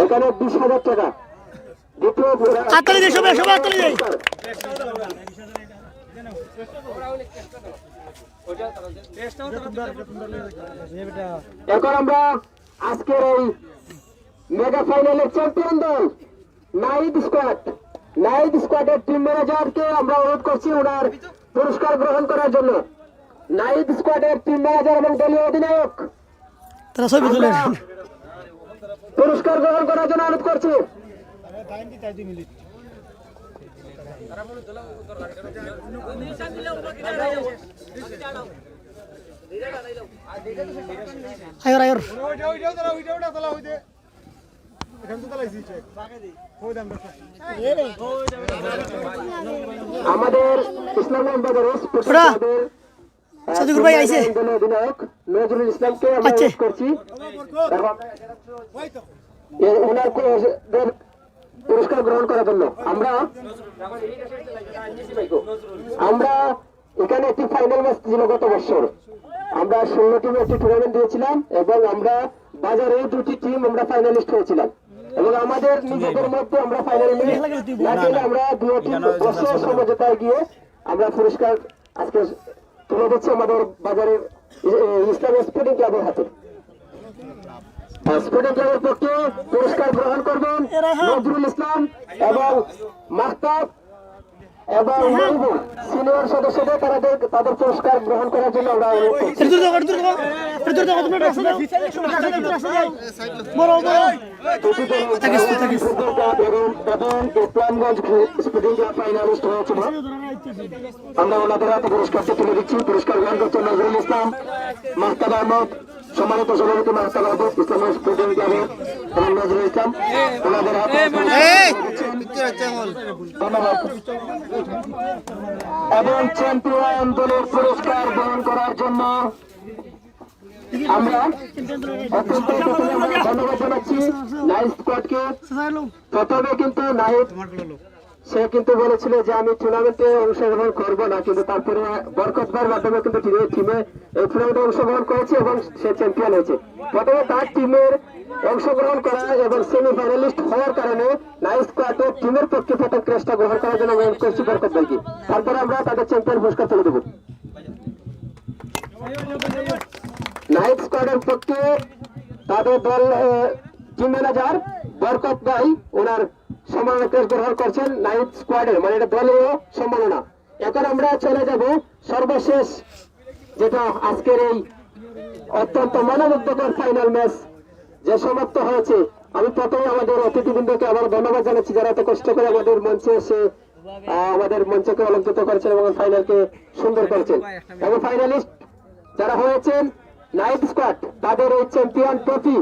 এখানে 20,000 টাকা। দ্বিতীয় হাততালি দিয়ে সবাই হাততালি দেয়। এখন আমরা আজকের এই মেগা ফাইনালের চ্যাম্পিয়ন দল নাহিদ স্কোয়াডের টিম ম্যানেজারকে আমরা অনুরোধ করছি ওনার পুরস্কার গ্রহণ করার জন্য। নাহিদ স্কোয়াডের টিম ম্যানেজার এবং দলীয় অধিনায়ক তারা ছবি তুলে পুরস্কার গ্রহণ করার জন্য অনুরোধ করছি। আয়র আমাদের ইসলামগঞ্জ বাজারের সাদিকুর ভাই আইছে অধিনায়ক নজরুল ইসলামকে আমরা অনুরোধ করছি ওনার পুরস্কার গ্রহণ করার জন্য। আমরা এখানে একটি ফাইনাল ম্যাচ ছিল গত বছর। আমরা 16 টিমে একটি টুর্নামেন্ট দিয়েছিলাম এবং আমরা বাজারে 2টি টিম আমরা ফাইনালিস্ট হয়েছিলাম এবং আমাদের নিজেদের মধ্যে আমরা ফাইনালে আমরা 2 টিম বছর সমঝোতায় গিয়ে আমরা পুরস্কার আজকে তুলে দিচ্ছি আমাদের বাজারের ইসলাম স্পোর্টিং ক্লাবের হাতে। স্পোর্টিং ক্লাবের পক্ষে পুরস্কার গ্রহণ করবেন নজরুল ইসলাম এবং মাহতাব এবং সিনিয়র সদস্যদের তাদের পুরস্কার গ্রহণ করার জন্য আমরা ইসলামগঞ্জ স্পোর্টিং ক্লাব ফাইনালিস্ট হয়েছিল। আমরা ওনাদের হাতে পুরস্কারটি তুলে দিচ্ছি। পুরস্কার গ্রহণ করছেন নজরুল ইসলাম, মাহতাব আহমদ, সম্মানিত সভাপতি মাস্টার আবু ইসলামের প্রতিনিধি আমি এবং নজরুল ইসলাম ওনাদের হাতে ধন্যবাদ। এবং চ্যাম্পিয়ন দলের পুরস্কার গ্রহণ করার জন্য আমরা অত্যন্ত ধন্যবাদ জানাচ্ছি নাইট স্কোয়াডকে। প্রথমে কিন্তু নাইট সে কিন্তু বলেছিল যে আমি টুর্নামেন্টে অংশগ্রহণ করব না, কিন্তু তারপরে বরকত ভাইয়ের মাধ্যমে কিন্তু টিমে এই টুর্নামেন্টে অংশগ্রহণ করেছে এবং সে চ্যাম্পিয়ন হয়েছে। প্রথমে তার টিমের অংশগ্রহণ করা এবং সেমিফাইনালিস্ট হওয়ার কারণে নাইট স্কোয়াডের টিমের পক্ষে প্রথম ক্রেস্টটা গ্রহণ করার জন্য অনুরোধ করছি বরকত ভাইকে। তারপরে আমরা তাদের চ্যাম্পিয়ন পুরস্কার তুলে দেবো। নাইট স্কোয়াডের পক্ষে তাদের দল টিম ম্যানেজার বরকত ভাই ওনার সম্মাননা ক্রেস্ট গ্রহণ করছেন নাইট স্কোয়াডের, মানে এটা দলীয় সম্মাননা। এখন আমরা চলে যাব সর্বশেষ যেটা আজকের এই অত্যন্ত মনোমুগ্ধকর ফাইনাল ম্যাচ যে সমাপ্ত হয়েছে। আমি প্রথমে আমাদের অতিথিবৃন্দকে আবার ধন্যবাদ জানাচ্ছি যারা এত কষ্ট করে আমাদের মঞ্চে এসে আমাদের মঞ্চকে অলঙ্কৃত করেছেন এবং ফাইনালকে সুন্দর করেছেন। এবং ফাইনালিস্ট যারা হয়েছেন নাইট স্কোয়াড তাদের এই চ্যাম্পিয়ন ট্রফি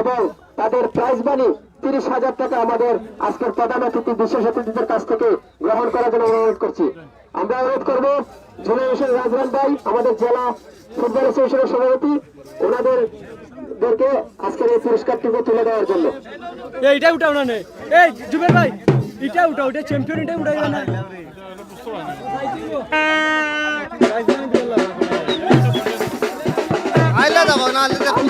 এবং তাদের প্রাইজ মানি 30,000 টাকা আমাদের আজকের প্রধান অতিথি বিশেষ অতিথিদের কাছ থেকে গ্রহণ করার জন্য অনুরোধ করছি। আমরা অনুরোধ করবো জুলাই হোসেন রাজরান ভাই আমাদের জেলা ফুটবল অ্যাসোসিয়েশনের সভাপতি ওনাদেরকে আজকের এই পুরস্কারটুকু তুলে দেওয়ার জন্য। এইটা উঠাও না নে, এই জুবের ভাই এটা উঠাও, এটা চ্যাম্পিয়ন, এটা উঠাই না। আইলা যাবো না আইলে দেখুন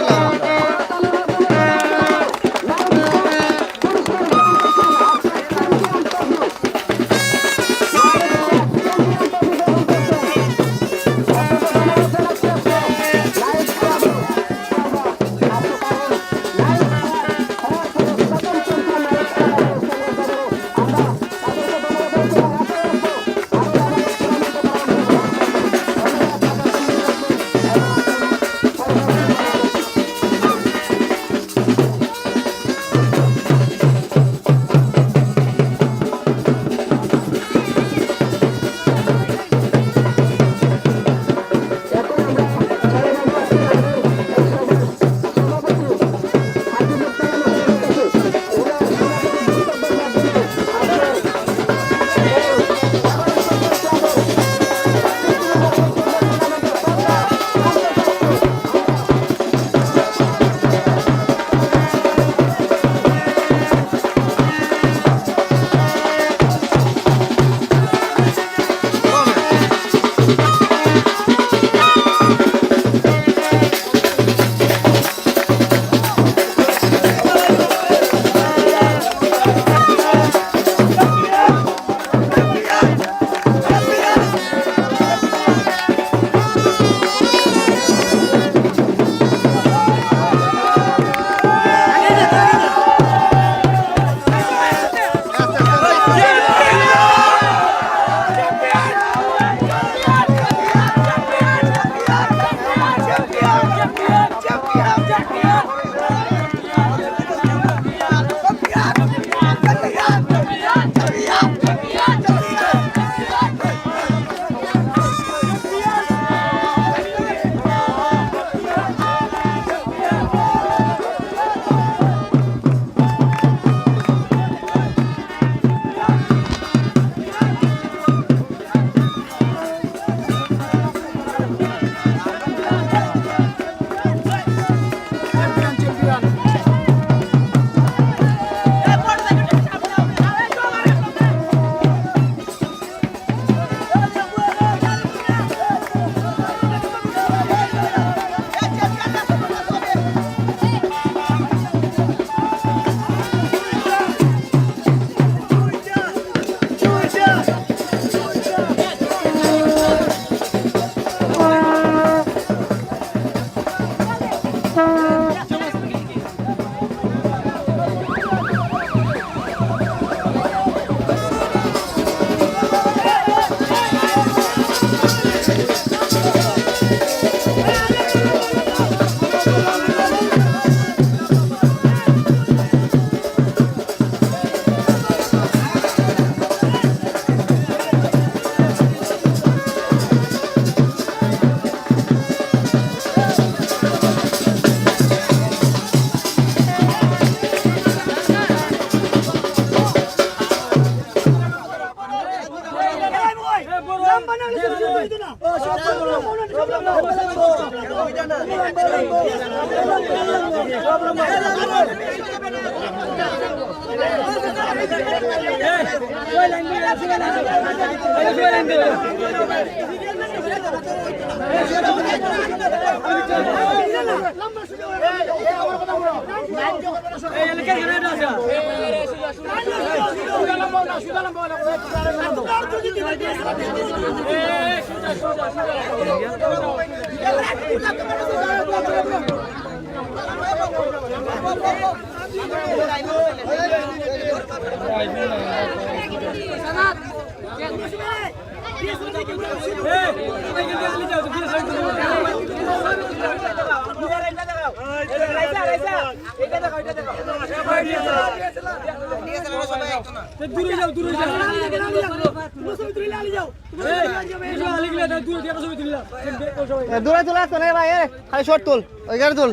দূরে চলে আসতো না ভাই খালি শর্ট তুল ওইখানে তুল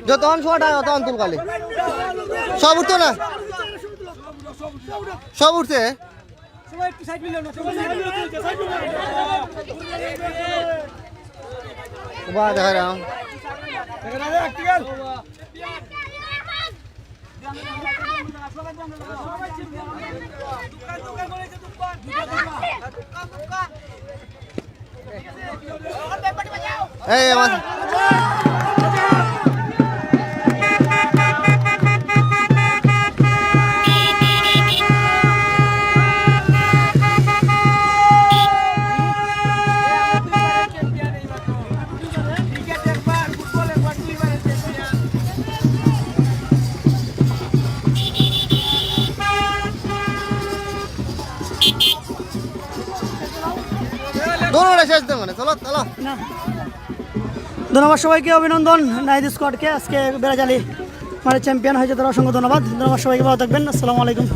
যতক্ষণ শর্ট হয় ততক্ষণ তুল খালি সব উঠতো না সব উঠছে দেখা রাম এই আমার শেষ দেবো না চলো চলো ধন্যবাদ সবাইকে, অভিনন্দন নাহিদ স্কোয়াডকে আজকে বেড়াজালি মানে চ্যাম্পিয়ন হয়েছে, তারা অসংখ্য ধন্যবাদ। ধন্যবাদ সবাইকে, ভালো থাকবেন, আসসালামু আলাইকুম।